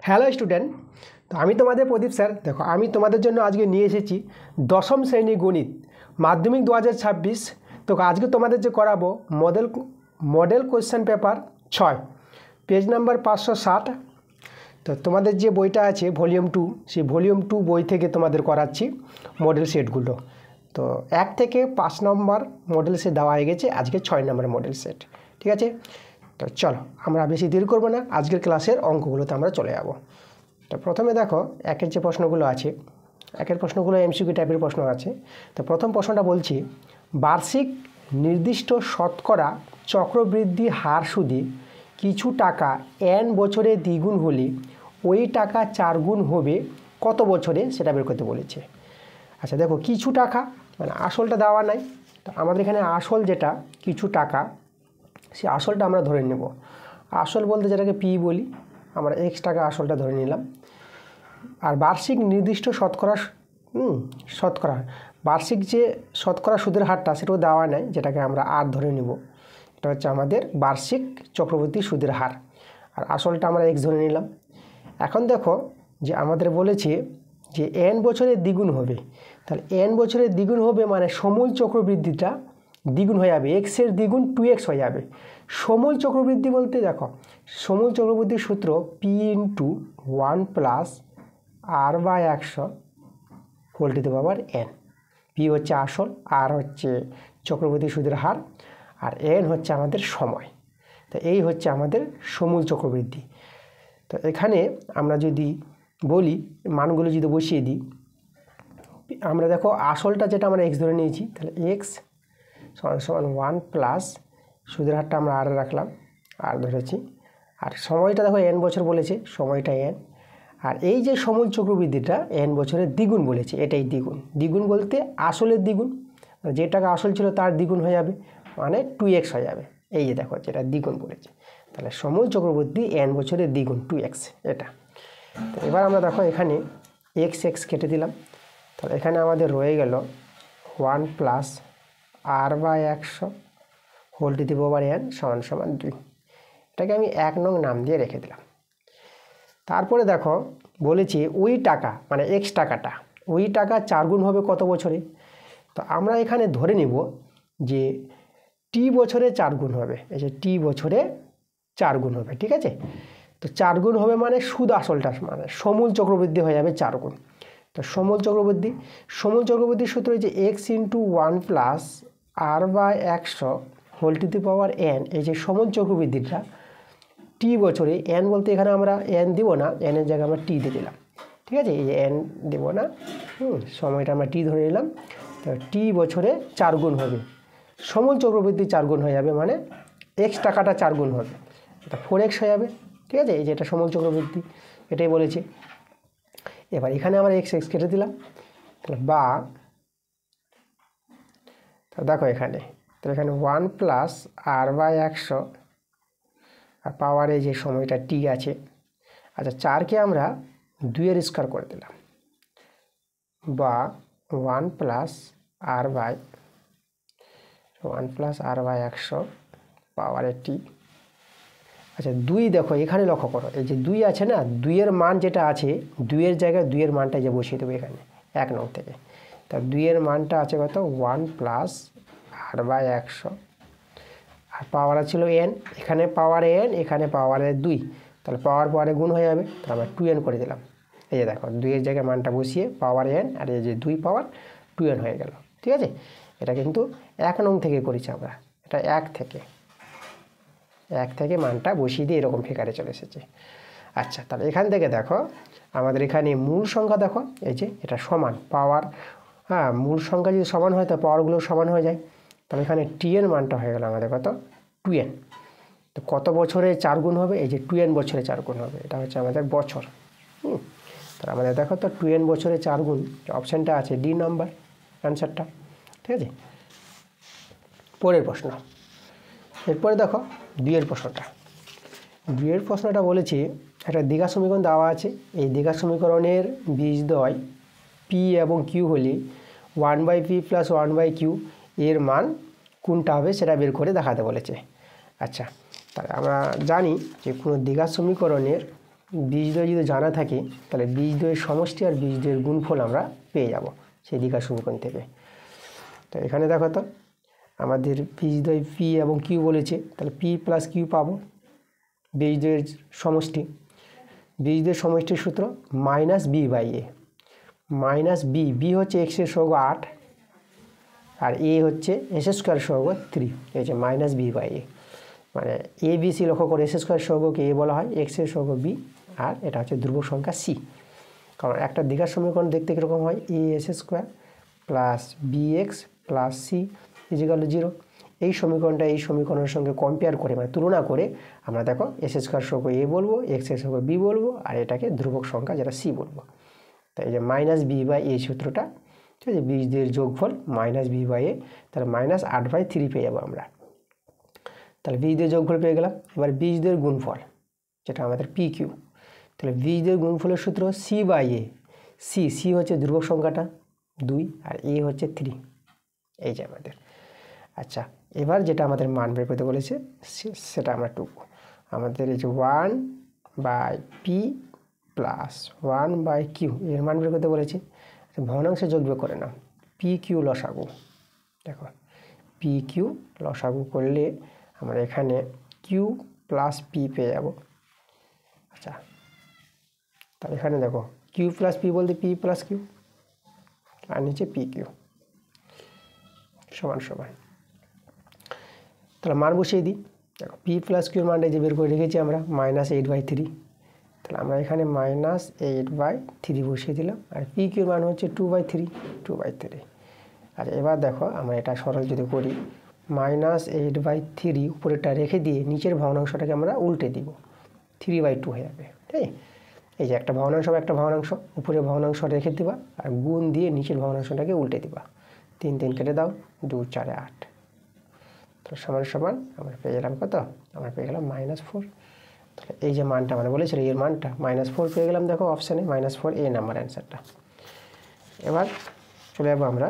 Hello student, তো আমি তোমাদের প্রদীপ স্যার। দেখো, আমি তোমাদের জন্য আজকে নিয়ে এসেছি দশম শ্রেণী গণিত মাধ্যমিক 2026। তো আজকে তোমাদের যে করাবো model question paper 6, page number 560। তো তোমাদের যে বইটা আছে ভলিউম 2, সেই ভলিউম 2 বই থেকে তোমাদের করাচ্ছি মডেল সেটগুলো। তো 1 থেকে 5 নম্বর মডেল সেট দেওয়া হয়ে গেছে, আজকে 6 নম্বর মডেল সেট। ঠিক আছে, তো চলো আমরা বেশি দেরি করবো না, আজকের ক্লাসের অঙ্কগুলোতে আমরা চলে যাব। তো প্রথমে দেখো একের যে প্রশ্নগুলো আছে, একের প্রশ্নগুলো এমসিকিউ টাইপের প্রশ্ন আছে। তো প্রথম প্রশ্নটা বলছি, বার্ষিক নির্দিষ্ট শতকরা চক্রবৃদ্ধি হার সুদে কিছু টাকা n বছরে দ্বিগুণ হলে ওই টাকা 4 গুণ হবে কত বছরে, সেটা বের করতে বলেছে। আচ্ছা দেখো, কিছু টাকা মানে আসলটা দেওয়া নাই, তো আমাদের এখানে আসল যেটা কিছু টাকা, সে আসলটা আমরা ধরে নেব। আসল বলতে যেটাকে পি বলি, আমরা x টাকা আসলটা ধরে নিলাম। আর বার্ষিক নির্দিষ্ট শতকরা বার্ষিক যে শতকরা সুদের হারটা সেটাও দেওয়া নাই, যেটাকে আমরা আর ধরে নেব। এটা হচ্ছে আমাদের বার্ষিক চক্রবৃদ্ধি সুদের হার, আর আসলটা আমরা x ধরে নিলাম। এখন দেখো যে আমাদের বলেছে যে n বছরের দ্বিগুণ হবে, তাহলে n বছরের দ্বিগুণ হবে মানে সমূল চক্রবৃদ্ধিটা দ্বিগুণ হয়ে যাবে, x এর দ্বিগুণ 2x হয়ে যাবে। সমূল চক্রবৃদ্ধি বলতে দেখো, সমূল চক্রবৃদ্ধির সূত্র p × 1 + r/100 whole to the power n। p হচ্ছে আসল, r হচ্ছে চক্রবৃদ্ধি সুদের হার, আর n হচ্ছে আমাদের সময়। তো এই হচ্ছে আমাদের সমূল চক্রবৃদ্ধি। তো এখানে আমরা যদি বলি মানগুলো যদি বসিয়ে দিই, আমরা দেখো আসলটা যেটা আমরা x ধরে নিয়েছি, তাহলে x = 1 প্লাস সুদের হারটা আমরা আর রাখলাম, আর ধরেছি। আর সময়টা দেখো n বছর বলেছে, সময়টা n। আর এই যে সমূল চক্রবৃদ্ধিটা n বছরের দ্বিগুণ বলেছে, এটাই দ্বিগুণ। দ্বিগুণ বলতে আসলের দ্বিগুণ, যে টাকা আসল ছিল তার দ্বিগুণ হয়ে যাবে, মানে 2x হয়ে যাবে। এই যে দেখো যেটা দ্বিগুণ বলেছে, তাহলে সমূল চক্রবৃদ্ধি n বছরের দ্বিগুণ 2x এটা। তো এবার আমরা দেখো এখানে x কেটে দিলাম, তাহলে এখানে আমাদের রয়ে গেল 1 + r/100 whole to the power n = 2। এটাকে আমি 1 নং নাম দিয়ে রেখে দিলাম। তারপরে দেখো বলেছি ওই টাকা মানে x টাকাটা, ওই টাকা 4 গুণ হবে কত বছরে। তো আমরা এখানে ধরে নিব যে t বছরে 4 গুণ হবে, এই যে t বছরে 4 গুণ হবে। ঠিক আছে, তো 4 গুণ হবে মানে সুদ আসলটা মানে সমূল চক্রবৃদ্ধি হয়ে যাবে 4 গুণ। তো সমূল চক্রবৃদ্ধির সূত্র হচ্ছে x × 1 + r/100 whole to the power n। এই যে সমূল চক্রবৃদ্ধিটা t বছরে, n বলতে এখানে আমরা n দিব না, n এর জায়গায় আমরা t দিয়ে দিলাম। ঠিক আছে, এই যে n দেব না, সময়টা আমরা t ধরে নিলাম। তো t বছরে 4 গুণ হবে, সমূল চক্রবৃদ্ধি 4 গুণ হয়ে যাবে, মানে x টাকাটা 4 গুণ হবে, এটা 4x হয়ে যাবে। ঠিক আছে, এই যে এটা সমূল চক্রবৃদ্ধি, এটাই বলেছে। এবার এখানে আমরা x কেটে দিলাম, তাহলে বা দেখো এখানে, তো এখানে 1 + r/100 আর পাওয়ারে যে সময়টা t আছে। আচ্ছা, 4কে আমরা 2 এর স্কয়ার করে দিলাম, বা 1 + r/100 পাওয়ারে t। আচ্ছা 2 দেখো এখানে লক্ষ্য করো, এই যে 2 আছে না, 2 এর মান যেটা আছে, 2 এর জায়গায় 2 এর মানটা যে বসিয়ে দেবো এখানে 1 নং থেকে। তা 2 এর মানটা আছে কত, 1 + r/100, আর পাওয়ার ছিল n, এখানে পাওয়ারে n, এখানে পাওয়ারে 2, তাহলে পাওয়ারে গুণ হয়ে যাবে, তাহলে আমরা 2n করে দিলাম। এই যে দেখো 2 এর জায়গায় মানটা বসিয়ে পাওয়ার n, আর এই যে 2 পাওয়ার 2n হয়ে গেল। ঠিক আছে, এটা কিন্তু 1 নং থেকে করেছি আমরা, এটা 1 থেকে মানটা বসিয়ে দিয়ে এরকম ফিগারে চলে এসেছে। আচ্ছা, তাহলে এখান থেকে দেখো আমাদের এখানে মূল সংখ্যা দেখো, এই যে এটা সমান পাওয়ার, মূল সংখ্যা যদি সমান হয় তো পাওয়ারগুলো সমান হয়ে যায়। তাহলে এখানে t এর মানটা হয়ে গেল আমাদের কত, 2n। তো কত বছরে 4 গুণ হবে, এই যে 2n বছরে 4 গুণ হবে, এটা হচ্ছে আমাদের বছর। তাহলে আমাদের দেখো তো 2n বছরে 4 গুণ, অপশানটা আছে ডি নাম্বার অ্যান্সারটা। ঠিক আছে, পরের প্রশ্ন। এরপরে দেখো 2 এর প্রশ্নটা বলেছি, একটা দ্বিঘাত সমীকরণ দেওয়া আছে। এই দ্বিঘাত সমীকরণের বীজদ্বয় p এবং q হলে 1/p + 1/q এর মান কোনটা হবে সেটা বের করে দেখাতে বলেছে। আচ্ছা, তাহলে আমরা জানি যে কোনো দ্বিঘাত সমীকরণের বীজদ্বয় যদি জানা থাকে তাহলে বীজদ্বয়ের সমষ্টি আর বীজদ্বয়ের গুণফল আমরা পেয়ে যাব সেই দ্বিঘাত সমীকরণ থেকে। তো এখানে দেখো তো আমাদের বীজদ্বয় পি এবং কিউ বলেছে, তাহলে পি প্লাস কিউ পাবো বীজদ্বয়ের সমষ্টি। বীজদ্বয়ের সমষ্টির সূত্র minus B by A, minus B, B হচ্ছে এক্সের সহগ 8 আর এ হচ্ছে এস স্কোয়ার সহগ 3, এই যে মাইনাস বি বাই এ, মানে এ বি সি লক্ষ্য করে এস স্কোয়ার সহগকে এ বলা হয়, এক্সের সহগ বি, আর এটা হচ্ছে ধ্রুবক সংখ্যা সি। কারণ একটা দ্বিঘাত সমীকরণ দেখতে কীরকম হয়, A x square plus B X plus C equal to 0। এই সমীকরণটা এই সমীকরণের সঙ্গে কম্পেয়ার করে মানে তুলনা করে আমরা দেখো এস স্কোয়ার সহগ এ বলবো, এক্স এর সহগ বি বলবো, আর এটাকে ধ্রুবক সংখ্যা যেটা সি বলবো। তাই এই যে মাইনাস বি বাই এ সূত্রটা, ঠিক আছে, বীজদ্বয়ের যোগফল মাইনাস বি বাই এ, তাহলে মাইনাস 8/3 পেয়ে যাবো আমরা। তাহলে বীজদ্বয়ের যোগফল পেয়ে গেলাম। এবার বীজদ্বয়ের গুণফল যেটা আমাদের পি কিউ, তাহলে বীজদ্বয়ের গুণফলের সূত্র C by A, C, C হচ্ছে ধ্রুবক সংখ্যাটা 2 আর এ হচ্ছে 3, এই যে আমাদের। আচ্ছা, এবার যেটা আমাদের মান বের করতে বলেছে সেটা আমরা টুকু আমাদের এই যে 1 by P plus 1 by Q এর মান বের করতে বলেছে। ভগ্নাংশে যোগ বিয়োগ করে না, পি কিউ লসাগু, দেখো পি কিউ লসাগু করলে আমরা এখানে কিউ প্লাস পি পেয়ে যাব। আচ্ছা, তাহলে এখানে দেখো কিউ প্লাস পি বলতে পি প্লাস কিউ আর নিচে পি কিউ সমান সমান। তাহলে মান বসিয়ে দিই, দেখো পি প্লাস কিউর মানটা যে বের করে রেখেছি আমরা মাইনাস 8/3, তাহলে আমরা এখানে মাইনাস 8/3 বসিয়ে দিলাম, আর পি কিউর মান হচ্ছে 2/3। আর এবার দেখো আমরা এটা সরল যদি করি, মাইনাস 8/3 উপরেরটা রেখে দিয়ে নিচের ভগ্নাংশটাকে আমরা উল্টে দিব, 3/2 হয়ে যাবে। ঠিক, এই যে একটা ভগ্নাংশ একটা ভগ্নাংশ, উপরে ভগ্নাংশ রেখে দিবা আর গুণ দিয়ে নিচের ভগ্নাংশটাকে উল্টে দিবা, 3 3 কেটে দাও, 2 4 8, তো সমান সমান আমরা পেয়ে গেলাম কত, আমরা পেয়ে গেলাম -4। তাহলে এই যে মানটা আমরা বলেছিল এর মানটা -4 পেয়ে গেলাম, দেখো অপশানে -4 এ নাম্বার অ্যান্সারটা। এবার চলে যাবো আমরা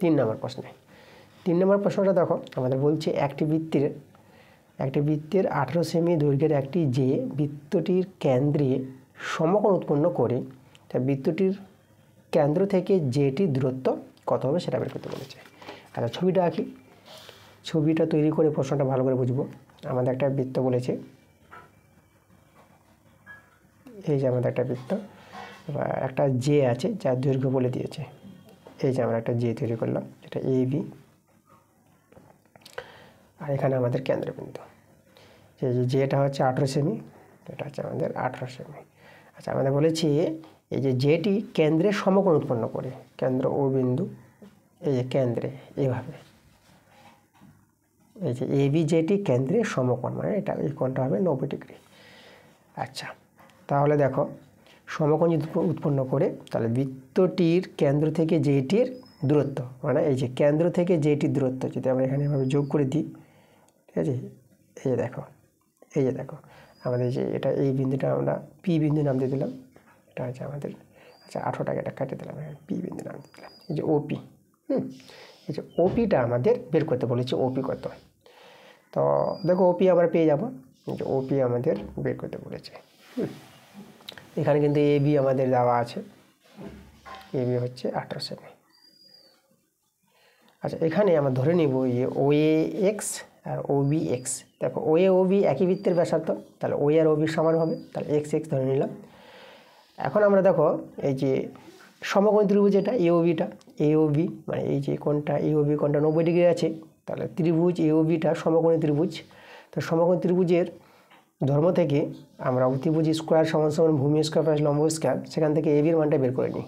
3 নম্বর প্রশ্নে। 3 নম্বর প্রশ্নটা দেখো আমাদের বলছে একটি বৃত্তের 18 সেমি দৈর্ঘ্যের একটি যে বৃত্তটির কেন্দ্রে সমকোণ উৎপন্ন করে, তা বৃত্তটির কেন্দ্র থেকে যেটির দূরত্ব কত হবে সেটা বের করতে বলেছে। আচ্ছা, ছবিটা আঁকি, ছবিটা তৈরি করে প্রশ্নটা ভালো করে বুঝবো। আমাদের একটা বৃত্ত বলেছে, এই যে আমাদের একটা বৃত্ত, বা একটা জে আছে যার দৈর্ঘ্য বলে দিয়েছে। এই যে আমরা একটা জে তৈরি করলাম, এটা এ বি, আর এখানে আমাদের কেন্দ্রবিন্দু, এই যে জেটা হচ্ছে 18 সেমি, এটা হচ্ছে আমাদের 18 সেমি। আচ্ছা, আমাদের বলেছি এই যে জেটি কেন্দ্রে সমকোণ উৎপন্ন করে, কেন্দ্র ও বিন্দু, এই যে কেন্দ্রে এইভাবে, এই যে এ বি জেটি কেন্দ্রে সমকোণ, মানে এটা এই কোণটা হবে 90 ডিগ্রি। আচ্ছা, তাহলে দেখো সমকোণ যদি উৎপন্ন করে তাহলে বৃত্তটির কেন্দ্র থেকে যেটির দূরত্ব, মানে এই যে কেন্দ্র থেকে যেটির দূরত্ব যদি আমরা এখানে এভাবে যোগ করে দিই, ঠিক আছে, এই যে দেখো আমাদের যে এটা এই বিন্দুটা আমরা পি বিন্দু নাম দিয়ে দিলাম, এটা হচ্ছে আমাদের, আচ্ছা 18টাকে এটা কেটে দিলাম, পি বিন্দু নাম দিয়ে দিলাম, এই যে ওপি। এই যে ওপিটা আমাদের বের করতে বলেছে, ওপি কত। তো দেখো ওপি আমরা পেয়ে যাবো, যে ওপি আমাদের বের করতে বলেছে। এখানে কিন্তু এ বি আমাদের দেওয়া আছে, এ বি হচ্ছে 18 সেমি। আচ্ছা, এখানে আমরা ধরে নিব যে ও এ এক্স আর ও বি এক্স, দেখো ও এ ও বি একই বৃত্তের ব্যাসার্ধ, তাহলে ও আর ও বি সমান হবে, তাহলে এক্স এক্স ধরে নিলাম। এখন আমরা দেখো এই যে সমকোণ ত্রিভুজ, এটা এ ও বিটা, এ ও বি মানে এই যে কোণটা এ ও বি কোণটা 90 ডিগ্রি আছে, তাহলে ত্রিভুজ এ ও বিটা সমকোণী ত্রিভুজ। তো সমকোণী ত্রিভুজের ধর্ম থেকে আমরা অতিভুজ স্কোয়ার সমান সমান ভূমি স্কোয়ার প্লাস লম্ব স্কোয়ার, সেখান থেকে এ বির মানটা বের করে নিই।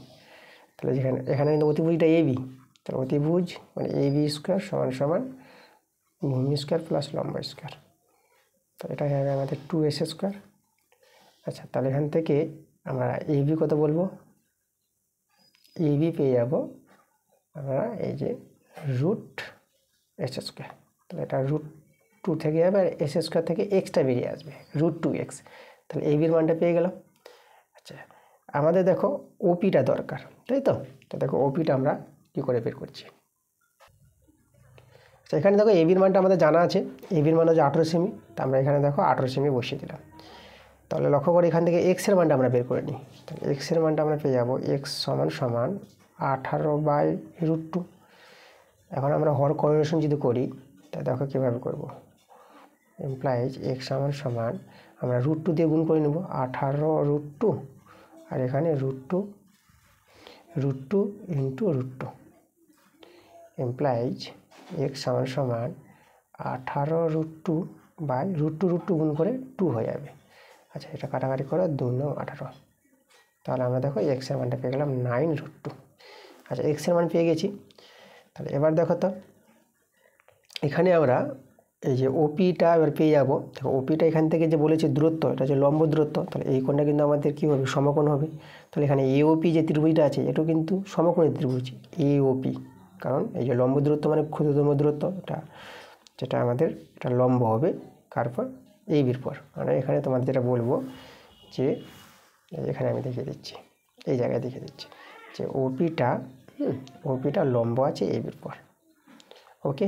তাহলে এখানে কিন্তু অতিভুজটা এ বি, তাহলে অতিভুজ মানে এ বি স্কোয়ার সমান সমান ভূমি স্কোয়ার প্লাস লম্ব স্কোয়ার, তো এটা হবে আমাদের 2s স্কোয়ার। আচ্ছা, তাহলে এখান থেকে আমরা এ বি কত বলবো, এ বি পেয়ে যাব আমরা এই যে √s স্কোয়ার, তাহলে এটা √2 থেকে যাবে আর এস স্কোয়ার থেকে এক্সটা বেরিয়ে আসবে, √2x, তাহলে এ বির মানটা পেয়ে গেলাম। আচ্ছা, আমাদের দেখো ওপিটা দরকার, তাই তো, তো দেখো ওপিটা আমরা কী করে বের করছি। আচ্ছা, এখানে দেখো এ বির মানটা আমাদের জানা আছে, এ বির মান হচ্ছে 18 সেমি, তো আমরা এখানে দেখো 18 সেমি বসিয়ে দিলাম। তাহলে লক্ষ্য করে এখান থেকে এক্সের মানটা আমরা বের করে নিই। তাহলে এক্সের মানটা আমরা পেয়ে যাবো এক্স সমান সমান 18/√2। এখন আমরা হর কোঅর্ডিনেশন যদি করি তা দেখো কীভাবে করব। এমপ্লাইজ এক্স সমান সমান আমরা √2 দিয়ে গুণ করে নেব, 18√2 আর এখানে √2 ইন্টু √2 এমপ্লাইজ এক্স সমান সমান 18√2/√2 গুণ করে 2 হয়ে যাবে। আচ্ছা, এটা কাটাকাটি করে 2 9 18। তাহলে আমরা দেখো এক্সের মানটা পেয়ে গেলাম 9√2। আচ্ছা, এক্সের মান পেয়ে গেছি। তাহলে এবার দেখো তো এখানে আমরা এই যে ওপিটা এবার পেয়ে যাবো। দেখো ওপিটা এখান থেকে যে বলেছে দূরত্ব, এটা হচ্ছে লম্ব দূরত্ব। তাহলে এই কোণটা কিন্তু আমাদের কী হবে, সমকোণ হবে। তাহলে এখানে এওপি যে ত্রিভুজটা আছে এটাও কিন্তু সমকোণী ত্রিভুজ এওপি, কারণ এই যে লম্ব দূরত্ব মানে ক্ষুদ্রতম দূরত্ব, এটা যেটা আমাদের এটা লম্ব হবে কার পর, এইবির পর। মানে এখানে তোমাদের যেটা বলবো যে এখানে আমি দেখিয়ে দিচ্ছি, এই জায়গায় দেখিয়ে দিচ্ছি যে ওপিটা লম্ব আছে এইবির পর। ওকে,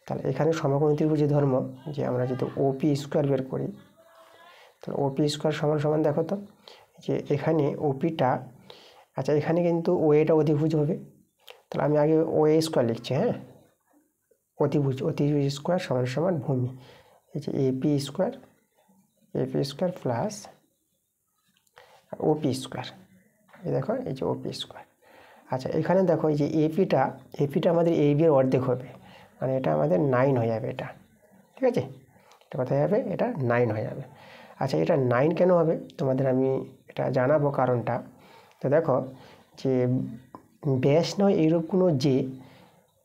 তাহলে এখানে সমকোণী ত্রিভুজের ধর্ম যে আমরা যদি ওপি স্কোয়ার বের করি, তাহলে ওপি স্কোয়ার সমান সমান দেখো তো যে এখানে ওপিটা, আচ্ছা এখানে কিন্তু ওএটা অতিভুজ হবে। তাহলে আমি আগে ওএ স্কোয়ার লিখছি, হ্যাঁ, অতিভুজ স্কোয়ার সমান সমান ভূমি, এই যে AP square plus OP square, এই দেখো এই যে ওপি স্কোয়ার। আচ্ছা, এখানে দেখো এই যে এপিটা আমাদের এবি এর অর্ধেক হবে, মানে এটা আমাদের 9 হয়ে যাবে এটা, ঠিক আছে, এটা কোথায় যাবে, এটা 9 হয়ে যাবে। আচ্ছা, এটা 9 কেন হবে তোমাদের আমি এটা জানাবো কারণটা। তো দেখো যে ব্যাস নয় এইরূপ কোনো যে,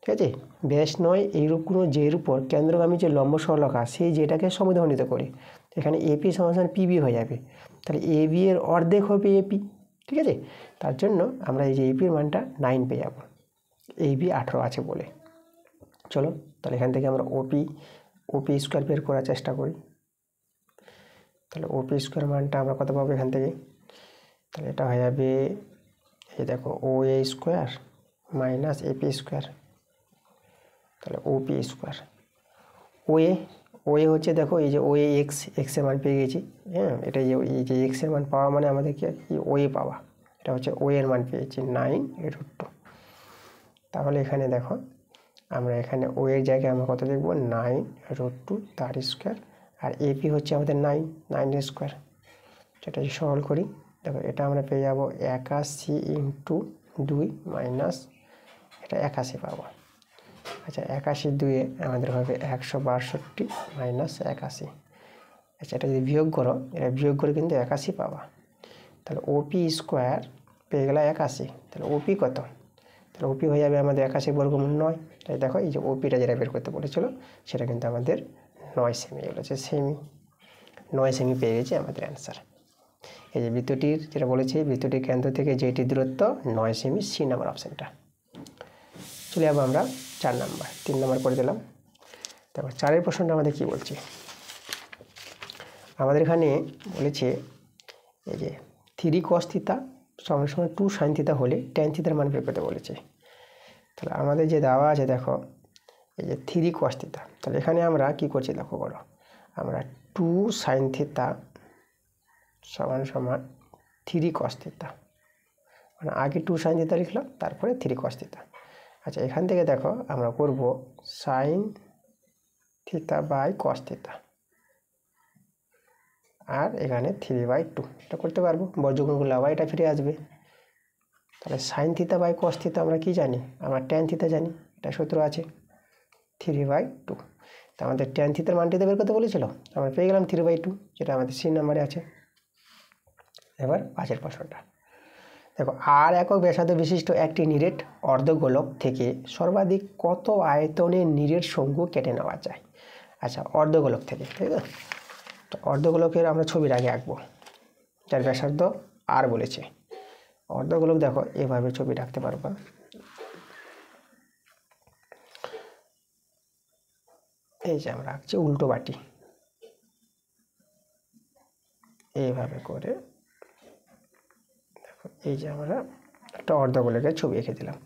ঠিক আছে, ব্যাস নয় এইরূপ কোনো জের উপর কেন্দ্রগামী যে লম্ব সরলরেখা সেই যেটাকে সমদ্বিখণ্ডিত করে, এখানে এপি সমান পিবি হয়ে যাবে। তাহলে এবি এর অর্ধেক হবে এপি, ঠিক আছে। তার জন্য আমরা এই যে এপির মানটা 9 পেয়ে যাবো, এবি 18 আছে বলে। চলো তাহলে এখান থেকে আমরা ওপি স্কোয়ার বের করার চেষ্টা করি। তাহলে ওপি স্কোয়ার মানটা আমরা কত পাবো এখান থেকে, তাহলে এটা হয়ে যাবে এই দেখো OA square minus AP square, তাহলে ওপি স্কোয়ার। ওএ হচ্ছে দেখো এই যে ওএ এক্সের মান পেয়ে গেছি, হ্যাঁ, এটা এই যে এক্সের মান পাওয়া মানে আমাদেরকে ওএ পাওয়া, এটা হচ্ছে ওএ এর মান পেয়েছি 9√2। তাহলে এখানে দেখো আমরা এখানে ও এর জায়গায় আমরা কত লিখবো, 9√2 তার স্কোয়ার, আর এপি হচ্ছে আমাদের 9 স্কোয়ার। যেটা সরল করি দেখো এটা আমরা পেয়ে যাবো 81 ইন্টু 2 মাইনাস এটা 81 পাবো। আচ্ছা, 81 2 আমাদের হবে 162 মাইনাস 81। আচ্ছা, এটা যদি বিয়োগ করো, এটা বিয়োগ করে কিন্তু 81 পাবা। তাহলে ওপি স্কোয়ার পেয়ে গেলে 81, তাহলে ওপি কত, তাহলে ওপি হয়ে যাবে আমাদের 81 বর্গমূল 9। তাই দেখো এই যে ওপিটা যেটা বের করতে বলেছিল সেটা কিন্তু আমাদের 9 সেমি, এগুলো হচ্ছে 9 সেমি পেয়ে গেছে আমাদের অ্যান্সার। এই যে বৃত্তটির যেটা বলেছে, বৃত্তটির কেন্দ্র থেকে যেটি দূরত্ব 9 সেমি, সি নাম্বার অপশানটা। চলে যাবো আমরা 4 নাম্বার, 3 নাম্বার করে দিলাম। তারপর 4 প্রশ্নটা আমাদের কি বলছে, আমাদের এখানে বলেছে এই যে 3 cos থিটা সমান সমান 2 sin থিটা হলে tan থিটার মান বের করতে বলেছে। তাহলে আমাদের যে দেওয়া আছে দেখো এই যে 3 cos থিটা, তাহলে এখানে আমরা কি করছি দেখো বলো, আমরা 2 sin থিটা সমান সমান 3 cos থিটা, মানে আগে 2 sin থিটা লিখলাম তারপরে 3 cos থিটা। আচ্ছা, এখান থেকে দেখো আমরা করব sin theta by cos theta, আর এখানে 3/2 এটা করতে পারবো, বর্গমূল করলে আবার এটা ফিরে আসবে। তাহলে sin theta by cos theta আমরা কি জানি, আমরা tan থিটা জানি, এটা সূত্র আছে 3/2। তা আমাদের tan থিটার মানটি বের করতে বলেছিল, আমরা পেয়ে গেলাম 3/2, যেটা আমাদের সি নাম্বারে আছে। এবার 5 প্রশ্নটা দেখো, আর একক ব্যাসার্ধ বিশিষ্ট একটি নিরেট অর্ধগোলক থেকে সর্বাধিক কত আয়তনের নিরেট শঙ্কু কেটে নেওয়া যায়। আচ্ছা, অর্ধগোলক থেকে, ঠিক আছে, তো অর্ধগোলকের আমরা ছবির আগে আঁকবো, যার ব্যাসার্ধ আর বলেছে। অর্ধগোলক দেখো এভাবে ছবি রাখতে পারবা, এই যে আমরা আঁকছি উল্টো বাটি, এইভাবে করে দেখো এই যে আমরা একটা অর্ধগোলকের ছবি এঁকে দিলাম,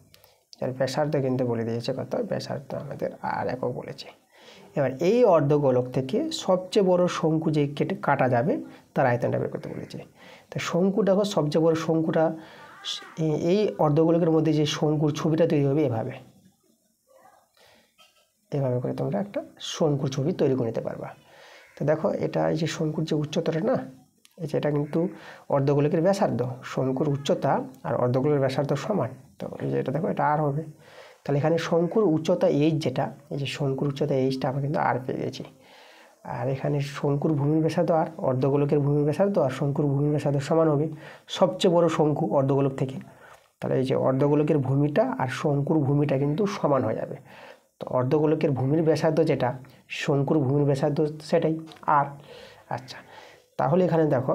যার ব্যাসার্ধ কিন্তু বলে দিয়েছে কত, ব্যাসার্ধ আমাদের আর একক বলেছে। এবার এই অর্ধগোলক থেকে সবচেয়ে বড় শঙ্কু যে কাটা যাবে তার আয়তনটা বের করতে বলেছে। তা শঙ্কু দেখো, সবচেয়ে বড় শঙ্কুটা এই অর্ধগোলকের মধ্যে যে শঙ্কুর ছবিটা তৈরি হবে এভাবে করে তোমরা একটা শঙ্কুর ছবি তৈরি করে নিতে পারবা। তো দেখো এটা এই যে শঙ্কুর যে উচ্চতাটা না, এই যে এটা কিন্তু অর্ধগোলকের ব্যাসার্ধ, শঙ্কুর উচ্চতা আর অর্ধগোলকের ব্যাসার্ধ সমান। তো এই যে এটা দেখো, এটা আর হবে, তাহলে এখানে শঙ্কুর উচ্চতা এইচ, যেটা এই যে শঙ্কুর উচ্চতা এইচটা আমরা কিন্তু আর পেয়ে গেছি। আর এখানে শঙ্কুর ভূমির ব্যাসার্ধ আর অর্ধগোলকের ভূমির ব্যাসার্ধ আর শঙ্কুর ভূমির ব্যাসার্ধ সমান হবে, সবচেয়ে বড় শঙ্কু অর্ধগোলক থেকে। তাহলে এই যে অর্ধগোলকের ভূমিটা আর শঙ্কুর ভূমিটা কিন্তু সমান হয়ে যাবে। তো অর্ধগোলকের ভূমির ব্যাসার্ধ যেটা, শঙ্কুর ভূমির ব্যাসার্ধ সেটাই আর। আচ্ছা, তাহলে এখানে দেখো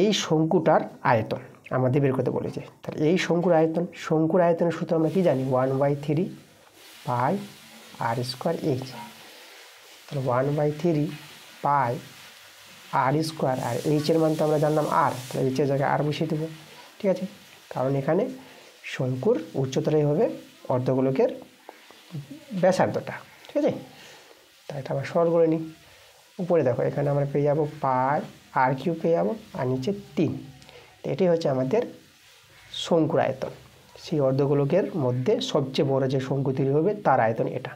এই শঙ্কুটার আয়তন আমাদের বের করতে বলেছে। তাহলে এই শঙ্কুর আয়তনের সূত্র আমরা কি জানি, 1/3 পাই আর স্কোয়ার এইচ। তাহলে 1/3 পাই আর স্কোয়ার, আর এইচের মান তো আমরা জানলাম আর, তাহলে এইচের জায়গায় আর বসিয়ে দেবো। ঠিক আছে, কারণ এখানে শঙ্কুর উচ্চতাটাই হবে অর্ধগোলকের ব্যাসার্ধটা। ঠিক আছে, তাই এটা আমরা সরল করে নিই। উপরে দেখো এখানে আমরা পেয়ে যাবো পাই আর কিউব পেয়ে যাবো, আর নিচে 3। তো এটাই হচ্ছে আমাদের শঙ্কুর আয়তন। সেই অর্ধগোলকের মধ্যে সবচেয়ে বড় যে শঙ্কু তৈরি হবে তার আয়তন এটা।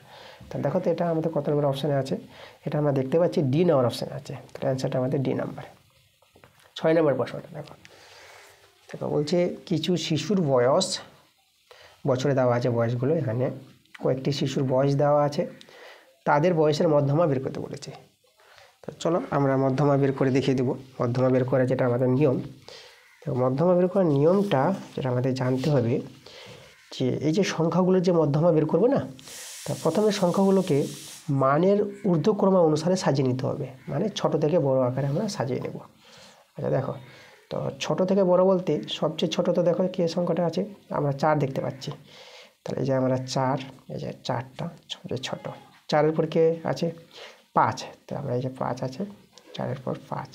তা দেখো তো এটা আমাদের কত নম্বর অপশানে আছে, এটা আমরা দেখতে পাচ্ছি ডি নাম্বার অপশানে আছে। তাহলে অ্যান্সারটা আমাদের ডি নাম্বার। 6 নম্বর প্রশ্নটা দেখো, বলছে কিছু শিশুর বয়স, বছরে দেওয়া আছে বয়সগুলো, এখানে কয়েকটি শিশুর বয়স দেওয়া আছে, তাদের বয়সের মধ্যমা বের করতে বলেছে। তো চলো আমরা মধ্যমা বের করে দেখিয়ে দেবো। মধ্যমা বের করা যেটা আমাদের নিয়ম, তো মধ্যমা বের করার নিয়মটা যেটা আমাদের জানতে হবে, যে এই যে সংখ্যাগুলোর যে মধ্যমা বের করবো না, তা প্রথমে সংখ্যাগুলোকে মানের ঊর্ধ্বক্রম অনুসারে সাজিয়ে নিতে হবে, মানে ছোট থেকে বড় আকারে আমরা সাজিয়ে নেব। আচ্ছা দেখো, তো ছোট থেকে বড় বলতে সবচেয়ে ছোট তো দেখো কে সংখ্যাটা আছে, আমরা 4 দেখতে পাচ্ছি। তাহলে এই যে আমরা 4, এই যে 4টা সবচেয়ে ছোট। 4-এর পর কে আছে 5, তো আমরা এই যে 5 আছে, 4-এর পর 5।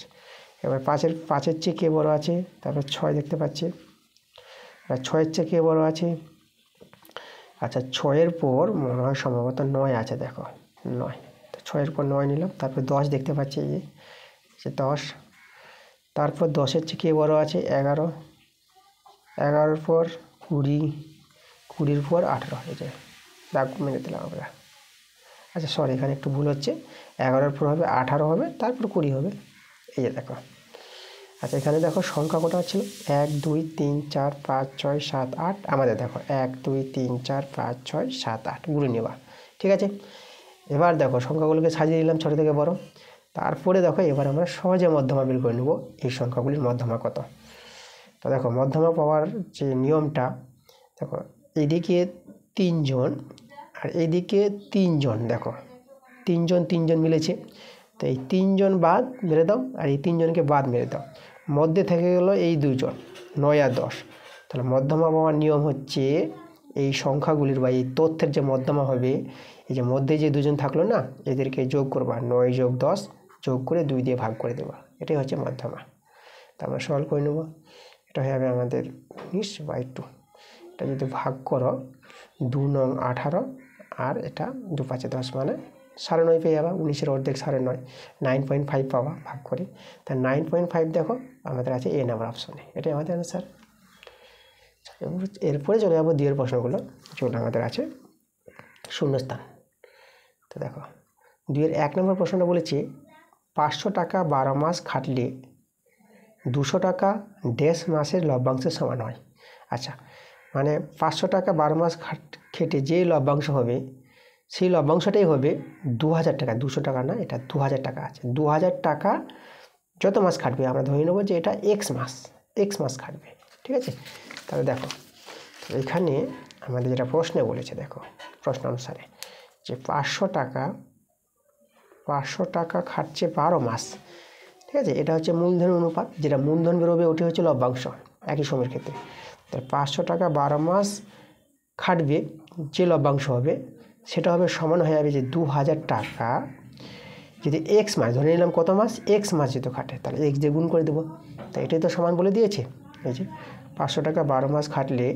এবার 5-এর চেয়ে কে বড় আছে, তারপর 6 দেখতে পাচ্ছি, আর 6-এর চেয়ে কে বড় আছে। আচ্ছা 6-এর পর মনে হয় সম্ভবত 9 আছে, দেখো 9, তো 6-এর পর 9 নিলাম। তারপর 10 দেখতে পাচ্ছি, এই যে 10। তারপর 10-এর চেয়ে কে বড় আছে 11, 11-এর পর 20, 20-এর পর 18, এই যে দাগ মেরে দিলাম আমরা। আচ্ছা সরি, এখানে একটু ভুল হচ্ছে, 11-এর পর হবে 18 হবে, তারপর 20 হবে, এই যে দেখো। আচ্ছা এখানে দেখো সংখ্যা কটা ছিল, 1 2 3 4 5 6 7 8, আমাদের দেখো 1 2 3 4 5 6 7 8 গুণে নেওয়া। ঠিক আছে, এবার দেখো সংখ্যাগুলোকে সাজিয়ে নিলাম ছোটো থেকে বড়। তারপরে দেখো এবার আমরা সহজে মধ্যমা বের করে নেব, এই সংখ্যাগুলির মধ্যমা কত। তো দেখো মধ্যমা পাওয়ার যে নিয়মটা, দেখো এইদিকে 3 জন আর এইদিকে 3 জন, দেখো 3 জন মিলেছে, তো এই 3 জন বাদ মেরে দাও আর এই 3 জনকে বাদ মেরে দাও, মধ্যে থেকে গেল এই 2 জন, 9 আর 10। তাহলে মধ্যমা পাওয়ার নিয়ম হচ্ছে এই সংখ্যাগুলির বা এই তথ্যের যে মধ্যমা হবে, এই যে মধ্যে যে 2 জন থাকলো না, এদেরকে যোগ করবা, 9 যোগ 10 যোগ করে 2 দিয়ে ভাগ করে দেবা, এটাই হচ্ছে মধ্যমা। তা আমরা সলভ করে নেব, এটা হয়ে যাবে আমাদের 19/2। এটা যদি ভাগ করো 2 9 18 আর এটা 2 5 10, মানে 9.5 পেয়ে যাবা, 19-এর অর্ধেক 9.5, 9.5 পাবা ভাগ করে। তা 9.5 দেখো আমাদের আছে এ নাম্বার অপশনে, এটাই আমাদের অ্যান্সার। এরপরে চলে যাবো 2-এর প্রশ্নগুলো, যেগুলো আমাদের আছে শূন্যস্থান। তো দেখো 2-এর 1 নম্বর প্রশ্নটা বলেছে 500 টাকা 12 মাস খাটলে 200 টাকা ড্যাশ মাসের লভ্যাংশের সমান হয়। আচ্ছা, মানে 500 টাকা 12 মাস খেটে যে লভ্যাংশ হবে, সেই লভ্যাংশটাই হবে 2000 টাকা, 200 টাকা না, এটা 2000 টাকা আছে। 2000 টাকা যত মাস খাটবে, আমরা ধরে নেব যে এটা এক্স মাস খাটবে। ঠিক আছে, তাহলে দেখো এখানে আমাদের যেটা প্রশ্নে বলেছে, দেখো প্রশ্ন অনুসারে যে 500 টাকা খাটছে 12 মাস। ঠিক আছে, এটা হচ্ছে মূলধন অনুপাত, যেটা মূলধন বেরোবে ওটি হচ্ছে লভ্যাংশ একই সময়ের ক্ষেত্রে। তাই 500 টাকা 12 মাস খাটবে, যে লভ্যাংশ হবে সেটা হবে সমান হয়ে যাবে যে 2000 টাকা যদি এক্স মাস, ধরে নিলাম কত মাস, এক্স মাস যেহেতু খাটে, তাহলে এক্স দিয়ে গুণ করে দেবো। তাই এটাই তো সমান বলে দিয়েছে, এই যে 500 টাকা 12 মাস খাটলে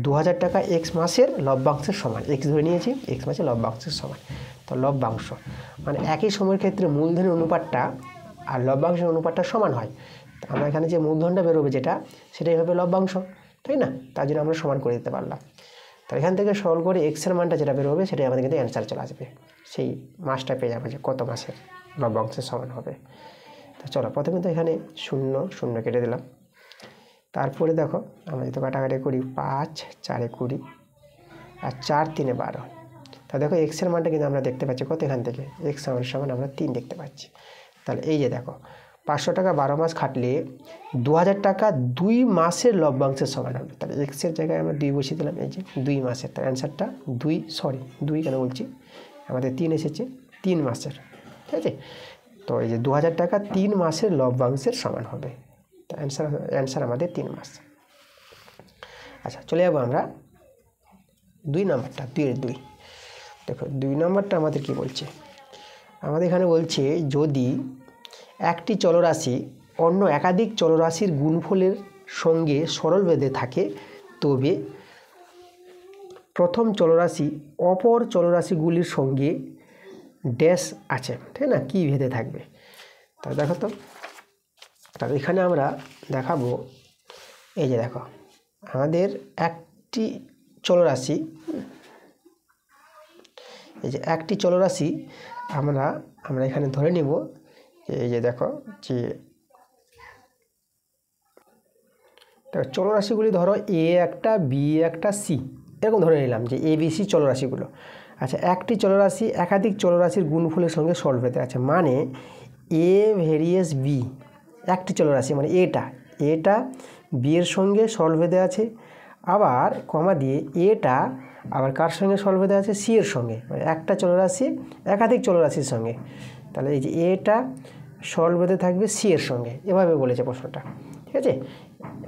2000 টাকা এক্স মাসের লভ্যাংশের সমান, এক্স ধরে নিয়েছি, এক্স মাসের লভ্যাংশের সমান। তো লভ্যাংশ মানে একই সময়ের ক্ষেত্রে মূলধনের অনুপাতটা আর লভ্যাংশের অনুপাতটা সমান হয়। আমরা এখানে যে মূলধনটা বেরোবে যেটা সেটাই হবে লভ্যাংশ, তাই না? তার জন্য আমরা সমান করে দিতে পারলাম। তো এখান থেকে সরল করে এক্সের মানটা যেটা বেরোবে সেটাই আমাদের কিন্তু অ্যান্সার চলে আসবে, সেই মাসটা পেয়ে যাবে যে কত মাসের লভ্যাংশের সমান হবে। তো চলো প্রথমে তো এখানে 0 0 কেটে দিলাম। তারপরে দেখো আমরা যদি কাটাকাটি করি 5 4 20 আর 4 3 12। তা দেখো এক্সের মানটা কিন্তু আমরা দেখতে পাচ্ছি কত, এখান থেকে এক্স সমান আমরা 3 দেখতে পাচ্ছি। তাহলে এই যে দেখো 500 টাকা 12 মাস খাটলে 2000 টাকা 2 মাসের লভ্যাংশের সমান হবে। তাহলে এক্সের জায়গায় আমরা 2 বসিয়ে দিলাম, এই যে 2 মাসের। তার অ্যান্সারটা 2 কেন বলছি, আমাদের 3 এসেছে, 3 মাসের, ঠিক আছে? তো এই যে 2000 টাকা 3 মাসের লভ্যাংশের সমান হবে। তো অ্যান্সার আমাদের 3 মাস। আচ্ছা চলে যাবো আমরা 2 নম্বরটা, 2 দেখো 2 নম্বরটা আমাদের কি বলছে, আমাদের এখানে বলছে যদি একটি চলরাশি অন্য একাধিক চলরাশির গুণফলের সঙ্গে সরল বেঁধে থাকে তবে প্রথম চলরাশি অপর চলরাশিগুলির সঙ্গে ড্যাশ আছে, ঠিক না, কি ভেদে থাকবে। তা দেখো তো, তবে এখানে আমরা দেখাবো, এই যে দেখো আমাদের একটি চলরাশি, এই যে একটি চলরাশি আমরা এখানে ধরে নিব, এই যে দেখো যে চলরাশিগুলি ধরো এ একটা, বি একটা, সি, এরকম ধরে নিলাম যে এ বি সি চলরাশিগুলো। আচ্ছা একটি চলরাশি একাধিক চলরাশির গুণফলের সঙ্গে সরল বেঁধে আছে, মানে এ ভেরিয়েস বি, একটি চলরাশি মানে এটা বি এর সঙ্গে সরল বেঁধে আছে, আবার কমা দিয়ে এটা আবার কার সঙ্গে সরল বেঁধে আছে, সি এর সঙ্গে, মানে একটা চলরাশি একাধিক চলরাশির সঙ্গে। তাহলে এই যে এটা সরল বেঁধে থাকবে সি এর সঙ্গে, এভাবে বলেছে প্রশ্নটা, ঠিক আছে?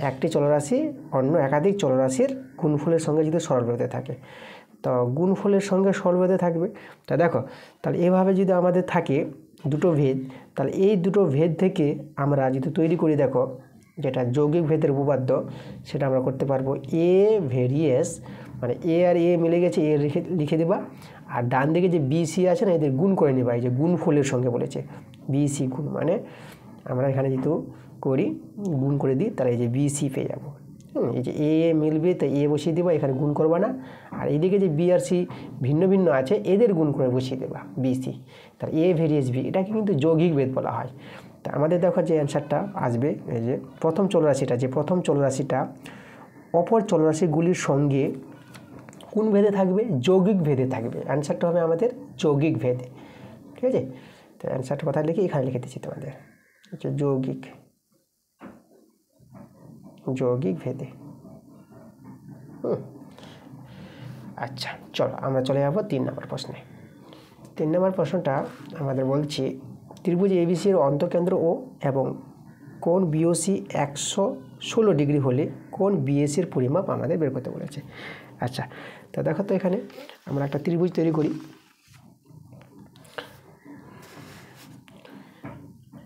একটি চলরাশি অন্য একাধিক চলরাশির গুণফলের সঙ্গে যদি সরল বেঁধে থাকে, তো গুণফলের সঙ্গে সরল বেঁধে থাকবে। তা দেখো তাহলে এভাবে যদি আমাদের থাকে দুটো ভেদ, তাহলে এই দুটো ভেদ থেকে আমরা যদি তৈরি করি, দেখো যেটা যৌগিক ভেদের উপপাদ্য, সেটা আমরা করতে পারবো এ ভেরিয়েস, মানে এ আর এ মিলে গেছে, এ লিখে দেবা, আর ডান দিকে যে বি সি আছে না, এদের গুণ করে নেবা, এই যে গুণফলের সঙ্গে বলেছে বি সি গুণ, মানে আমরা এখানে যেহেতু করি গুণ করে দিই, তাহলে এই যে বি সি পেয়ে যাবো। এই যে এ মিলবে তাই এ বসিয়ে দেবা, এখানে গুণ করবা না, আর এইদিকে যে বি আর সি ভিন্ন ভিন্ন আছে এদের গুণ করে বসিয়ে দেবা বি সি, তাহলে এ ভেরিয়েস বি, এটাকে কিন্তু যৌগিক ভেদ বলা হয়। তা আমাদের দেখো যে অ্যান্সারটা আসবে, এই যে প্রথম চলরাশিটা অপর চলরাশিগুলির সঙ্গে কোন ভেদে থাকবে, যৌগিক ভেদে থাকবে। অ্যান্সারটা হবে আমাদের যৌগিক ভেদে, ঠিক আছে? তো অ্যান্সারটা কোথায় লিখি, এখানে লিখে দিচ্ছি তোমাদের, যৌগিক ভেদে। আচ্ছা চলো আমরা চলে যাবো 3 নম্বর প্রশ্নে। 3 নম্বর প্রশ্নটা আমাদের বলছে ত্রিভুজ এবিসি এর অন্তঃকেন্দ্র ও এবং কোণ বিওসি 116 ডিগ্রি হলে কোণ বিএসির পরিমাপ আমাদের বের করতে বলেছে। আচ্ছা তা দেখো তো এখানে আমরা একটা ত্রিভুজ তৈরি করি।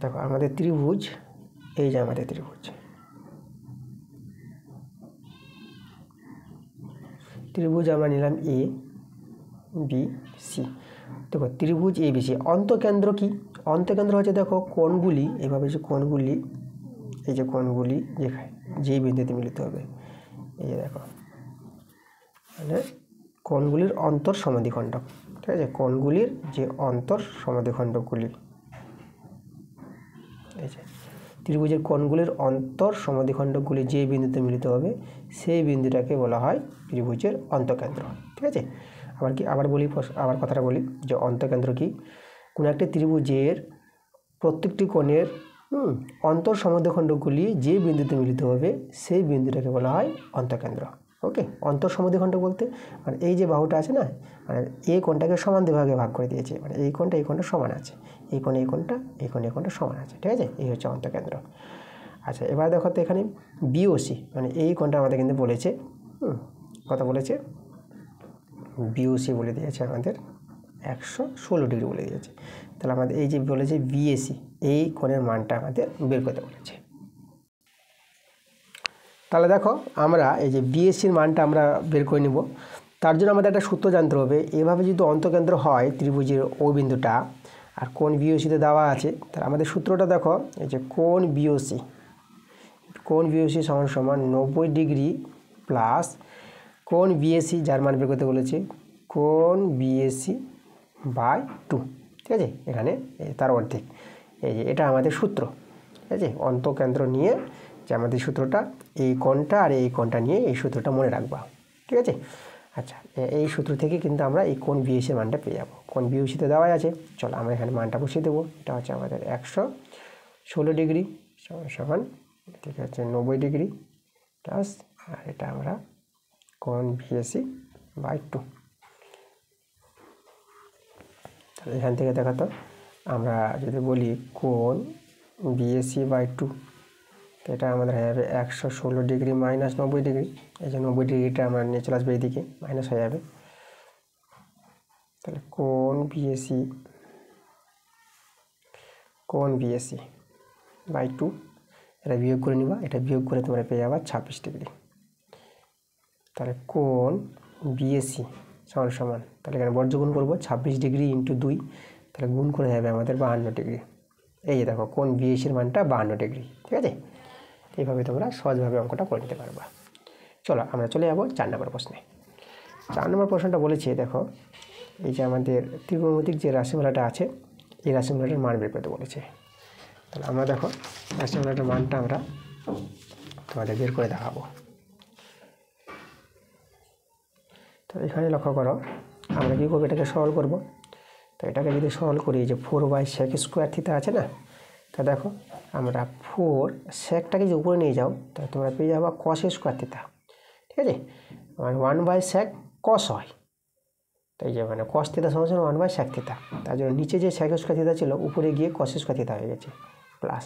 দেখো আমাদের ত্রিভুজ, এই যে আমাদের ত্রিভুজ আমরা নিলাম এ বি সি। দেখো ত্রিভুজ এ বি সি, অন্তঃকেন্দ্র কি, অন্তঃকেন্দ্র হচ্ছে দেখো কোণগুলি, এভাবে যে কোণগুলি, এই যে কোণগুলি যেই বিন্দুতে মিলিত হবে, এই যে দেখো মানে কোণগুলির অন্তর সমদ্বিখণ্ডক, ঠিক আছে? কোণগুলির যে অন্তর সমদ্বিখণ্ডকগুলি, এই যে ত্রিভুজের কোণগুলির অন্তর সমদ্বিখণ্ডকগুলি যে বিন্দুতে মিলিত হবে সেই বিন্দুটাকে বলা হয় ত্রিভুজের অন্তঃকেন্দ্র, ঠিক আছে? আবার কথাটা বলি যে অন্তঃকেন্দ্র কি, কোনো একটি ত্রিভুজের প্রত্যেকটি কোণের অন্তর সমদ্বিখণ্ডকগুলি যে বিন্দুতে মিলিত হবে সেই বিন্দুটাকে বলা হয় অন্তঃকেন্দ্র। ওকে, অন্তর সমদ্বিখণ্ডক বলতে মানে এই যে বাহুটা আছে না, মানে এই কোণটাকে সমান দুভাগে ভাগ করে দিয়েছে, মানে এই কোণটা সমান আছে, এই কোণটা সমান আছে, ঠিক আছে? এই হচ্ছে অন্তঃকেন্দ্র। আচ্ছা এবার দেখো তো এখানে বিওসি, মানে এই কোণটা আমাদের কিন্তু বলেছে, কথা বলেছে বিওসি বলে দিয়েছে আমাদের 116 ডিগ্রি বলে দিয়েছে। তাহলে আমাদের এই যে বলেছে বিএসি, এই কোণের মানটা আমাদের বের করতে বলেছে। তাহলে দেখো আমরা এই যে বিএসির মানটা আমরা বের করে নেব। তার জন্য আমাদের একটা সূত্র জানতে হবে। এভাবে যদি অন্তঃকেন্দ্র হয় ত্রিভুজের ও বিন্দুটা আর কোণ বিওসিতে দেওয়া আছে, তাহলে আমাদের সূত্রটা দেখো, এই যে কোণ বিওসি সমান সমান 90 ডিগ্রি প্লাস কোণ বিএসি, যার মান বের করতে বলেছে, কোণ বিএসি বাই 2। ঠিক আছে, এখানে তার অর্ধেক। এই যে এটা আমাদের সূত্র। ঠিক আছে, অন্তঃকেন্দ্র নিয়ে যে আমাদের সূত্রটা, এই কোণটা আর এই কোণটা নিয়ে এই সূত্রটা মনে রাখবা। ঠিক আছে, আচ্ছা, এই সূত্র থেকে কিন্তু আমরা এই কোণ বিএসির মানটা পেয়ে যাবো। কোণ বিএসিতে দেওয়া আছে, চলো আমরা এখানে মানটা বসিয়ে দেবো। এটা হচ্ছে আমাদের 116 ডিগ্রি সমান, ঠিক আছে, 90 ডিগ্রি প্লাস, আর এটা আমরা কোণ বিএসি বাই 2। তাহলে এখান থেকে দেখাতো, আমরা যদি বলি কোণ বিএসি বাই 2, তো এটা আমাদের হয়ে যাবে 116 ডিগ্রি মাইনাস 90 ডিগ্রি। এই যে 90 ডিগ্রিটা আমরা নিয়ে চলে আসবে এইদিকে, মাইনাস হয়ে যাবে। তাহলে কোণ বিএসি বাই 2, এটা বিয়োগ করে নিবা, এটা বিয়োগ করে তোমরা পেয়ে যাবা 26 ডিগ্রি। তাহলে কোণ বিএসি সমান সমান, তাহলে এখানে বর্জ্যগুণ করবো, 26 ডিগ্রি ইন্টু 2, তাহলে গুণ করে যাবে আমাদের 52 ডিগ্রি। এই যে দেখো, কোণ বিএসির মানটা 52 ডিগ্রি। ঠিক আছে, এইভাবে তোমরা সহজভাবে অঙ্কটা করে নিতে পারবা। চলো আমরা চলে যাবো 4 নম্বর প্রশ্নে। 4 নম্বর প্রশ্নটা বলেছে, দেখো, এই যে আমাদের ত্রিকোণমিতিক যে রাশিমালাটা আছে, এই রাশিমালাটার মান বের করতে বলেছে। তাহলে আমরা দেখো, রাশিমালাটার মানটা আমরা তোমাদের বের করে দেখাবো। তো এখানে লক্ষ্য করো, আমরা কী করবো, এটাকে সরল করব। তো এটাকে যদি সরল করি, যে 4/sec স্কোয়ার থিটা আছে না, তা দেখো আমরা 4 সেকটাকে যে উপরে নিয়ে যাও, তা তোমরা পেয়ে যাবো cos স্কোয়ার থিটা। ঠিক আছে, 1/sec cos হয়, তাই যে মানে cos থিটা সমান 1/sec থিটা। তার জন্য নিচে যে sec স্কোয়ার থিটা ছিল, উপরে গিয়ে cos স্কোয়ার থিটা হয়ে গেছে প্লাস,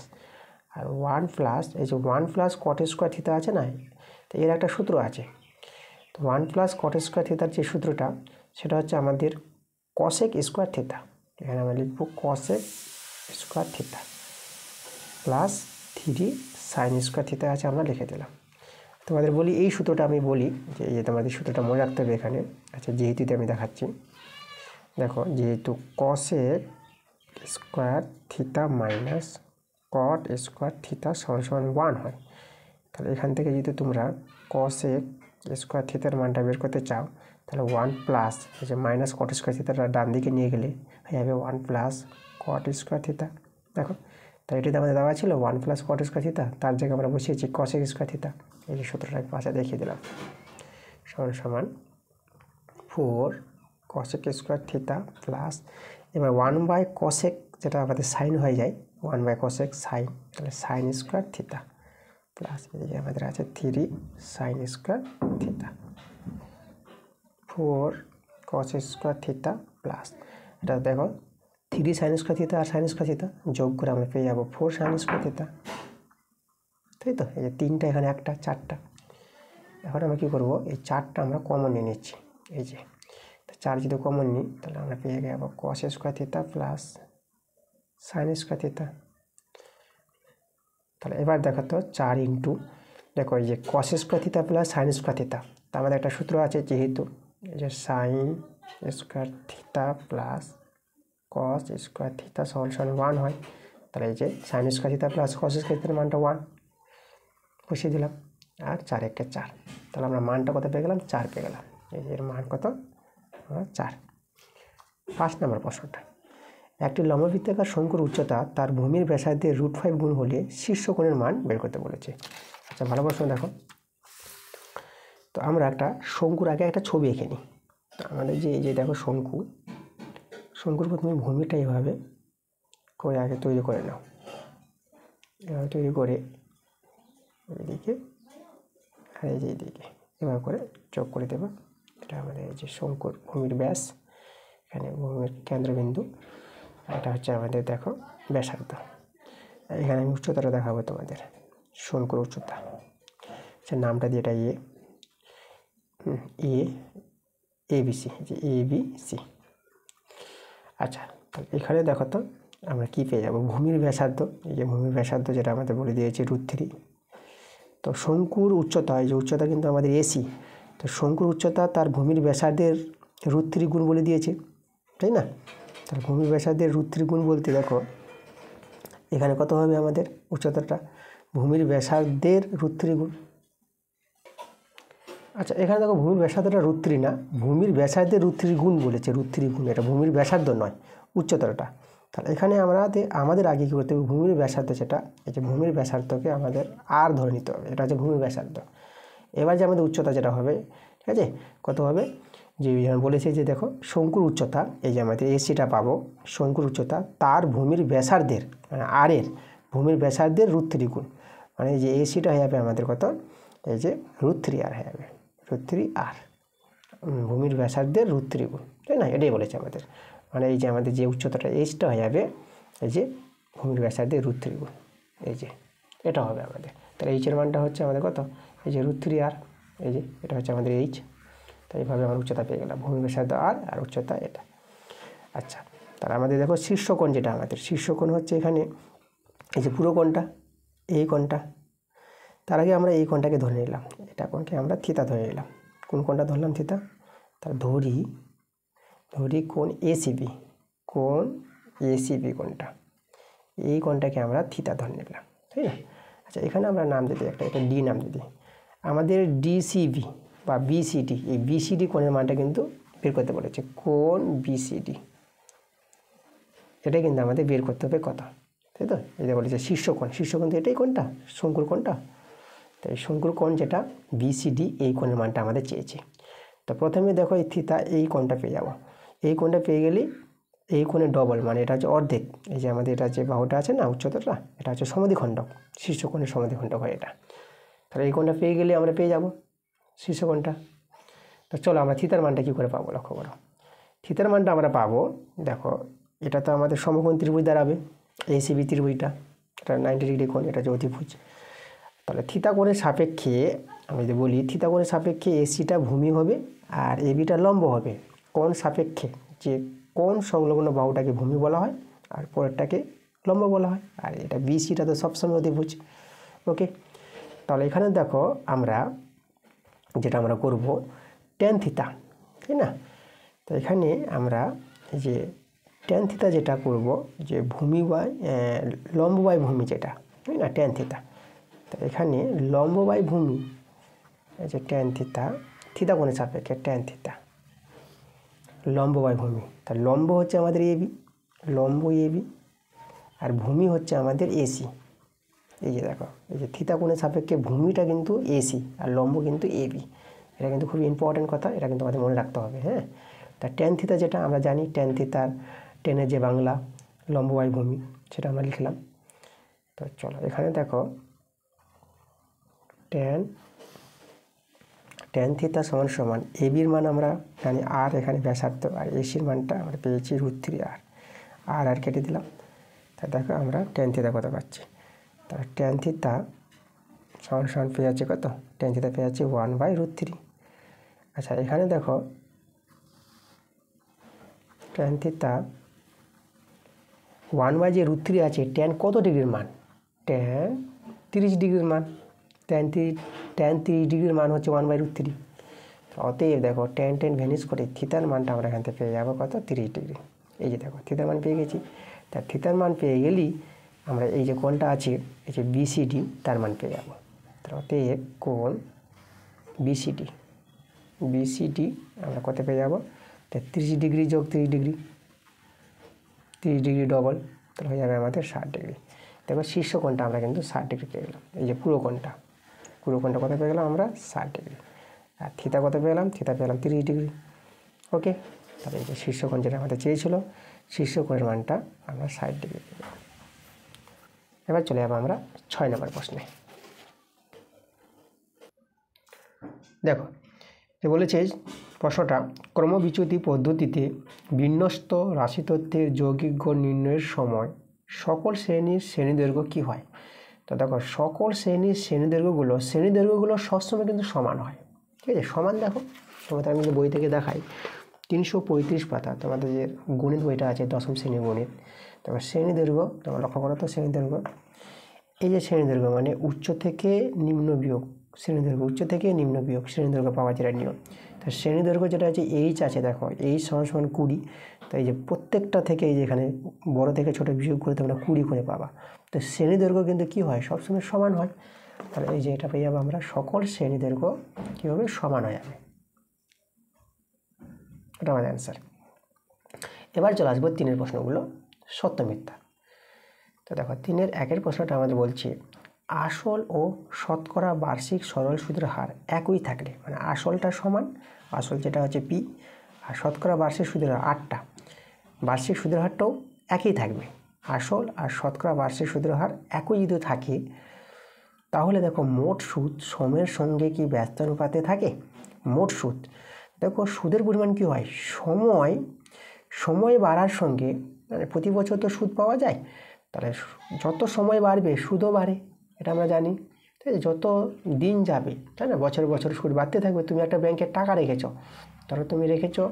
আর 1 প্লাস এই যে 1 প্লাস cot স্কোয়ার থিটা আছে না, তো এর একটা সূত্র আছে। তো 1 প্লাস cot স্কোয়ার থিটার যে সূত্রটা, সেটা হচ্ছে আমাদের cosec স্কোয়ার থিটা। এখানে আমরা লিখব cosec square theta plus 3 sin square theta আছে, আমরা লিখে দিলাম। তোমাদের বলি, এই সূত্রটা আমি বলি যে এই যে তোমাদের সূত্রটা মনে রাখতে হবে এখানে। আচ্ছা, যেহেতুতে আমি দেখাচ্ছি, দেখো, যেহেতু cosec square theta minus cot square theta সমান 1 হয়, তাহলে এখান থেকে যদি তোমরা cosec স্কোয়ার থিটার মানটা বের করতে চাও, তাহলে 1 প্লাস এই যে মাইনাস cot স্কোয়ার থিটাটা ডান দিকে নিয়ে গেলে হয়ে যাবে 1 প্লাস cot স্কোয়ার থিটা। দেখো, তাই এটিতে আমাদের দেওয়া ছিল 1 প্লাস cot স্কোয়ার থিটা, তার জায়গায় আমরা বসিয়েছি cosec স্কোয়ার থিটা। এই যে সূত্রটা পাশে দেখিয়ে দিলাম, সমান সমান 4 cosec স্কোয়ার থিটা প্লাস, এবার 1/cosec, যেটা আমাদের সাইন হয়ে যায়, 1/cosec সাইন, তাহলে সাইন স্কোয়ার থিটা প্লাস এদিকে আমাদের আছে 3 sin square theta, 4 cos square theta plus, এটা দেখো 3 sin স্কোয়ার থিটা আর sin স্কোয়ার থিটা যোগ করে আমরা পেয়ে যাবো 4 sin স্কোয়ার থিটা। তাই তো, এই যে 3টা এখানে একটা, 4টা। এখন আমরা কী করবো, এই 4টা আমরা কমন নিয়ে নিচ্ছি। এই যে 4 যদি কমন নিই, তাহলে আমরা পেয়ে যাবো cos square theta plus sin square theta. তাহলে এবার দেখো তো, 4 ইন্টু, দেখো এই যে cos square theta plus sin square theta, তা আমাদের একটা সূত্র আছে, যেহেতু এই যে sin square theta plus cos square theta সমান 1 হয়, তাহলে এই যে sin square theta plus cos square থিটার মানটা 1 বসিয়ে দিলাম, আর 4 × 4, তাহলে আমরা মানটা কত পেয়ে গেলাম, 4 পেয়ে গেলাম। এই যে এর মান কত, 4। 5 নম্বর প্রশ্নটা, একটি লম্ববৃত্তাকার শঙ্কুর উচ্চতা তার ভূমির ব্যাসার্ধের √5 গুণ হলে শীর্ষ কোণের মান বের করতে বলেছে। আচ্ছা, ভালো প্রশ্ন। দেখো, তো আমরা একটা শঙ্কুর আগে একটা ছবি এঁকে নিই। আমাদের যে এই যে দেখো শঙ্কুর প্রথমে ভূমিটা এইভাবে করে আগে তৈরি করে নাও, এভাবে তৈরি করে এইদিকে আর এই যে এইদিকে এভাবে করে যোগ করে দেবো। এটা আমাদের এই যে শঙ্কুর ভূমির ব্যাস, এখানে ভূমির কেন্দ্রবিন্দু, এটা হচ্ছে আমাদের দেখো ব্যাসার্ধ। এখানে আমি উচ্চতাটা দেখাবো তোমাদের, শঙ্কুর উচ্চতা, আচ্ছা নামটা দিয়ে এটা ABC, যে ABC। আচ্ছা, তাহলে এখানে দেখো তো আমরা কী পেয়ে যাবো, ভূমির ব্যাসার্ধ, এই যে ভূমির ব্যাসার্ধ যেটা আমাদের বলে দিয়েছে √3। তো শঙ্কুর উচ্চতা, এই যে উচ্চতা কিন্তু আমাদের AC, তো শঙ্কুর উচ্চতা তার ভূমির ব্যাসার্ধের √3 গুণ বলে দিয়েছে, তাই না? তার ভূমির ব্যাসার্ধের √3 গুণ বলতে দেখো এখানে কত হবে আমাদের উচ্চতাটা, ভূমির ব্যাসার্ধের √3 গুণ। আচ্ছা, এখানে দেখো ভূমির ব্যাসার্ধটা √3 না, ভূমির ব্যাসার্ধের √3 গুণ বলেছে, √3 গুণ, এটা ভূমির ব্যাসার্ধ নয়, উচ্চতাটা। তাহলে এখানে আমাদের আগে কী করতে হবে, ভূমির ব্যাসার্ধ যেটা, এই যে ভূমির ব্যাসার্ধকে আমাদের আর ধরে নিতে হবে, এটা হচ্ছে ভূমির ব্যাসার্ধ। এবার যে আমাদের উচ্চতা যেটা হবে, ঠিক আছে, কত হবে, যে বলেছে যে দেখো শঙ্কুর উচ্চতা, এই যে আমাদের এসিটা পাবো, শঙ্কুর উচ্চতা তার ভূমির ব্যাসার্ধের মানে আরের ভূমির ব্যাসার্ধের √3 গুণ, মানে এই যে এসিটা হয়ে যাবে আমাদের কত, এই যে √3r হয়ে যাবে, √3r, ভূমির ব্যাসার্ধের √3 গুণ, তাই না? এটাই বলেছে আমাদের, মানে এই যে আমাদের যে উচ্চতাটা এইচটা হয়ে যাবে এই যে ভূমির ব্যাসার্ধের √3 গুণ, এই যে এটা হবে আমাদের। তাহলে এইচের মানটা হচ্ছে আমাদের কত, এই যে √3r, এই যে এটা হচ্ছে আমাদের এইচ। তো এইভাবে আমরা উচ্চতা পেয়ে গেলাম, ভূমির ব্যাসার্ধ আর উচ্চতা এটা। আচ্ছা, তাহলে আমাদের দেখো শীর্ষকোণ যেটা, আমাদের শীর্ষকোণ হচ্ছে এখানে এই যে পুরো কোণটা, এই কোণটা, তার আগে আমরা এই কোণটাকে ধরে নিলাম, এটা কোণকে আমরা থিতা ধরে নিলাম। কোন কোণটা ধরলাম, থিতা। তার ধরি কোণ এসিবি, কোণ এসিবি কোণটা, এই কোণটাকে আমরা থিতা ধরে নিলাম, তাই না? আচ্ছা, এখানে আমরা নাম দিই একটা, এটা ডি নাম দিই। আমাদের ডিসিবি বা বিসিডি, এই বিসিডি কোণের মানটা কিন্তু বের করতে বলেছে, কোণ বিসিডি, এটা কিন্তু আমাদের বের করতে হবে কত, তাই তো? এটা বলেছে শীর্ষকোণ, শীর্ষকোণ তো এটাই কোণটা, শঙ্কুর কোণটা। তো এই শঙ্কুর কোণ যেটা বিসিডি, এই কোণের মানটা আমাদের চেয়েছে। তো প্রথমে দেখো এই থিতা, এই কোণটা পেয়ে যাবো, এই কোণটা পেয়ে গেলে এই কোণের ডবল, মানে এটা হচ্ছে অর্ধেক, এই যে আমাদের এটা যে বাহুটা আছে না উচ্চতাটা, এটা হচ্ছে সমদ্বিখণ্ডক, শীর্ষকোণের সমদ্বিখণ্ডক হয় এটা। তাহলে এই কোণটা পেয়ে গেলে আমরা পেয়ে যাব শীর্ষকোণটা। তো চলো আমরা থিতার মানটা কী করে পাবো, লক্ষ্য করো। থিতার মানটা আমরা পাবো, দেখো এটা তো আমাদের সমকোণ ত্রিভুজ দাঁড়াবে, এসিবি ত্রিভুজটা, এটা 90 ডিগ্রি কোণ, এটা যে অতিভুজ। তাহলে থিতা কোণের সাপেক্ষে আমি যদি বলি, থিতা কোণের সাপেক্ষে এসিটা ভূমি হবে আর এবিটা লম্ব হবে, কোণ সাপেক্ষে, যে কোণ সংলগ্ন বাহুটাকে ভূমি বলা হয় আর পরেরটাকে লম্ব বলা হয়, আর এটা বিসিটা তো সবসময় অতিভুজ। ওকে, তাহলে এখানে দেখো আমরা যেটা আমরা করব ট্যান থিতা, তাই না? তো এখানে আমরা যে ট্যান থিতা যেটা করব, যে ভূমি বাই লম্ব বাই ভূমি যেটা, তাই না, ট্যান থিতা। তো এখানে লম্ব বাই ভূমি, এই যে ট্যান থিতা, থিতা কোণের সাপেক্ষে ট্যান থিতা, লম্ব বাই ভূমি। তার লম্ব হচ্ছে আমাদের এবি, লম্ব এবি, আর ভূমি হচ্ছে আমাদের এসি। এই যে দেখো, এই যে থিতা কোণের সাপেক্ষে ভূমিটা কিন্তু এসি আর লম্ব কিন্তু এবি, এটা কিন্তু খুব ইম্পর্টেন্ট কথা, এটা কিন্তু আমাদের মনে রাখতে হবে, হ্যাঁ। তা ট্যান থিতা যেটা আমরা জানি, ট্যান থিতার টেনের যে বাংলা লম্ব বাই ভূমি, সেটা আমরা লিখলাম। তো চলো এখানে দেখো ট্যান থিতা সমান সমান এবির মান আমরা জানি আর, এখানে ব্যাসার্ধ, আর এসির মানটা আমরা পেয়েছি √3r, আর কেটে দিলাম। তা দেখো আমরা ট্যান থিতা কত পাচ্ছি, তাহলে ট্যান থিতা সমান সমান পেয়ে যাচ্ছে কত, ট্যান থিতা পেয়ে যাচ্ছে 1/√3। আচ্ছা, এখানে দেখো ট্যান থিতা 1 যে √3 আছে, ট্যান কত ডিগ্রির মান, ট্যান 30 ডিগ্রির মান, ট্যান 30 ডিগ্রির মান হচ্ছে 1/√3। অতএব দেখো ট্যান ভ্যানিশ করে থিতার মানটা আমরা এখান থেকে পেয়ে যাবো কত, 30 ডিগ্রি। এই যে দেখো থিতার মান পেয়ে গেছি। তার থিতার মান পেয়ে গেলেই আমরা এই যে কোণটা আছে, এই যে বিসিডি, তার মান পেয়ে যাবো। তার অতএব কোণ বিসিডি আমরা কত পেয়ে যাবো, 30 ডিগ্রি যোগ 30 ডিগ্রি, 30 ডিগ্রি ডবল, তাহলে হয়ে যাবে আমাদের 60 ডিগ্রি। দেখো শীর্ষ কোণটা আমরা কিন্তু 60 ডিগ্রি পেয়ে গেলাম, এই যে পুরো কোণটা কত পেয়ে গেলাম আমরা, 60 ডিগ্রি। আর থিতা কত পেয়ে গেলাম, থিতা পেয়ে গেলাম 30 ডিগ্রি। ওকে, তাহলে এই যে শীর্ষকোণ যেটা আমাদের চেয়েছিল, শীর্ষকোণের মানটা আমরা 60 ডিগ্রি পেয়ে গেলাম। এবার চলে যাবো আমরা 6 নম্বর প্রশ্নে। দেখো যে বলেছে প্রশ্নটা, ক্রমবিচ্যুতি পদ্ধতিতে বিন্যস্ত রাশিতত্ত্বের যৌগিক গড় নির্ণয়ের সময় সকল শ্রেণীর শ্রেণীদৈর্ঘ্য কী হয়। তো দেখো সকল শ্রেণীদৈর্ঘ্যগুলো সবসময় কিন্তু সমান হয়, ঠিক আছে, সমান। দেখো তোমাদের আমি বই থেকে দেখাই, 335 পাতা তোমাদের যে গণিত বইটা আছে, দশম শ্রেণী গণিত, তারপর শ্রেণীদৈর্ঘ্য তোমরা লক্ষ্য করো তো, শ্রেণীদৈর্ঘ্য, এই যে শ্রেণীদৈর্ঘ্য মানে উচ্চ থেকে নিম্ন বিয়োগ শ্রেণীদৈর্ঘ্য উচ্চ থেকে নিম্ন বিয়োগ শ্রেণীদৈর্ঘ্য পাওয়া যেটা নিয়ম। তো শ্রেণীদৈর্ঘ্য যেটা আছে এইচ আছে, দেখো এইচ সমান 20। তো এই যে প্রত্যেকটা থেকে এই যে এখানে বড় থেকে ছোট বিয়োগ করে তোমরা 20 করে পাবা। তো শ্রেণীদৈর্ঘ্য কিন্তু কী হয়, সবসময় সমান হয়। তাহলে এই যে এটা পেয়ে যাবো আমরা, সকল শ্রেণীদৈর্ঘ্য কীভাবে সমান হয়ে যাবে, এটা আমাদের অ্যান্সার। এবার চলে আসবো 3-এর প্রশ্নগুলো, সত্য মিথ্যা। তো দেখো 3-এর 1-এর প্রশ্নটা আমাদের বলছে আসল ও শতকরা বার্ষিক সরল সুদের হার একই থাকলে, মানে আসলটা সমান, আসল যেটা হচ্ছে পি, আর শতকরা বার্ষিক সুদের হার 8টা, বার্ষিক সুদের হারটাও একই থাকবে। আসল আর শতকরা বার্ষিক সুদের হার একই যদি থাকে, তাহলে দেখো মোট সুদ সময়ের সঙ্গে কি ব্যস্ত অনুপাতে থাকে। মোট সুদ, দেখো সুদের পরিমাণ কী হয়, সময় বাড়ার সঙ্গে, মানে প্রতি বছর তো সুদ পাওয়া যায়, তাহলে যত সময় বাড়বে সুদও বাড়ে, এটা আমরা জানি। ঠিক আছে, যত দিন যাবে তাই না, বছর বছর সুদ বাড়তে থাকবে। তুমি একটা ব্যাংকে টাকা রেখেছো, ধরো তুমি রেখেছো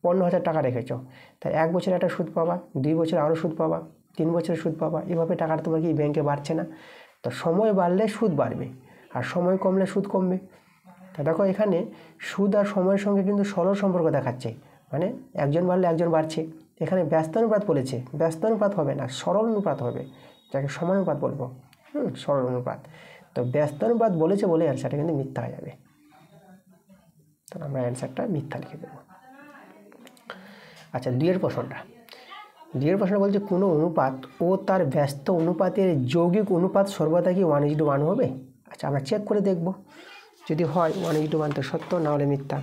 15,000 টাকা রেখেছো, তাই 1 বছরে একটা সুদ পাবা, 2 বছরে আরও সুদ পাবা, 3 বছরে সুদ পাবা, এভাবে টাকাটা তোমার কি ব্যাংকে বাড়ছে না। তো সময় বাড়লে সুদ বাড়বে, আর সময় কমলে সুদ কমবে। তা দেখো এখানে সুদ আর সময়ের সঙ্গে কিন্তু সরল সম্পর্ক দেখাচ্ছে, মানে একজন বাড়লে একজন বাড়ছে। এখানে ব্যস্তানুপাত বলেছে, ব্যস্তানুপাত হবে না, সরল অনুপাত হবে, যাকে সমানুপাত বলবো। সরল অনুপাত। তো ব্যস্তানুপাত বলেছে বলে অ্যান্সারটা কিন্তু মিথ্যা হয়ে যাবে, তো আমরা অ্যান্সারটা মিথ্যা লিখে দেবো। আচ্ছা 2-এর প্রশ্নটা বলছে কোনো অনুপাত ও তার ব্যস্ত অনুপাতের যৌগিক অনুপাত সর্বদা কি 1:1 হবে। আচ্ছা আমরা চেক করে দেখব, যদি হয় 1:1 তো সত্য, না হলে মিথ্যা।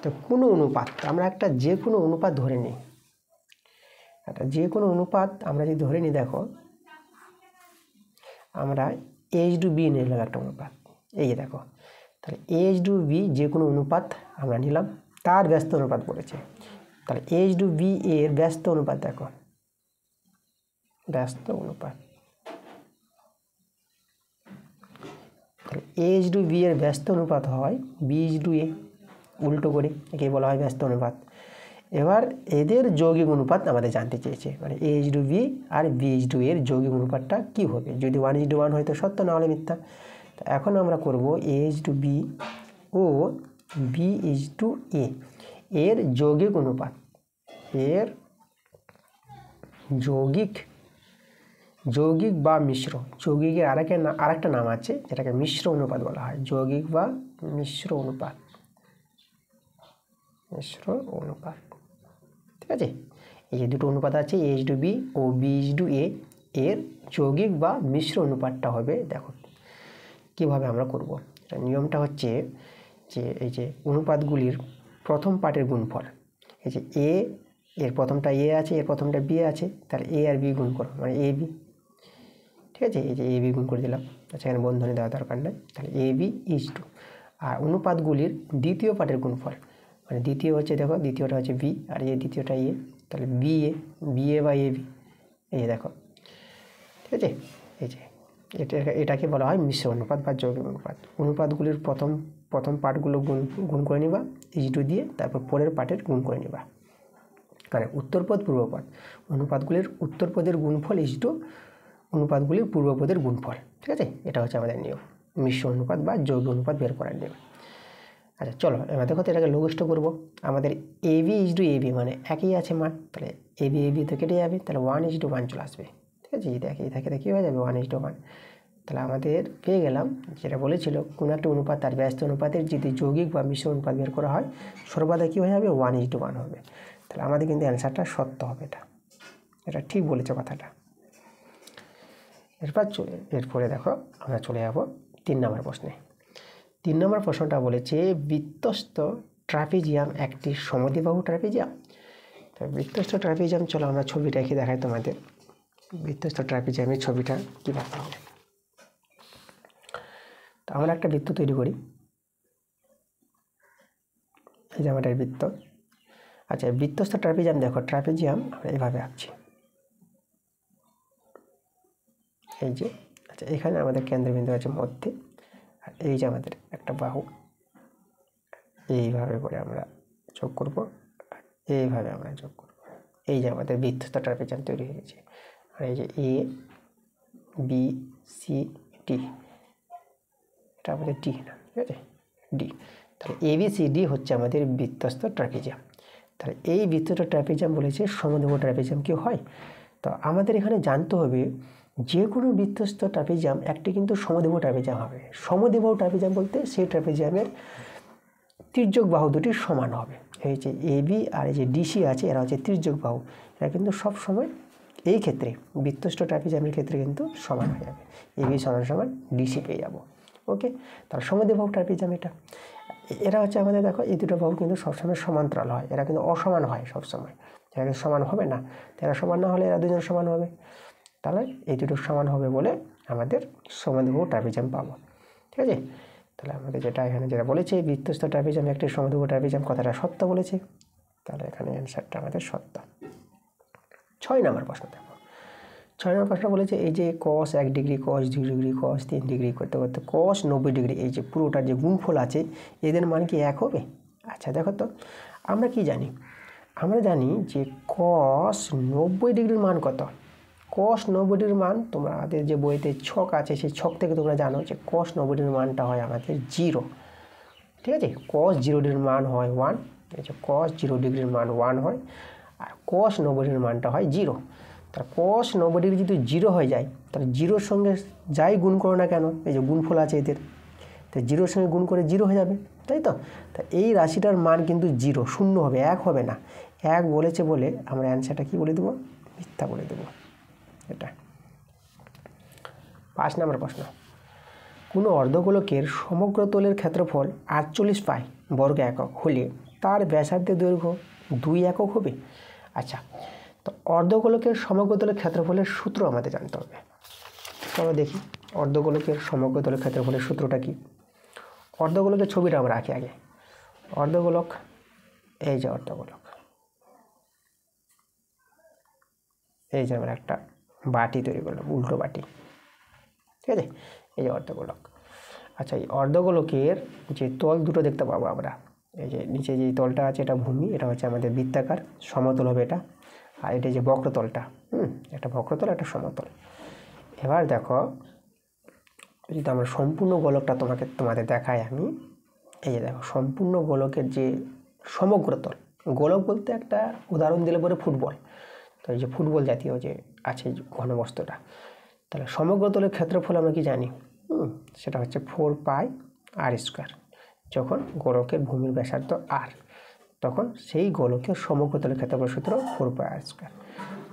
তো কোনো অনুপাত, আমরা একটা যে কোনো অনুপাত ধরে নিই, একটা যে কোনো অনুপাত আমরা যদি ধরে নিই, দেখো আমরা H/B নিলাম একটা অনুপাত, এই যে দেখো, তাহলে H/B যে কোনো অনুপাত আমরা নিলাম, তার ব্যস্ত অনুপাত বলেছে। তাহলে H/B এর ব্যস্ত অনুপাত, দেখো ব্যস্ত অনুপাত, তাহলে H/B এর ব্যস্ত অনুপাত হয় B/A, উল্টো করে একে বলা হয় ব্যস্ত অনুপাত। এবার এদের যৌগিক অনুপাত আমাদের জানতে চেয়েছে, মানে H/B আর B/A এর যৌগিক অনুপাতটা কি হবে। যদি 1:1 হয় তো সত্য, না হলে মিথ্যা। তো এখন আমরা করব H/B ও B/A এর যৌগিক অনুপাত, এর যৌগিক বা মিশ্র, যৌগিকের আরেকটা নাম আছে যেটাকে মিশ্র অনুপাত বলা হয়, যৌগিক বা মিশ্র অনুপাত, ঠিক আছে। এই যে দুটো অনুপাত আছে H/B ও B/A এর যৌগিক বা মিশ্র অনুপাতটা হবে, দেখো কিভাবে আমরা করব। নিয়মটা হচ্ছে যে এই যে অনুপাতগুলির প্রথম পার্টের গুণফল, এই যে এ এর প্রথমটা এ আছে, এর প্রথমটা বি আছে, তাহলে এ আর বি গুণ করো, মানে AB, ঠিক আছে। এই যে AB গুণ করে দিলাম, আচ্ছা এখানে বন্ধনী দেওয়ার দরকার নেই, তাহলে AB = 2। আর অনুপাতগুলির দ্বিতীয় পার্টের গুণফল, মানে দ্বিতীয় হচ্ছে, দেখো দ্বিতীয়টা হচ্ছে বি আর এই দ্বিতীয়টা এ, তাহলে BA বা AB, এই যে দেখো, ঠিক আছে। এই যে এটাকে বলা হয় মিশ্র অনুপাত বা যৌগিক অনুপাত। অনুপাতগুলির প্রথম পার্টগুলো গুণ করে নিবা H/2 দিয়ে, তারপর পরের পার্টের গুণ করে নিবা, কারণ উত্তরপদ পূর্বপদ, অনুপাতগুলির উত্তরপদের গুণফল H/2, অনুপাতগুলির পূর্বপদের গুণফল, ঠিক আছে। এটা হচ্ছে আমাদের নিয়ম, মিশ্র অনুপাত বা যৌগিক অনুপাত বের করার নিয়ম। আচ্ছা চলো এবার দেখো তো এটাকে লঘিষ্ঠ করবো। আমাদের AB/AB মানে একই আছে মান, তাহলে AB তো কেটে যাবে, তাহলে 1:1 চলে আসবে, ঠিক আছে। যদি একই থাকে কী হয়ে যাবে 1:1। তাহলে আমাদের পেয়ে গেলাম যেটা বলেছিল, কোনো একটা অনুপাত তার ব্যস্ত অনুপাতের যদি যৌগিক বা মিশ্র অনুপাত বের করা হয় সর্বদা কী হয়ে যাবে 1:1 হবে। তাহলে আমাদের কিন্তু অ্যান্সারটা সত্য হবে, এটা ঠিক বলেছে কথাটা। এরপরে দেখো আমরা চলে যাব 3 নম্বর প্রশ্নে। 3 নম্বর প্রশ্নটা বলেছে বৃত্তস্থ ট্রাপিজিয়াম একটি সমদ্বিবাহু ট্রাপিজিয়াম। তো বৃত্তস্থ ট্রাপিজিয়াম, চলো আমরা ছবিটা এঁকে দেখাই তোমাদের, বৃত্তস্থ ট্রাপিজিয়ামের ছবিটা কীভাবে হবে। তো আমরা একটা বৃত্ত তৈরি করি, এই যে আমাদের বৃত্ত। আচ্ছা বৃত্তস্থ ট্রাপিজিয়াম, দেখো ট্রাপিজিয়াম আমরা এভাবে আঁকছি, এই যে। আচ্ছা এখানে আমাদের কেন্দ্রবিন্দু আছে মধ্যে, আর এই যে আমাদের একটা বাহু, এইভাবে করে আমরা যোগ করব, এইভাবে আমরা যোগ করব, এই যে আমাদের বৃত্তস্থ ট্রাপিজিয়াম তৈরি হয়ে গেছে। আর এই যে A B C D, এটা আমাদের ডি না, ঠিক আছে, ডি। তাহলে ABCD হচ্ছে আমাদের বৃত্তস্থ ট্রাপিজিয়াম। তাহলে এই বৃত্তস্থ ট্রাপিজিয়াম বলেছে সমদ্বিবাহু ট্রাপিজিয়াম কি হয়। তো আমাদের এখানে জানতে হবে যে কোনো বৃত্তস্থ ট্রাপিজিয়াম একটি কিন্তু সমদ্বিবাহু ট্রাপিজিয়াম হবে। সমদ্বিবাহু ট্রাপিজিয়াম বলতে সেই ট্রাপিজিয়ামের তির্যক বাহু দুটি সমান হবে। এই যে AB আর এই যে DC আছে এরা হচ্ছে তির্যক বাহু, এরা কিন্তু সব সময় এই ক্ষেত্রে বৃত্তস্থ ট্রাপিজিয়ামের ক্ষেত্রে কিন্তু সমান হয়ে যাবে। AB সমান সমান DC পেয়ে যাবো। ওকে, তাহলে সমদ্বিবাহু ট্রাপিজিয়াম এটা, এরা হচ্ছে আমাদের দেখো এই দুটো বাহু কিন্তু সবসময় সমান্তরাল হয়, এরা কিন্তু অসমান হয় সবসময়, এরা কিন্তু সমান হবে না। এরা সমান না হলে এরা দুজন সমান হবে, তাহলে এই দুটো সমান হবে বলে আমাদের সমদ্বিবাহু ট্রাপিজিয়াম পাবো। ঠিক আছে, তাহলে আমাদের যেটা এখানে যেটা বলেছে বৃত্তস্থ ট্রাপিজিয়াম একটি সমদ্বিবাহু ট্রাপিজিয়াম, কথাটা সত্য বলেছে, তাহলে এখানে অ্যান্সারটা আমাদের সত্য। 6 নম্বর প্রশ্ন দেখো, 6 নম্বর প্রশ্ন বলেছে এই যে cos 1 degree, cos 2 degree, cos 3 degree করতে করতে cos 90 ডিগ্রি, এই যে পুরোটার যে গুণফল আছে এদের মান কি এক হবে। আচ্ছা দেখো তো, আমরা কি জানি, আমরা জানি যে cos 90 ডিগ্রির মান কত। cos 90 ডিগ্রির মান তোমাদের যে বইতে ছক আছে সেই ছক থেকে তোমরা জানো যে cos 90 ডিগ্রির মানটা হয় আমাদের 0। ঠিক আছে, cos 0 ডিগ্রির মান হয় 1, এই যে cos 0 ডিগ্রির মান 1 হয়, আর cos 90 ডিগ্রির মানটা হয় 0। তাহলে cos 90 ডিগ্রি যদি 0 হয়ে যায় তাহলে 0-র সঙ্গে যাই গুণ করো না কেন, এই যে গুণফল আছে এদের, তো 0-র সঙ্গে গুণ করে 0 হয়ে যাবে, তাই তো। তা এই রাশিটার মান কিন্তু 0, শূন্য হবে, 1 হবে না। 1 বলেছে বলে আমরা অ্যান্সারটা কি বলে দেবো, মিথ্যা বলে দেবো। এটা 5 নম্বর প্রশ্ন, কোনো অর্ধগোলকের সমগ্র তলের ক্ষেত্রফল 48 পাই বর্গ একক হলে তার ব্যাসার্ধের দৈর্ঘ্য 2 একক হবে। আচ্ছা, তো অর্ধগোলকের সমগ্র তলের ক্ষেত্রফলের সূত্র আমাদের জানতে হবে। চলো দেখি অর্ধগোলকের সমগ্র তলের ক্ষেত্রফলের সূত্রটা কি। অর্ধগোলকের ছবিটা আমরা আঁকি আগে। অর্ধগোলক, এই যে অর্ধগোলক, এই যে আমরা একটা বাটি তৈরি করলাম, উল্টো বাটি, ঠিক আছে, এই যে অর্ধগোলক। আচ্ছা, এই অর্ধগোলকের যে তল দুটো দেখতে পাবো আমরা, এই যে নিচে যে তলটা আছে এটা ভূমি, এটা হচ্ছে আমাদের বৃত্তাকার, সমতল হবে এটা, আর এটা যে বক্রতলটা, একটা বক্রতল একটা সমতল। এবার দেখো যদি আমরা সম্পূর্ণ গোলকটা তোমাদের দেখাই আমি, এই যে দেখো সম্পূর্ণ গোলকের যে সমগ্র তল, গোলক বলতে একটা উদাহরণ দিলে পরে ফুটবল, তো এই যে ফুটবল জাতীয় যে আছে ঘনবস্তুটা, তাহলে সমগ্র তলের ক্ষেত্রফল আমরা কি জানি, সেটা হচ্ছে 4 পাই আর স্কোয়ার। যখন গোলকের ভূমির ব্যাসার্ধ আর, তখন সেই গোলকের সমগ্র তলের ক্ষেত্রফল সূত্র 4 পাই আর স্কোয়ার।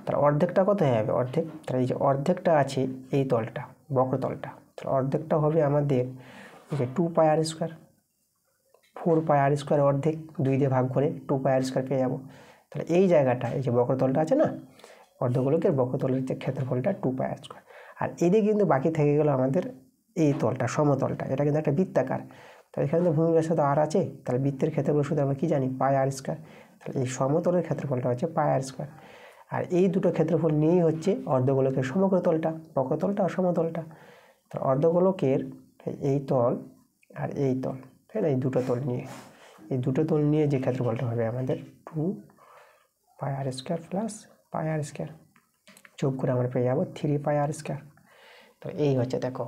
তার অর্ধেকটা কত হয়ে যাবে, অর্ধেক, তাহলে এই যে অর্ধেকটা আছে এই তলটা বক্রতলটা, তাহলে অর্ধেকটা হবে আমাদের এই যে 2 পাই আর স্কোয়ার। 4 পাই আর স্কোয়ার অর্ধেক 2 দিয়ে ভাগ করে 2 পাই আর স্কোয়ার পেয়ে যাবো। তাহলে এই জায়গাটা এই যে বক্রতলটা আছে না, অর্ধগোলকের বক্রতলের যে ক্ষেত্রফলটা 2 পাই আর স্কোয়ার। আর এদিকে কিন্তু বাকি থেকে গেল আমাদের এই তলটা, সমতলটা, এটা কিন্তু একটা বৃত্তাকার, তাহলে এখানে তো ভূমির ব্যাসার্ধ আর আছে, তাহলে বৃত্তের ক্ষেত্রফল শুধু আমরা কি জানি, পাই আর স্কোয়ার। তাহলে এই সমতলের ক্ষেত্রফলটা হচ্ছে পাই আর স্কোয়ার। আর এই দুটো ক্ষেত্রফল নিয়েই হচ্ছে অর্ধগোলকের সমগ্র তলটা, বক্রতলটা আর সমতলটা। তো অর্ধগোলকের এই তল আর এই তল, তাই না, এই দুটো তল নিয়ে, এই দুটো তল নিয়ে যে ক্ষেত্রফলটা হবে আমাদের 2 পাই আর স্কোয়ার প্লাস পাই আর স্কোয়ার, যোগ করে আমরা পেয়ে যাবো 3 পাই আর স্কোয়ার। তো এই হচ্ছে দেখো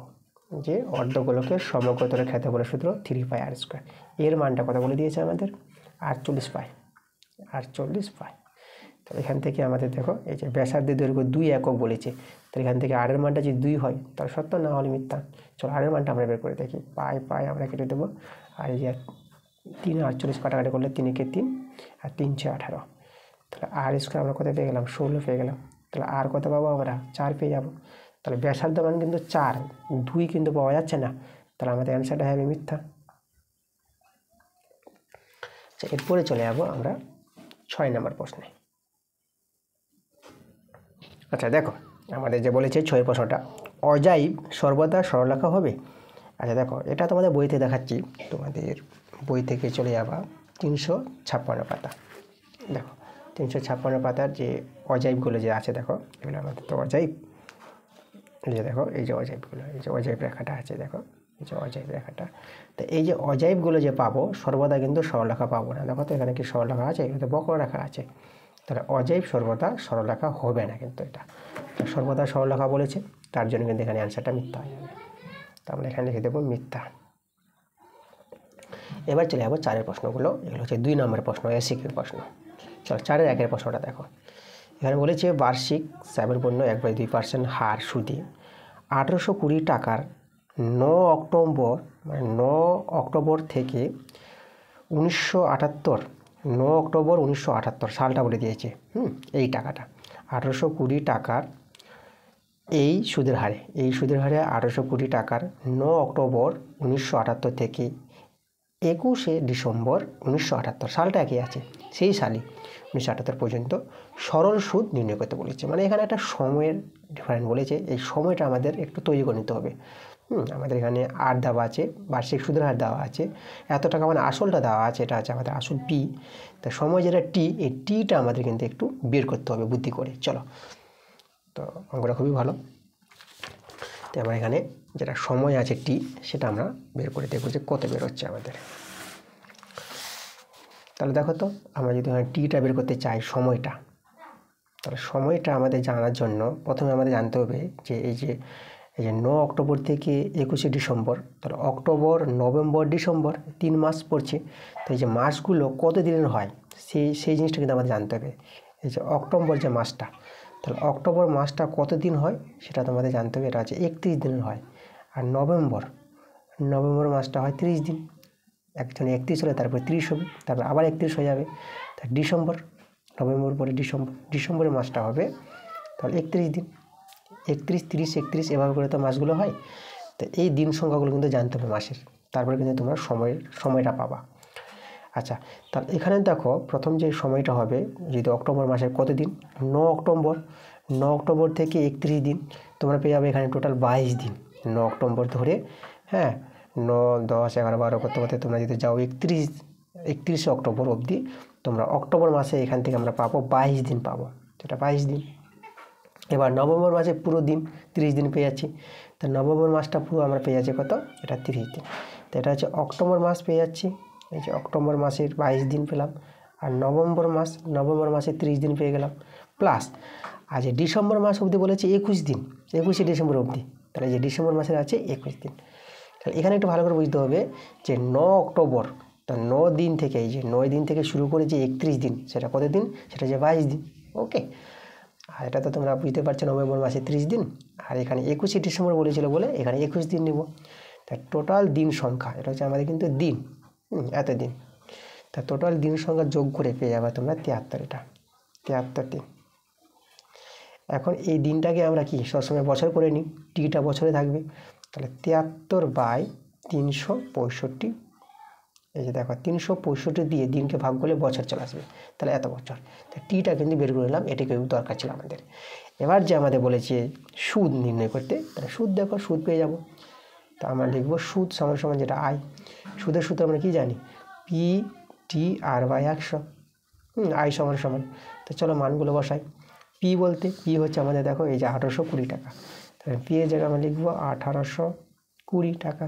যে অর্ধগোলকের সমগ্র তলের ক্ষেত্রফলের সূত্র 3 পাই আর স্কোয়ার। এর মানটা কত বলে দিয়েছে আমাদের, 48 পাই, 48 পাই। তো এখান থেকে আমাদের দেখো এই যে ব্যাসার্ধের দৈর্ঘ্য 2 একক বলেছে, তো এখান থেকে আর এর মানটা যদি 2 হয় তাহলে সত্য, না হলে মিথ্যা। চলো আর এর মানটা আমরা বের করে দেখি, পাই পাই আমরা কেটে দেবো, আর এই যে 3 48 কাটাকাটি করলে 3 একে 3 আর 3 6 18, তাহলে আর স্কোয়ার আমরা কত পেয়ে গেলাম, 16 পেয়ে গেলাম। তাহলে আর কত পাবো আমরা, 4 পেয়ে যাবো। তাহলে ব্যাসার্ধ মান কিন্তু 4, 2 কিন্তু পাওয়া যাচ্ছে না, তাহলে আমাদের অ্যান্সারটা হবে মিথ্যা। আচ্ছা, এরপরে চলে যাবো আমরা 6 নম্বর প্রশ্নে। আচ্ছা দেখো আমাদের যে বলেছে 6 প্রশ্নটা, অজাইব সর্বদা সরলরেখা হবে। আচ্ছা দেখো এটা তোমাদের বইতে দেখাচ্ছি, তোমাদের বই থেকে চলে যাবা 356 পাতা। দেখো 356 পাতার যে অজাইবগুলো যে আছে, দেখো এগুলো আমাদের তো অজাইব, এই যে দেখো এই যে অজাইবগুলো, এই যে অজাইব রেখাটা আছে, দেখো এই যে অজাইব রেখাটা। তো এই যে অজাইবগুলো যে পাবো সর্বদা কিন্তু সরলরেখা পাবো না। দেখো তো এখানে কি সরলরেখা আছে, এখানে বক্ররেখা আছে, তাহলে অজাইব সর্বদা সরলরেখা হবে না কিন্তু, এটা সর্বদা সরলরেখা বলেছে, তার জন্য কিন্তু এখানে অ্যান্সারটা মিথ্যা হয়ে যাবে। তো আমরা এখানে লিখে দেবো মিথ্যা। এবার চলে যাবো 4-এর প্রশ্নগুলো। এগুলো হচ্ছে 2 নম্বরের প্রশ্ন, এসিকিউ প্রশ্ন। চলো 4-এর 1-এর প্রশ্নটা দেখো। এখানে বলেছে বার্ষিক 7.1/2% হার সুদে 1820 টাকার 9 অক্টোবর মানে 9 অক্টোবর থেকে 1978 9 অক্টোবর 1978 সালটা বলে দিয়েছে। এই টাকাটা 1820 টাকার এই সুদের হারে 1820 টাকার 9 অক্টোবর 1978 থেকে 21শে ডিসেম্বর 1978 সালটা একই আছে, সেই সালই 1978 পর্যন্ত সরল সুদ নির্ণয় করতে বলেছে। মানে এখানে একটা সময়ের ডিফারেন্ট বলেছে, এই সময়টা আমাদের একটু তৈরি করে নিতে হবে। আমাদের এখানে আর দেওয়া আছে, বার্ষিক সুদের হার দেওয়া আছে, এত টাকা মানে আসলটা দেওয়া আছে, এটা আছে আমাদের আসল পি। তো সময় যেটা টি, এই টিটা আমাদের কিন্তু একটু বের করতে হবে বুদ্ধি করে। চলো, তো অঙ্কটা খুবই ভালো। তো আমরা এখানে যেটা সময় আছে টি, সেটা আমরা বের করে দেখব যে কত বের হচ্ছে আমাদের। তাহলে দেখো তো, আমরা যদি টিটা বের করতে চাই সময়টা, তাহলে সময়টা আমাদের জানার জন্য প্রথমে আমাদের জানতে হবে যে এই যে 9 অক্টোবর থেকে 21শে ডিসেম্বর, তাহলে অক্টোবর, নভেম্বর, ডিসেম্বর 3 মাস পড়ছে। তো এই যে মাসগুলো কত দিনের হয় সেই জিনিসটা কিন্তু আমাদের জানতে হবে। এই যে অক্টোবর যে মাসটা, তাহলে অক্টোবর মাসটা কত দিন হয় সেটা তোমাদের জানতে হবে। এটা হচ্ছে 31 দিনের হয়। আর নভেম্বর মাসটা হয় 30 দিন। একজনে 31 হলে তারপরে 30 হবে, তারপর আবার 31 হয়ে যাবে। তার ডিসেম্বর, নভেম্বর পরে ডিসেম্বরের মাসটা হবে তাহলে 31 দিন। 31, 30, 31 এভাবে করে তো মাসগুলো হয়। তো এই দিন সংখ্যাগুলো কিন্তু জানতে হবে মাসের, তারপরে কিন্তু তোমরা সময়টা পাবা। আচ্ছা, তাহলে এখানে দেখো প্রথম যে সময়টা হবে, যদি অক্টোবর মাসের কত দিন, 9 অক্টোবর থেকে 31 দিন, তোমরা পেয়ে যাবে এখানে টোটাল 22 দিন। 9 অক্টোবর ধরে 9, 10, 11, 12 করতে করতে তোমরা যদি যাও 31শে অক্টোবর অবধি, তোমরা অক্টোবর মাসে এখান থেকে আমরা পাবো 22 দিন পাবো, যেটা 22 দিন। এবার নভেম্বর মাসে পুরো দিন 30 দিন পেয়ে যাচ্ছি। তো নভেম্বর মাসটা পুরো আমরা পেয়ে যাচ্ছি কত, এটা 30 দিন। তো এটা হচ্ছে অক্টোবর মাস পেয়ে যাচ্ছি, এই যে অক্টোবর মাসের 22 দিন পেলাম। আর নভেম্বর মাসে 30 দিন পেয়ে গেলাম, প্লাস আর যে ডিসেম্বর মাস অবধি বলেছে 21 দিন, 21শে ডিসেম্বর অবধি। তাহলে যে ডিসেম্বর মাসের আছে 21 দিন। তাহলে এখানে একটু ভালো করে বুঝতে হবে যে 9 অক্টোবর, তা 9 দিন থেকে, এই যে 9 দিন থেকে শুরু করে যে 31 দিন, সেটা কত দিন, সেটা যে 22 দিন। ওকে, আর এটা তো তোমরা বুঝতে পারছো, নভেম্বর মাসে 30 দিন, আর এখানে 21শে ডিসেম্বর বলেছিল বলে এখানে 21 দিন নিব। তা টোটাল দিন সংখ্যা, এটা হচ্ছে আমাদের কিন্তু দিন, এত দিন। তা টোটাল দিন সংখ্যা যোগ করে পেয়ে যাবে তোমরা 73, এটা 73 দিন। এখন এই দিনটাকে আমরা কি সবসময় বছর করে নিই, টিটা বছরে থাকবে। তাহলে 73/365, এই যে দেখো 365 দিয়ে দিনকে ভাগ করলে বছর চলে আসবে, তাহলে এত বছর। তো টিটা কিন্তু বের করে নিলাম, এটাকে দরকার ছিল আমাদের। এবার যে আমাদের বলেছে সুদ নির্ণয় করতে, তাহলে সুদ দেখো, সুদ পেয়ে যাব। তা আমরা লিখব সুদ সমান সমান যেটা আয়, সুদের সূত্র আমরা কি জানি, P/100। আয় সমান সমান, তো চলো মানগুলো বসাই। পি বলতে পি হচ্ছে আমাদের দেখো এই যে 1820 টাকা, তাহলে পি এর জায়গায় আমরা লিখবো 1820 টাকা।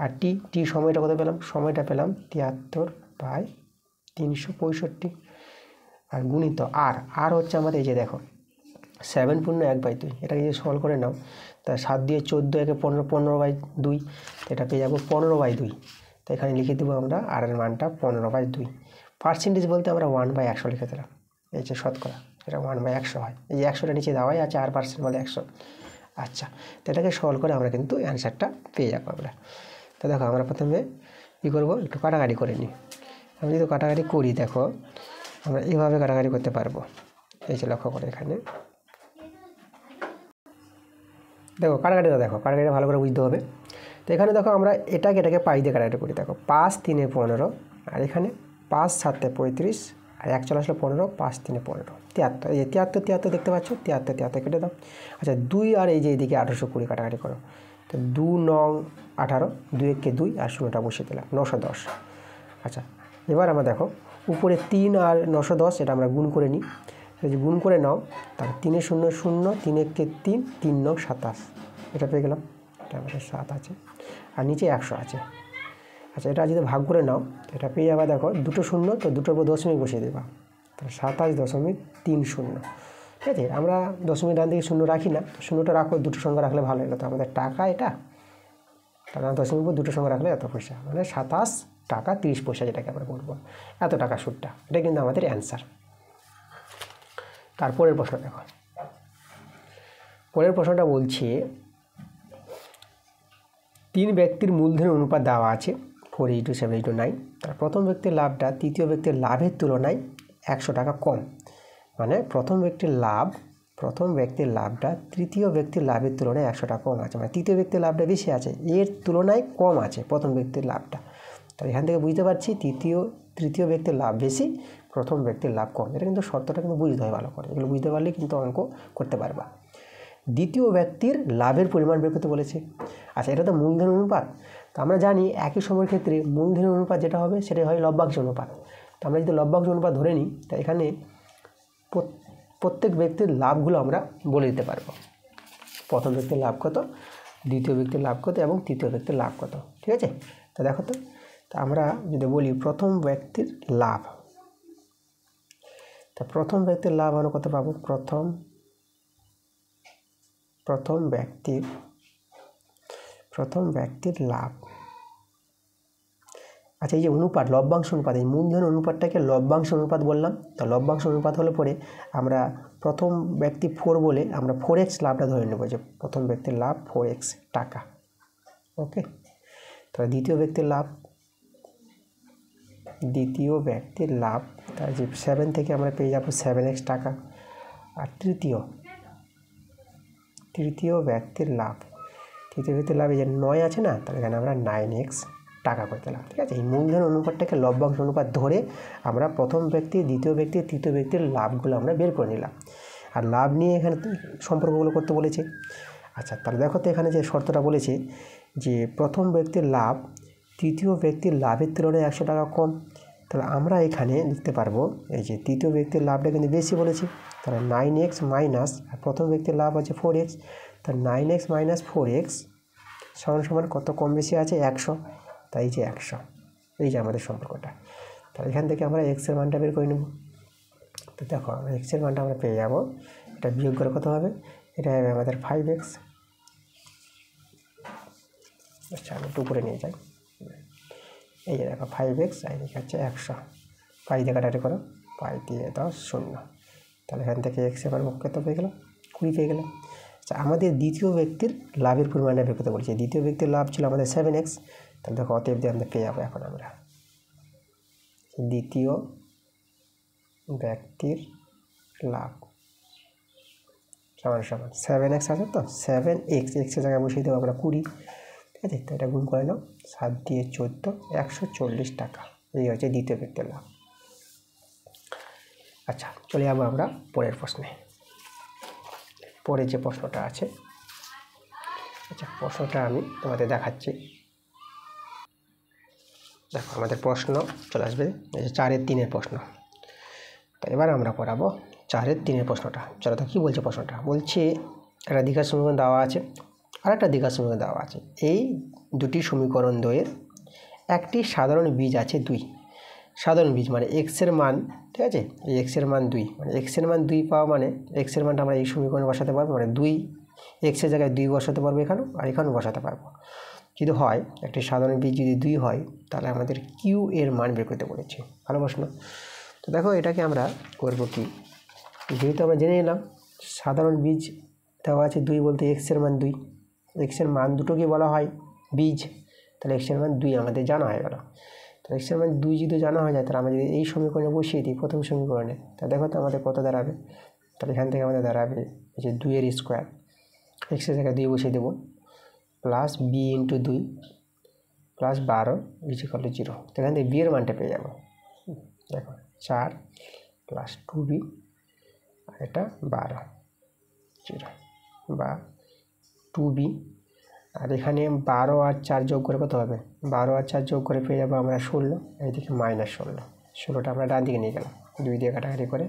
আর টি সময়টা কত পেলাম, সময়টা পেলাম 73/365। আর গুণিত আর হচ্ছে আমাদের এই যে দেখো 7.1/2, এটাকে যদি সলভ করে নাও, তা 7 দিয়ে 14, একে 15, 15/2, এটা পেয়ে যাবো 15/2। তো এখানে লিখে দেবো আমরা আর এর মানটা 15/2। পার্সেন্টেজ বলতে আমরা 1/100 লিখে দিলাম, এই যে শতকরা, এটা 1/100 হয়। এই যে 100টা নিচে দেওয়াই আছে, আর পার্সেন্ট বলে 100। আচ্ছা, তো এটাকে সলভ করে আমরা কিন্তু অ্যান্সারটা পেয়ে যাবো আমরা। তো দেখো আমরা প্রথমে কী করবো, একটু কাটাকাটি করে নিই। আমি যদি কাটাকাটি করি, দেখো আমরা এইভাবে কাটাকাটি করতে পারবো। এই যে লক্ষ্য করে এখানে দেখো কাটাকাটিটা, দেখো কাটাকাটিটা ভালো করে বুঝতে হবে। তো এখানে দেখো আমরা এটাকে পাই দিয়ে কাটাকাটি করি। দেখো 5 3 15, আর এখানে 5 7 35, আর 1 চলে আসলো 15, 5 3 15, 73। এই যে 73 দেখতে পাচ্ছ, 73 কেটে দাও। আচ্ছা 2 আর এই যে এইদিকে 1820 কাটাকাটি করো। তো 2 9 18, 2 1 2, আর 0টা বসিয়ে দিলাম, 910। আচ্ছা, এবার আমরা দেখো উপরে 3 আর 910, এটা আমরা গুণ করে নিই। যদি গুণ করে নাও, তাহলে 3 0 0, 3 1 3, 3 9 27, এটা পেয়ে গেলাম। এটা আমাদের 7 আছে, আর নিচে 100 আছে। আচ্ছা, এটা যদি ভাগ করে নাও, এটা পেয়ে যাবে দেখো 2 0, তো 2টোর উপর দশমিক বসিয়ে দেবা, তাহলে 27.30। ঠিক আছে, আমরা দশমিক ডান দিকে 0 রাখি না, তো 0টা রাখো, 2টো সংখ্যা রাখলে ভালো হলো। তো আমাদের টাকা এটা, তাহলে দশমিক উপর 2টো সংখ্যা রাখলে এত পয়সা, মানে 27 টাকা 30 পয়সা, যেটাকে আমরা বলবো এত টাকা সুদটা। এটা কিন্তু আমাদের অ্যান্সার। তারপরের প্রশ্ন দেখো, পরের প্রশ্নটা বলছে 3 ব্যক্তির মূলধনের অনুপাত দেওয়া আছে 4:7:9। তার প্রথম ব্যক্তির লাভটা তৃতীয় ব্যক্তির লাভের তুলনায় 100 টাকা কম। মানে প্রথম ব্যক্তির লাভটা তৃতীয় ব্যক্তির লাভের তুলনায় 100 টাকা কম আছে, মানে তৃতীয় ব্যক্তির লাভটা বেশি আছে, এর তুলনায় কম আছে প্রথম ব্যক্তির লাভটা। তো এখান থেকে বুঝতে পারছি তৃতীয় ব্যক্তির লাভ বেশি, প্রথম ব্যক্তির লাভ কম। এটা কিন্তু শর্তটা কিন্তু বুঝতে হয় ভালো করে, এগুলো বুঝতে পারলে কিন্তু অঙ্ক করতে পারবা। দ্বিতীয় ব্যক্তির লাভের পরিমাণ বের করতে বলেছে। আচ্ছা, এটা তো মূলধন অনুপাত। তো আমরা জানি একই সময়ের ক্ষেত্রে মূলধনের অনুপাত যেটা হবে সেটা হয় লভ্যাংশ অনুপাত। তো আমরা যদি লভ্যাংশ অনুপাত ধরে নিই, তা এখানে প্রত্যেক ব্যক্তির লাভগুলো আমরা বলে দিতে পারবো। প্রথম ব্যক্তির লাভ কত, দ্বিতীয় ব্যক্তির লাভ কত এবং তৃতীয় ব্যক্তির লাভ কত। ঠিক আছে, তো দেখো তো আমরা যদি বলি প্রথম ব্যক্তির লাভ, তা প্রথম ব্যক্তির লাভ আমরা কত পাবো, প্রথম ব্যক্তির লাভ। আচ্ছা, এই যে অনুপাত লভ্যাংশ অনুপাত, এই মূলধন অনুপাতটাকে লভ্যাংশ অনুপাত বললাম। তো লভ্যাংশ অনুপাত হলে পরে আমরা প্রথম ব্যক্তি 4 বলে আমরা 4x লাভটা ধরে নেব, যে প্রথম ব্যক্তির লাভ 4x টাকা। ওকে, তাহলে দ্বিতীয় ব্যক্তির লাভ তার যে 7 থেকে আমরা পেয়ে যাবো 7x টাকা। আর তৃতীয় ব্যক্তির লাভ এই যে 9 আছে না, তাহলে এখানে আমরা 9x টাকা করে দিলাম। ঠিক আছে, এই মূলধন অনুপাতটাকে লভ্যাংশ অনুপাত ধরে আমরা প্রথম ব্যক্তি, দ্বিতীয় ব্যক্তি, তৃতীয় ব্যক্তির লাভগুলো আমরা বের করে নিলাম। আর লাভ নিয়ে এখানে সম্পর্কগুলো করতে বলেছে। আচ্ছা, তাহলে দেখো তো এখানে যে শর্তটা বলেছে যে প্রথম ব্যক্তির লাভ তৃতীয় ব্যক্তির লাভের তুলনায় 100 টাকা কম। তাহলে আমরা এখানে লিখতে পারবো এই যে তৃতীয় ব্যক্তির লাভটা কিন্তু বেশি বলেছি, তাহলে 9x মাইনাস, আর প্রথম ব্যক্তির লাভ আছে 4x, তাহলে 9x মাইনাস 4x সমান কত কম বেশি আছে 100। তাই যে 100, এই যে আমাদের সম্পর্কটা। তাহলে এখান থেকে আমরা x এর মানটা বের করে নেব। তো দেখো আমরা x এর মানটা আমরা পেয়ে যাবো, এটা বিয়োগ করে কত হবে, এটা হবে আমাদের 5x। আচ্ছা, আমি একটু উপরে নিয়ে যাই, এই যে দেখো 5x, আর এদিকে হচ্ছে 100, পাই দিয়ে কাটাকাটি করো, পাই দিয়ে দাও 0। তাহলে এখান থেকে x এর মান কত পেয়ে গেলাম, 20 পেয়ে গেলাম। আচ্ছা, আমাদের দ্বিতীয় ব্যক্তির লাভের পরিমাণটা বের করতে বলেছি। দ্বিতীয় ব্যক্তির লাভ ছিল আমাদের 7x, তাহলে দেখো অতএব দিয়ে আমরা পেয়ে যাবো এখন আমরা দ্বিতীয় ব্যক্তির লাভ সমান 7x আছে, তো 7x এর জায়গায় বসিয়ে দেবো আমরা 20। ঠিক আছে, তো এটা গুণ করে নাও, 7 দিয়ে 14, 140 টাকা। এই হচ্ছে দ্বিতীয় ব্যক্তির লাভ। আচ্ছা, চলে যাবো আমরা পরের প্রশ্নে। পরে যে প্রশ্নটা আছে, আচ্ছা প্রশ্নটা আমি তোমাদের দেখাচ্ছি। দেখো আমাদের প্রশ্ন চলে আসবে এই যে 4/3 প্রশ্ন। তো এবার আমরা পড়াবো 4/3 প্রশ্নটা। চলো, তো কী বলছে প্রশ্নটা, বলছে একটা দ্বিঘাত সমীকরণ দেওয়া আছে আর একটা দ্বিঘাত সমীকরণ দেওয়া আছে। এই দুটি সমীকরণ দ্বয়ের একটি সাধারণ বীজ আছে 2। সাধারণ বীজ মানে এক্সের মান, ঠিক আছে, এই এক্সের মান 2, মানে এক্সের মান 2 পাওয়া মানে এক্সের মানটা আমরা এই সমীকরণে বসাতে পারবো, মানে 2 এক্সের জায়গায় 2 বসাতে পারবো এখানেও, আর এখানেও বসাতে পারবো। যদি হয় একটি সাধারণ বীজ যদি 2 হয়, তাহলে আমাদের কিউ এর মান বের করতে বলেছে। ভালো প্রশ্ন। তো দেখো এটাকে আমরা করবো কি, যেহেতু আমরা জেনে নিলাম সাধারণ বীজ দেওয়া আছে 2 বলতে এক্সের মান 2, এক্সের মান দুটোকে বলা হয় বীজ, তাহলে এক্সের মান 2 আমাদের জানা হয়ে গেল। তো এক্সের মান 2 যদি জানা হয়ে যায়, তাহলে আমরা যদি এই সমীকরণে বসিয়ে দিই প্রথম সমীকরণে, তা দেখো তো আমাদের কত দাঁড়াবে। তাহলে এখান থেকে আমাদের দাঁড়াবে এই যে 2 এর স্কোয়ার, এক্সের জায়গায় 2 বসিয়ে দেবো, plus B into 2 plus 12 equal to 0। তো এখান থেকে বি এর মানটা পেয়ে যাবো, দেখো 4 প্লাস 2b, আর এটা 12 0 বা 2b, আর এখানে 12 আর 4 যোগ করে কত হবে, 12 আর 4 যোগ করে পেয়ে যাবো আমরা 16, এইদিকে মাইনাস 16টা আমরা ডান দিকে নিয়ে গেলাম, 2 দিয়ে কাটাকাটি করে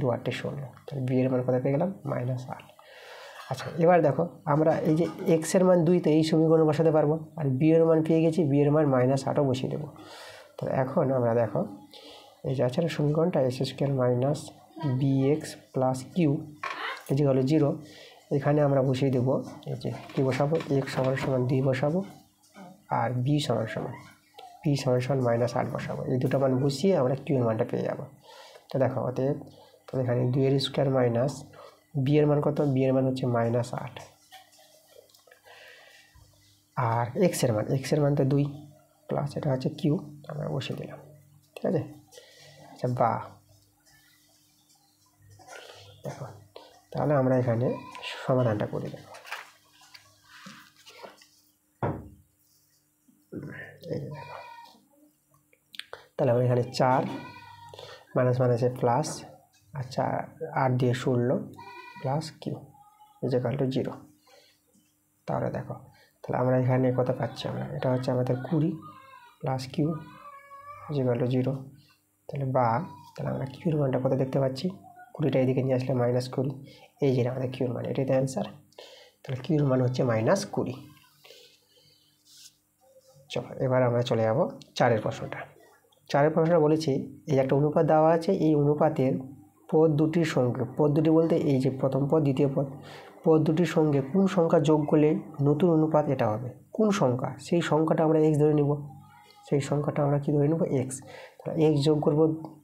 2 8 16, তাহলে বি এর মান কত পেয়ে গেলাম -8। আচ্ছা, এবার দেখো আমরা এই যে এক্সের মান 2 তো এই সমীকরণে বসাতে পারবো, আর বি এর মান পেয়ে গেছি, বি এর মান -8ও বসিয়ে দেবো। তো এখন আমরা দেখো এই যে আছে না সমীকরণটা s² minus bx plus Q equal to 0, এখানে আমরা বসিয়ে দেবো এই যে কী বসাবো, x সমান 2 বসাবো আর b সমান পি সমান -8 বসাবো। এই দুটো মান বসিয়ে আমরা কিউ এর মানটা পেয়ে যাব। তো দেখো অতএব তাহলে এখানে 2 এর স্কোয়ার মাইনাস বি এর মান কত, বি এর মান হচ্ছে -8 আর এক্স এর মান তো 2 প্লাস এটা হচ্ছে কিউ আমরা বসিয়ে দিলাম। ঠিক আছে, আচ্ছা বা দেখো তাহলে আমরা এখানে সমাধানটা করে দেব। এই যে দেখো তাহলে আমরা এখানে 4 মাইনাস মাইনাসে প্লাস, আচ্ছা 8 দিয়ে 16 প্লাস কিউ ইকুয়াল টু 0। তাহলে দেখো তাহলে আমরা এখানে কত পাচ্ছি, আমরা এটা হচ্ছে আমাদের 20 প্লাস কিউ ইকুয়াল টু 0। তাহলে বা তাহলে আমরা কিউর মানটা কত দেখতে পাচ্ছি, 20টা এদিকে নিয়ে আসলে -20, এই যে আমাদের কিউর মান, এটাই তো অ্যান্সার। তাহলে কিউর মান হচ্ছে -20। চলো এবার আমরা চলে যাব 4-এর প্রশ্নটা। 4-এর প্রশ্নটা বলেছি এই একটা অনুপাত দেওয়া আছে, এই অনুপাতের পদ দুটির সঙ্গে, পদ দুটি বলতে এই যে প্রথম পদ দ্বিতীয় পদ, পদ দুটির সঙ্গে কোন সংখ্যা যোগ করলে নতুন অনুপাত এটা হবে, কোন সংখ্যা, সেই সংখ্যাটা আমরা এক্স ধরে নিব, সেই সংখ্যাটা আমরা কি ধরে নেব, এক্স। তাহলে এক্স যোগ করব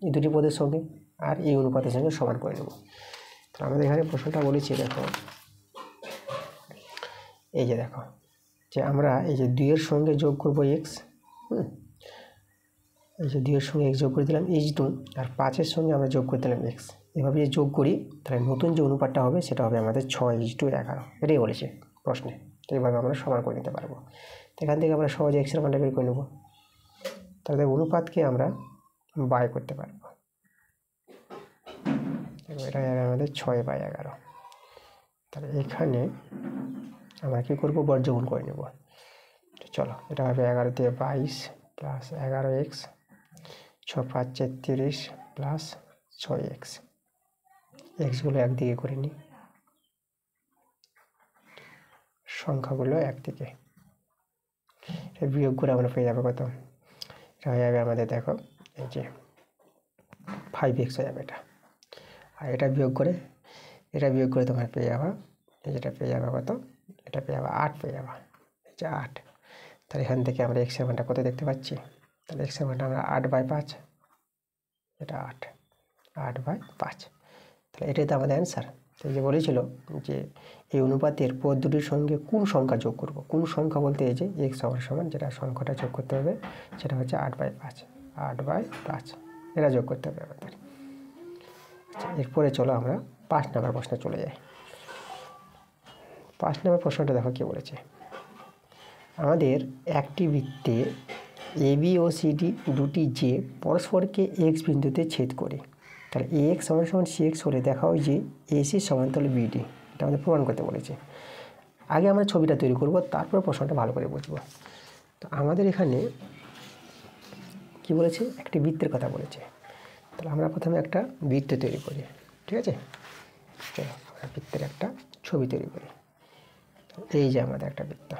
এই দুটি পদের সঙ্গে আর এই অনুপাতের সঙ্গে সমান করে নেব। তাহলে আমাদের এখানে প্রশ্নটা বলেছি দেখো, এই যে দেখো যে আমরা এই যে 2 এর সঙ্গে যোগ করব এক্স, এই যে 2 এর সঙ্গে এক্স যোগ করে দিলাম h2, আর 5-এর সঙ্গে আমরা যোগ করে দিলাম এক্স। এভাবে যে যোগ করি তাহলে নতুন যে অনুপাতটা হবে সেটা হবে আমাদের 6:11, এটাই বলেছে প্রশ্নে। তো এইভাবে আমরা সমান করে নিতে পারবো। তো এখান থেকে আমরা সহজে এক্সের মানটা বের করে নেব। তাহলে অনুপাতকে আমরা বাই করতে পারবো, এটা হবে আমাদের 6/11। তাহলে এখানে আমরা কী করবো, বর্গমূল করে নেব। চলো এটা হবে 11 দিয়ে 22 প্লাস 11x, 6 5 30 প্লাস 6x, এক্সগুলো একদিকে করে নিই, সংখ্যাগুলো একদিকে, বিয়োগ করে আমরা পেয়ে যাবো কত, এটা হয়ে যাবে আমাদের দেখো এই যে 5x হয়ে যাবে এটা, আর এটা বিয়োগ করে তোমার পেয়ে যাবা, এই যেটা পেয়ে যাবে কত, এটা পেয়ে যাবা 8 পেয়ে যাবা, এই যে 8। তাহলে এখান থেকে আমরা এক্সের মানটা কত দেখতে পাচ্ছি, তাহলে এক্সের মানটা আমরা 8/5, এটা 8/5। তাহলে এটাই তো আমাদের অ্যান্সার। এই যে বলেছিল যে এই অনুপাতের পদ দুটির সঙ্গে কোন সংখ্যা যোগ করব, কোন সংখ্যা বলতে এই যে এক্স সমান যেটা সংখ্যাটা যোগ করতে হবে সেটা হচ্ছে 8/5, এটা যোগ করতে হবে আমাদের। আচ্ছা এরপরে চলো আমরা 5 নম্বর প্রশ্নে চলে যাই। 5 নম্বর প্রশ্নটা দেখো কি বলেছে, আমাদের একটি বৃত্তে এবি ও সিডি দুটি যে পরস্পরকে এক্স বিন্দুতে ছেদ করে, তাহলে এ এক্স সমান সিএক্স হলে দেখা হয় যে এসি সমান্তরাল বিডি, এটা আমাদের প্রমাণ করতে বলেছে। আগে আমরা ছবিটা তৈরি করব, তারপর প্রশ্নটা ভালো করে বুঝবো। তো আমাদের এখানে কি বলেছে, একটি বৃত্তের কথা বলেছে। তাহলে আমরা প্রথমে একটা বৃত্ত তৈরি করি, ঠিক আছে। চলো আমরা বৃত্তের একটা ছবি তৈরি করি। এই যে আমাদের একটা বৃত্ত,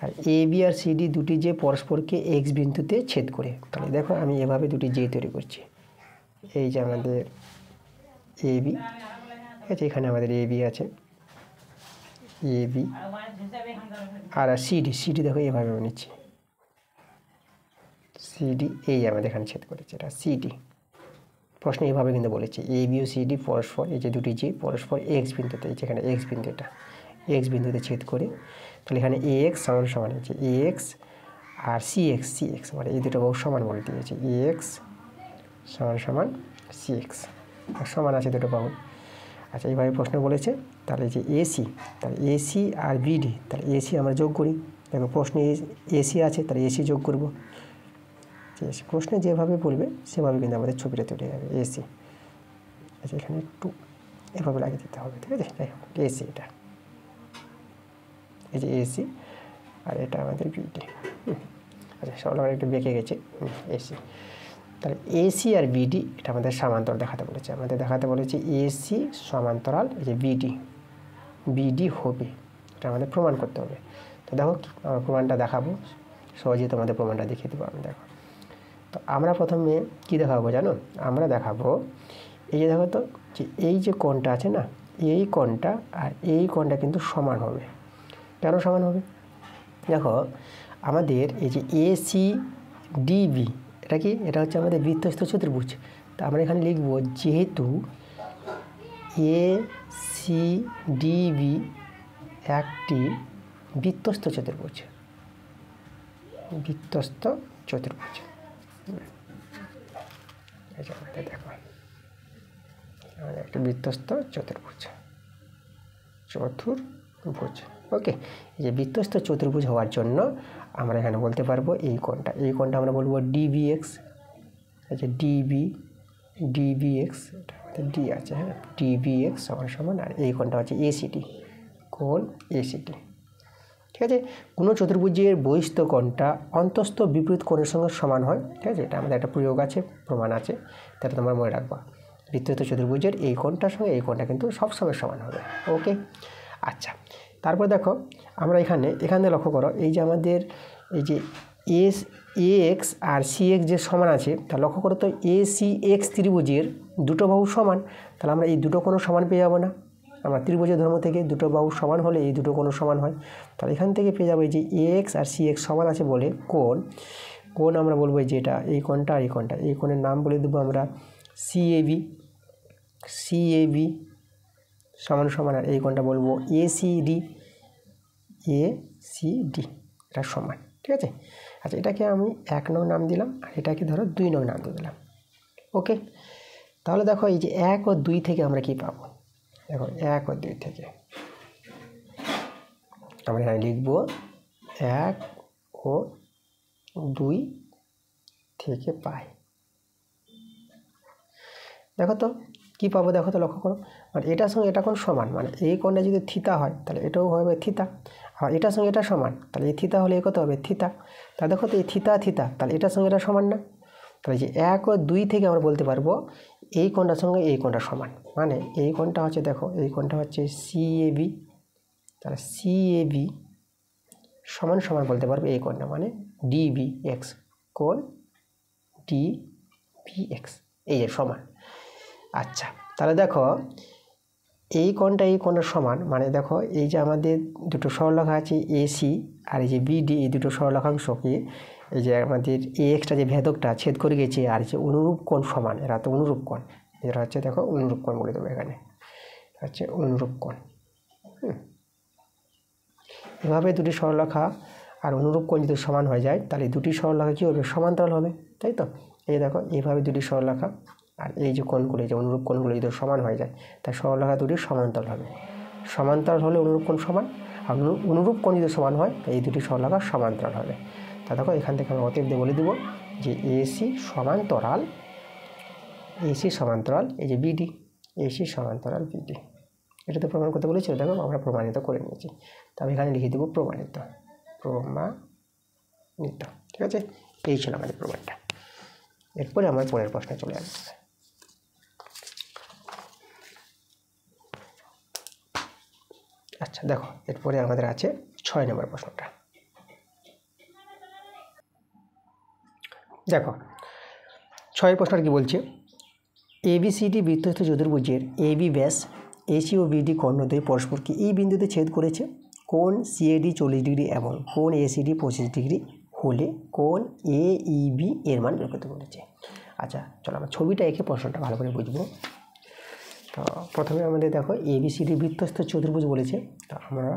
আর এ বি আর সিডি দুটি যে পরস্পরকে এক্স বিন্দুতে ছেদ করে, তাহলে দেখো আমি এভাবে দুটি যে তৈরি করছি। এই যে আমাদের এ বি, ঠিক আছে, এখানে আমাদের এ বি আছে, এ বি আর সিডি দেখো এভাবে নিচ্ছি, সিডি এই আমাদের এখানে ছেদ করেছে, এটা সিডি। প্রশ্ন এইভাবে কিন্তু বলেছে এ বি ও সিডি পরস্পর, এই যে দুটি যে পরস্পর এক্স বিন্দুতে, যেখানে এক্স বিন্দু, এটা এক্স বিন্দুতে ছেদ করে। তাহলে এখানে এ এক্স সমান হচ্ছে এ এক্স আর সিএক্স মানে এই দুটো বহু সমান বলে দিয়েছে, এ এক্স সমান সিএক্স, আর সমান আছে দুটো বাহু। আচ্ছা এইভাবে প্রশ্ন বলেছে। তাহলে যে এসি, তাহলে এসি আর বিডি, তাহলে এসি আমরা যোগ করি, দেখো প্রশ্নে এসি আছে তাহলে এসি যোগ করব, প্রশ্নে যেভাবে বলবে সেভাবে কিন্তু আমাদের ছবিটা তৈরি হবে এসি। আচ্ছা এখানে একটু এভাবে লাগিয়ে দিতে হবে, ঠিক আছে। যাই হোক এসি, এটা এই যে এসি আর এটা আমাদের বিডি। আচ্ছা সবগুলো একটু বেঁকে গেছে, এসি। তাহলে এসি আর বিডি এটা আমাদের সমান্তরাল দেখাতে বলেছে, আমাদের দেখাতে বলেছে এসি সমান্তরাল এই যে বিডি হবে, এটা আমাদের প্রমাণ করতে হবে। তো দেখো আমরা প্রমাণটা দেখাবো, সহজেই তোমাদের প্রমাণটা দেখিয়ে দেবো আমি। দেখো তো আমরা প্রথমে কি দেখাবো জানো, আমরা দেখাবো এই যে দেখো তো যে এই যে কোণটা আছে না, এই কোণটা আর এই কোণটা কিন্তু সমান হবে। কেন সমান হবে, দেখো আমাদের এই যে এসি ডিবি এটা কি, এটা হচ্ছে আমাদের বৃত্তস্থ চতুর্ভুজ। তা আমরা এখানে লিখব যেহেতু এসি ডিবি একটি বৃত্তস্থ চতুর্ভুজ, বৃত্তস্থ চতুর্ভুজ। দেখো আমাদের একটা বৃত্তস্থ চতুর্ভুজ, চতুর্ভুজ। ওকে, এই যে বৃত্তস্থ চতুর্ভুজ হওয়ার জন্য আমরা এখানে বলতে পারবো এই কোণটা আমরা বলবো ডিবিএক্স। আচ্ছা ডিবিএক্স ডি আছে, হ্যাঁ, ডিবিএক্স সমান আর এই কোণটা হচ্ছে এসিডি, কোণ এসিডি। ঠিক আছে, কোনো চতুর্ভুজের বহিস্থ কোণটা অন্তস্থ বিপরীত কোণের সঙ্গে সমান হয়। ঠিক আছে, এটা আমাদের একটা প্রয়োগ আছে, প্রমাণ আছে, তাহলে তোমরা মনে রাখবা বৃত্তস্থ চতুর্ভুজের এই কোণটার সঙ্গে এই কোণটা কিন্তু সবসময় সমান হবে। ওকে, আচ্ছা, তারপর দেখো আমরা এখানে লক্ষ্য করো এই যে আমাদের এই যে এক্স আর সি এক্স যে সমান আছে, তা লক্ষ্য করো তো এক্স ত্রিভুজের দুটো বাহু সমান, তাহলে আমরা এই দুটো কোনো সমান পেয়ে যাবো না। আমরা ত্রিভুজের ধর্ম থেকে দুটো বাহু সমান হলে এই দুটো কোনো সমান হয়, তাহলে এখান থেকে পেয়ে যাবো এই যে এক্স আর সি এক্স সমান আছে বলে কোণ আমরা বলবো যে এটা এই কোণটা আর এই কোণের নাম বলে দেবো আমরা সিএবি সমান আর এই কোণটা বলবো এসিডি এটা সমান। ঠিক আছে, আচ্ছা, এটাকে আমি 1 নং নাম দিলাম আর এটাকে ধরো 2 নং নাম দিয়ে দিলাম। ওকে, তাহলে দেখো এই যে 1 ও 2 থেকে আমরা কি পাবো, দেখো 1 ও 2 থেকে আমরা এখানে লিখবো 1 ও 2 থেকে পাই। দেখো তো কি পাবো, দেখো তো লক্ষ্য করো, মানে এটার সঙ্গে এটা কোণ সমান, মানে এই কোণটা যদি থিতা হয় তাহলে এটাও হবে থিতা, আর এটার সঙ্গে এটা সমান, তাহলে এই থিতা হলে কত হবে থিতা। তা দেখো তো এই থিতা তাহলে এটার সঙ্গে এটা সমান না, তাহলে যে 1 ও 2 থেকে আমরা বলতে পারবো এই কোণটার সঙ্গে এই কোণটা সমান, মানে এই কোণটা হচ্ছে, দেখো এই কোণটা হচ্ছে সিএবি, তাহলে সিএবি সমান বলতে পারবো এই কোণটা, মানে ডিবিএক্স, কোণ ডিবিএক্স এই যে সমান। আচ্ছা, তাহলে দেখো এই কোণের সমান, মানে দেখো এই যে আমাদের দুটো সরলরেখা আছে এসি আর এই যে বিডি, এই দুটো সরলরেখাংশকে এই যে আমাদের এক্সটা যে ভেদকটা ছেদ করে গেছে আর যে অনুরূপ কোণ সমান, এরা তো অনুরূপ কোণ, এরা হচ্ছে দেখো অনুরূপ কোণ বলে দেবো, এখানে হচ্ছে অনুরূপ কোণ। এভাবে দুটি সরলরেখা আর অনুরূপ কোণ যদি সমান হয়ে যায় তাহলে দুটি সরলরেখা কী হবে, সমান্তরাল হবে, তাই তো। এই দেখো এইভাবে দুটি সরলরেখা আর এই যে কোণগুলো, যে অনুরূপ কোণগুলো যদি সমান হয়ে যায় তাই সরলরেখা দুটি সমান্তরাল হবে, সমান্তরাল হলে অনুরূপ কোণ সমান, আর অনুরূপ কোণ যদি সমান হয় তাই এই দুটি সরলরেখা সমান্তরাল হবে। তা দেখো এখান থেকে আমরা অতএব দিয়ে বলে দেবো যে এসি সমান্তরাল এই যে বিডি, এসি সমান্তরাল বিডি। এটা তো প্রমাণ করতে বলেছিল, দেখো আমরা প্রমাণিত করে নিয়েছি, তবে এখানে লিখে দেবো প্রমাণিত। ঠিক আছে, এই ছিল আমাদের প্রমাণটা। এরপরে আমার পরের প্রশ্নে চলে আসবে। আচ্ছা, দেখো এরপরে আমাদের আছে 6 নম্বর প্রশ্নটা। দেখো 6 প্রশ্নটা কি বলছে, এবিসিডি বৃত্তস্থ চতুর্ভুজের এবি ব্যাস এসি ও বিডি কর্ণদ্বয় পরস্পরকে এই বিন্দুতে ছেদ করেছে, কোণ সিএডি 40 ডিগ্রি এবং কোণ এসিডি 25 ডিগ্রি হলে কোণ এইবি এর মান বের করতে বলেছে। আচ্ছা, চলো আমরা ছবিটা এঁকে প্রশ্নটা ভালো করে বুঝবো। তো প্রথমে আমাদের দেখো এবিসিডি বৃত্তস্থ চতুর্ভুজ বলেছে, তো আমরা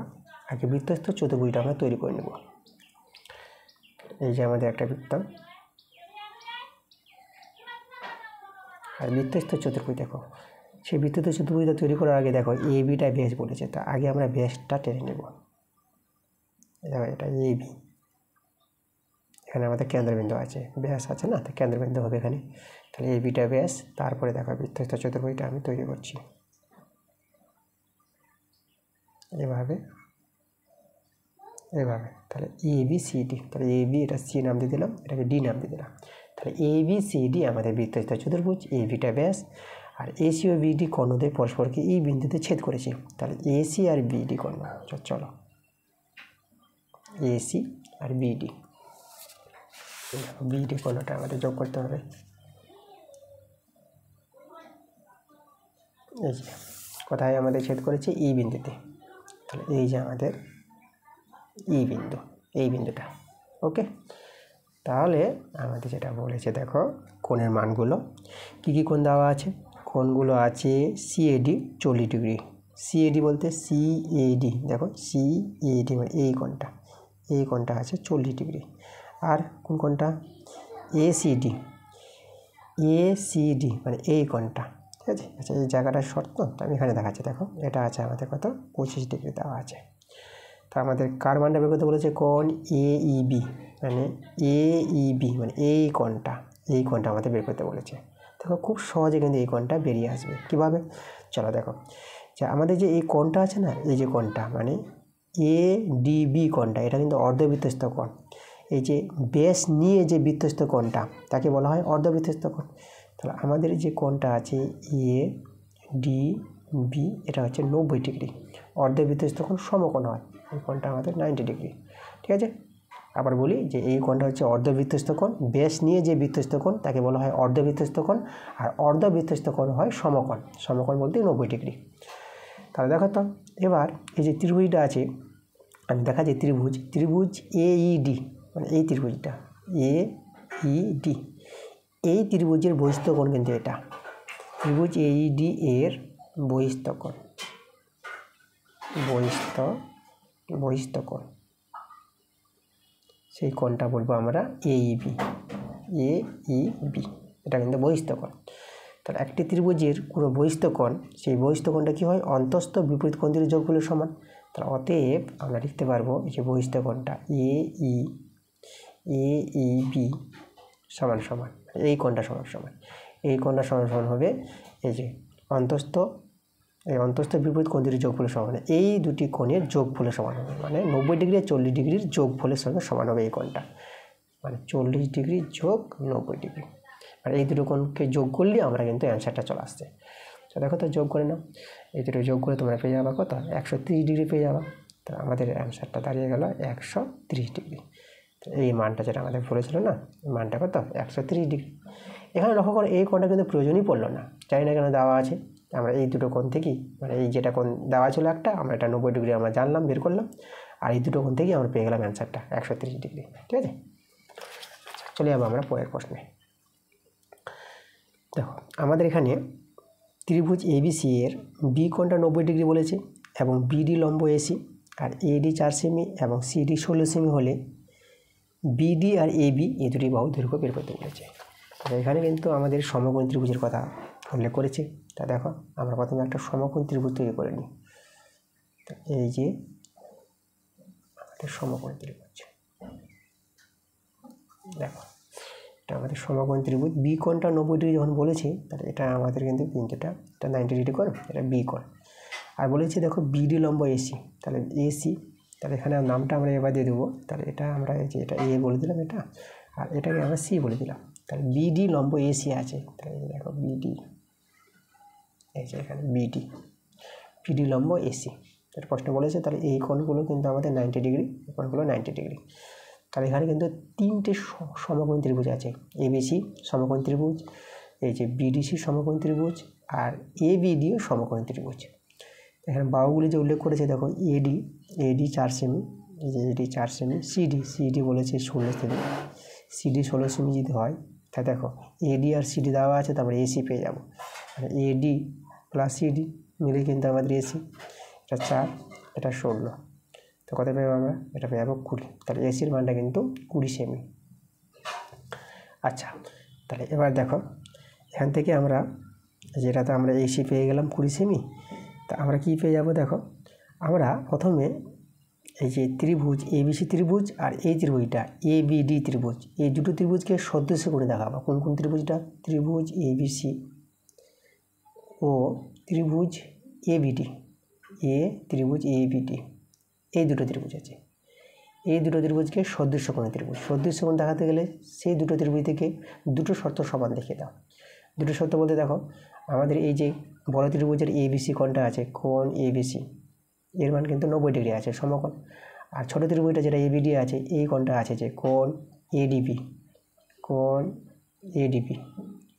আগে বৃত্তস্থ চতুর্ভুজটা আমরা তৈরি করে নেব। এই যে আমাদের একটা বৃত্ত আর বৃত্তস্থ চতুর্ভুজ, দেখো সেই বৃত্তস্থ চতুর্ভুজটা তৈরি করার আগে দেখো এবিটা ব্যাস বলেছে, তা আগে আমরা ব্যাসটা টেনে নেব। দেখো এটা এবি, এখানে আমাদের কেন্দ্রবিন্দু আছে, ব্যাস আছে না, তো কেন্দ্রবিন্দু হবে এখানে, তাহলে এবিটা ব্যাস। তারপরে দেখো বৃত্তস্থ চতুর্ভুজটা আমি তৈরি করছি এভাবে, তাহলে এবিসিডি, তাহলে এবি এটা সি নাম দিয়ে দিলাম, এটাকে ডি নাম দিয়ে দিলাম, তাহলে এবিসিডি আমাদের বৃত্তস্থ চতুর্ভুজ, এবিটা ব্যাস আর এসি ও বিডি কর্ণদ্বয় পরস্পরকে এই বিন্দুতে ছেদ করেছে, তাহলে এসি আর বিডি কর্ণ। চলো এসি আর বিডি কর্ণটা আমাদের যোগ করতে হবে। এই যে কোথায় আমাদের ছেদ করেছে, ই বিন্দুতে, তাহলে এই যে আমাদের ই বিন্দু, এই বিন্দুটা। ওকে, তাহলে আমাদের যেটা বলেছে দেখো কোণের মানগুলো কী কী কোণ দেওয়া আছে। কোণগুলো আছে সিএডি 40 ডিগ্রি। সিএডি বলতে সিএডি, দেখো সিএডি মানে এই কোণটা আছে 40 ডিগ্রি। আর কোন কোণটা? এসিডি মানে এই কোণটা, ঠিক আছে। আচ্ছা, এই জায়গাটার শর্ত তো আমি এখানে দেখাচ্ছি। দেখো এটা আছে আমাদের কত 25 ডিগ্রি দেওয়া আছে। তো আমাদের কার মানটা বের করতে বলেছে? কোণ এইবি মানে মানে এই কোণটা আমাদের বের করতে বলেছে। দেখো খুব সহজে কিন্তু এই কোণটা বেরিয়ে আসবে। কীভাবে? চলো দেখো, যে আমাদের যে এই কোণটা আছে না, এই যে কোণটা মানে এডিবি কোণটা, এটা কিন্তু অর্ধবৃত্তস্থ কোণ। এই যে বেস নিয়ে যে বৃত্তস্থ কোণটা তাকে বলা হয় অর্ধবৃত্তস্থ কোণ। তাহলে আমাদের যে কোণটা আছে এডিবি, এটা হচ্ছে 90 ডিগ্রি। অর্ধবৃত্তস্থ কোণ সমকোণ হয়, এই কোণটা আমাদের 90 ডিগ্রি, ঠিক আছে। আবার বলি যে এই কোণটা হচ্ছে অর্ধবৃত্তস্থ কোণ, বেস নিয়ে যে বৃত্তস্থ কোণ তাকে বলা হয় অর্ধবৃত্তস্থ কোণ, আর অর্ধবৃত্তস্থ কোণ হয় সমকোণ বলতে 90 ডিগ্রি। তাহলে দেখো তো এবার এই যে ত্রিভুজটা আছে, আমি দেখা যায় ত্রিভুজ এইডি মানে এই ত্রিভুজটা এইডি, এই ত্রিভুজের বহিস্থ কোণ কিন্তু এটা। ত্রিভুজ এইডি এর বহিস্থ কোণ সেই কোণটা বলবো আমরা এইবি। এটা কিন্তু বহিস্থ কোণ। তাহলে একটি ত্রিভুজের কোনো বহিস্থ কোণ, সেই বহিস্থ কোণটা কী হয়? অন্তস্থ বিপরীত কোণ দুটির যোগফলের সমান। তাহলে অতএব আমরা লিখতে পারবো যে বহিস্থ কোণটা এইবি সমান এই কোণটা সমান এই কোণটা সমান হবে এই যে অন্তস্থ বিপরীত কোণ দুটির যোগফলের সমান। এই দুটি কোণের যোগফলের সমান হবে, মানে 90 ডিগ্রি আর 40 ডিগ্রির যোগফলের সঙ্গে সমান হবে এই কোণটা, মানে 40 ডিগ্রি যোগ 90 ডিগ্রি। আর এই দুটো কোণকে যোগ করলে আমরা কিন্তু অ্যান্সারটা চলে আসছে। তো দেখো তো যোগ করে নাও, এই দুটো যোগ করে তোমরা পেয়ে যাবা কত? 130 ডিগ্রি পেয়ে যাবা। তো আমাদের অ্যান্সারটা দাঁড়িয়ে গেল 130 ডিগ্রি। তো এই মানটা যেটা আমাদের বলেছিল না, মানটা কত? 130 ডিগ্রি। এখানে লক্ষ্য করো এই কোণটা কিন্তু প্রয়োজনই পড়লো না, জানি না কেন দেওয়া আছে। আমরা এই দুটো কোণ থেকেই, মানে এই যেটা কোণ দেওয়া ছিল একটা, আমরা এটা 90 ডিগ্রি আমরা জানলাম, বের করলাম, আর এই দুটো কোণ থেকেই আমরা পেয়ে গেলাম অ্যান্সারটা 130 ডিগ্রি, ঠিক আছে। চলে যাবো আমরা পরের প্রশ্নে। দেখো আমাদের এখানে ত্রিভুজ এবিসি এর বি কোণটা 90 ডিগ্রি বলেছে এবং বিডি লম্ব এসি, আর এডি 4 সেমি এবং সিডি 16 সেমি হলে বিডি আর এবি এই দুটি বাহু দৈর্ঘ্য বের করতে বলেছে। তো এখানে কিন্তু আমাদের সমকোণ ত্রিভুজের কথা উল্লেখ করেছে। তা দেখো আমরা প্রথমে একটা সমকোণ ত্রিভুজ তৈরি করে নিই। তো এই যে আমাদের সমকোণ ত্রিভুজ, দেখো এটা আমাদের সমকোণ ত্রিভুজ। বি কোণটা 90 ডিগ্রি যখন বলেছি, তাহলে এটা আমাদের কিন্তু বিন্দুটা এটা 90 ডিগ্রি কোণ, এটা বি কোণ। আর বলেছি দেখো বিডি লম্ব এসি, তাহলে এসি, তাহলে এখানে নামটা আমরা এবার দিয়ে দেবো। তাহলে এটা আমরা এই যে এটা এ বলে দিলাম এটা, আর এটাকে আমরা সি বলে দিলাম। তাহলে বিডি লম্ব এসি আছে, তাহলে দেখো বিডি, এই যে এখানে বিডি লম্ব এসি এটা প্রশ্ন বলেছে। তাহলে এই কোণগুলো কিন্তু আমাদের 90 ডিগ্রি, এই কোণগুলো 90 ডিগ্রি। তাহলে এখানে কিন্তু তিনটে সমকোণ ত্রিভুজ আছে, এবিসি সমকোণ ত্রিভুজ, এই যে বিডিসি সমকোণ ত্রিভুজ, আর এবিডিও সমকোণ ত্রিভুজ। এখানে বাহুগুলি যে উল্লেখ করেছে দেখো এডি 4 সেমি, এই যে এডি 4 সেমি, সিডি বলেছে 16 সেমি, সিডি 16 সেমি যদি হয়, তাই দেখো এডি আর সিডি দেওয়া আছে, তারপরে এসি পেয়ে যাবো। এডি প্লাস সিডি মিলে কিন্তু আমাদের এসি, এটা 4, এটা 16, তো কত পেয়ে যাবো আমরা? এটা পেয়ে যাবো 20। তাহলে এসির মানটা কিন্তু 20 সেমি। আচ্ছা, তাহলে এবার দেখো এখান থেকে আমরা যেটাতে আমরা এসি পেয়ে গেলাম 20 সেমি, তা আমরা কী পেয়ে যাব? দেখো আমরা প্রথমে এই যে ত্রিভুজ এবিসি ত্রিভুজ আর এই ত্রিভুজটা এবিডি ত্রিভুজ, এই দুটো ত্রিভুজকে সদৃশ্য করে দেখাবো। কোন কোন ত্রিভুজটা? ত্রিভুজ এবিসি ও ত্রিভুজ এবিডি, ত্রিভুজ এবিডি, এই দুটো ত্রিভুজ আছে। এই দুটো ত্রিভুজকে সদৃশ্য কোণ ত্রিভুজ, সদৃশ্য কোণ দেখাতে গেলে সেই দুটো ত্রিভুজ থেকে দুটো শর্ত সমান দেখিয়ে দাও। দুটো শর্ত বলতে দেখো আমাদের এই যে বড় ত্রিভুজের এবিসি কোণটা আছে, কোণ এবিসি এর মান কিন্তু 90 ডিগ্রি আছে, সমকোণ। আর ছোটো ত্রিভুজটা যেটা এবিডি আছে, এই কোণটা আছে যে কোণ এডিপি,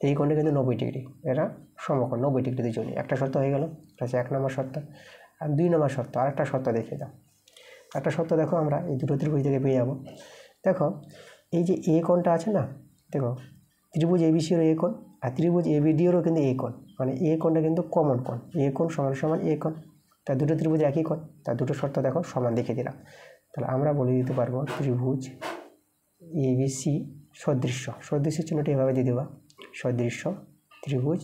এই কোণটা কিন্তু 90 ডিগ্রি, এরা সমকোণ 90 ডিগ্রি দুজনই। একটা শর্ত হয়ে গেল, এটা হচ্ছে 1 নম্বর শর্ত। আর 2 নম্বর শর্ত, আরেকটা শর্ত দেখিয়ে দাও। একটা সত্য দেখো আমরা এই দুটো ত্রিভুজ থেকে পেয়ে যাবো। দেখো এই যে এ কোণটা আছে না, দেখো ত্রিভুজ এবিসিরও এ কোণ আর ত্রিভুজ এবিডিরও কিন্তু এ কোণ, মানে এ কোণটা কিন্তু কমন কোণ, এ কোণ সমান সমান এ কোণ, তার দুটো ত্রিভুজ একই কোণ, তার দুটো শর্ত দেখো সমান দেখে দিলাম। তাহলে আমরা বলে দিতে পারবো ত্রিভুজ এবিসি সদৃশ্য, সদৃশ্য চিহ্নটি এভাবে দিয়ে দেবা, সদৃশ্য ত্রিভুজ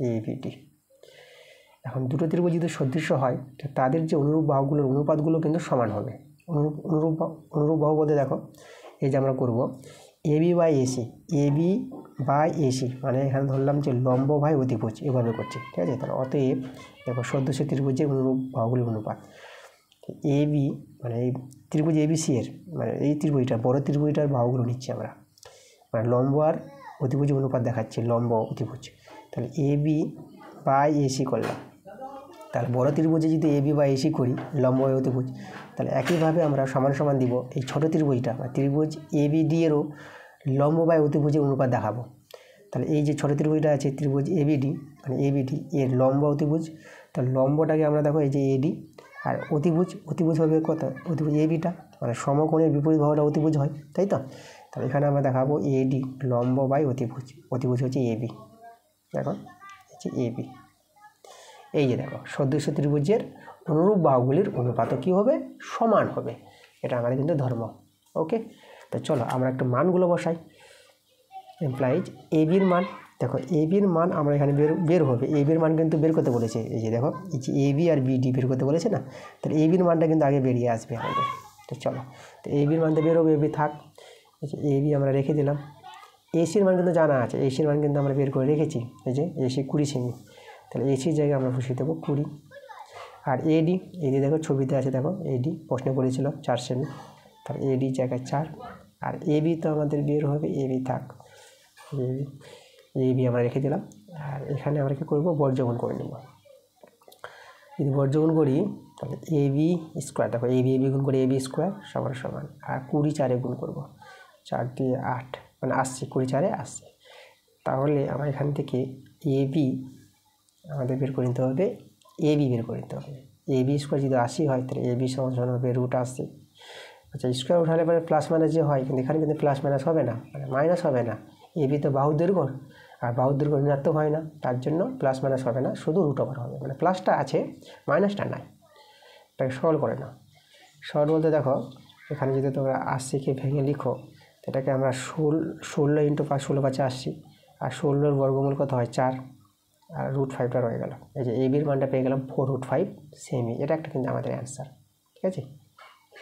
এবিডি। এখন দুটো ত্রিভুজ যদি সদৃশ্য হয় তাদের যে অনুরূপ বাহুগুলোর অনুপাতগুলো কিন্তু সমান হবে। অনুরূপ বাহু বলতে দেখো এই যে আমরা করব A B by, A B by A এখানে ধরলাম যে লম্ব বাই অতিভুজ, এভাবে করছি, ঠিক আছে। তাহলে অতএব দেখো সদৃশ্য ত্রিভুজের অনুরূপ বাহুগুলির অনুপাত এবি মানে এই ত্রিভুজ এবিসি এর মানে এই ত্রিভুজটা বড় ত্রিভুজটার বাহুগুলো নিচ্ছি আমরা, মানে লম্ব আর অতিভুজ অনুপাত দেখাচ্ছি, লম্ব অতিভুজ। তাহলে এবি বাই এসি করলাম, তাহলে বড় ত্রিভুজে যদি এবি বাই এসি করি লম্ব বাই অতিভুজ, তাহলে একইভাবে আমরা সমান সমান দিব এই ছোটো ত্রিভুজটা বা ত্রিভুজ এবিডি এরও লম্ব বাই অতিভুজের অনুপাত দেখাবো। তাহলে এই যে ছোটো ত্রিভুজটা আছে ত্রিভুজ এবিডি মানে এবিডি এর লম্ব অতিভুজ, তাহলে লম্বটাকে আমরা দেখো এই যে এডি, আর অতিভুজ হবে কত, অতিভুজ এবিটা মানে সমকোণের বিপরীত বাহুটা অতিভুজ হয়, তাই তো। তাহলে এখানে আমরা দেখাবো এডি লম্ব বাই অতিভুজ, অতিভুজ হচ্ছে এবি, দেখো হচ্ছে এবি। এই যে দেখো সদৃশ্য ত্রিভুজের অনুরূপ বাহুগুলির অনুপাতও কী হবে, সমান হবে, এটা আমাদের কিন্তু ধর্ম। ওকে, তো চলো আমরা একটু মানগুলো বসাই। এমপ্লয়িজ এবির মান, দেখো এবির মান আমরা এখানে বের হবে, এবির মান কিন্তু বের করতে বলেছে, এই যে দেখো এই যে এবি আর বিডি বের করতে বলেছে না, তাহলে এবির মানটা কিন্তু আগে বেরিয়ে আসবে আমাদের। তো চলো, তো এবির মানটা বের হবে, এবি থাক, এবি আমরা রেখে দিলাম। এসির মান কিন্তু জানা আছে, এসির মান কিন্তু আমরা বের করে রেখেছি, এই যে এসি 20 সেমি, তাহলে এসির জায়গায় আমরা বসিয়ে দেবো 20। আর এডি দেখো ছবিতে আছে, দেখো এডি প্রশ্ন করেছিল 4 সেমি, তাহলে এডি জায়গায় 4। আর এবি তো আমাদের বের হবে, এবি থাক, এবি আমরা রেখে দিলাম। আর এখানে আমরা কী করবো, বর্গমূল করে নেব। যদি বর্গমূল করি তাহলে এবি স্কোয়ার, দেখো এবি গুণ করে এবি স্কোয়ার সমান সমান, আর 20 4 গুণ করবো, 4 দিয়ে 8 মানে 80, 20 4 80। তাহলে আমরা এখান থেকে এবি আমাদের বের করে নিতে হবে, এবি বের করে নিতে হবে। এবি স্কোয়ার যদি 80 হয় তাহলে এবি সমান সমান হবে √80। আচ্ছা স্কোয়ার উঠালে পরে প্লাস মাইনাস যে হয়, কিন্তু এখানে কিন্তু প্লাস মাইনাস হবে না, মানে মাইনাস হবে না, এবি তো বাহুর দৈর্ঘ্য আর বাহুর দৈর্ঘ্য ঋণাত্মক হয় না, তার জন্য প্লাস মাইনাস হবে না, শুধু √ওভার হবে, মানে প্লাসটা আছে মাইনাসটা নাই। এটাকে সরল করে নাও। সরল বলতে দেখো এখানে যদি তোমরা 80কে ভেঙে লিখো, এটাকে আমরা 16 × 5 16 5 80, আর 16-এর বর্গমূল কত হয় 4, আর √5টা রয়ে গেল। এই যে এবির মানটা পেয়ে গেলাম 4√5 সেমি, এটা একটা কিন্তু আমাদের অ্যান্সার, ঠিক আছে।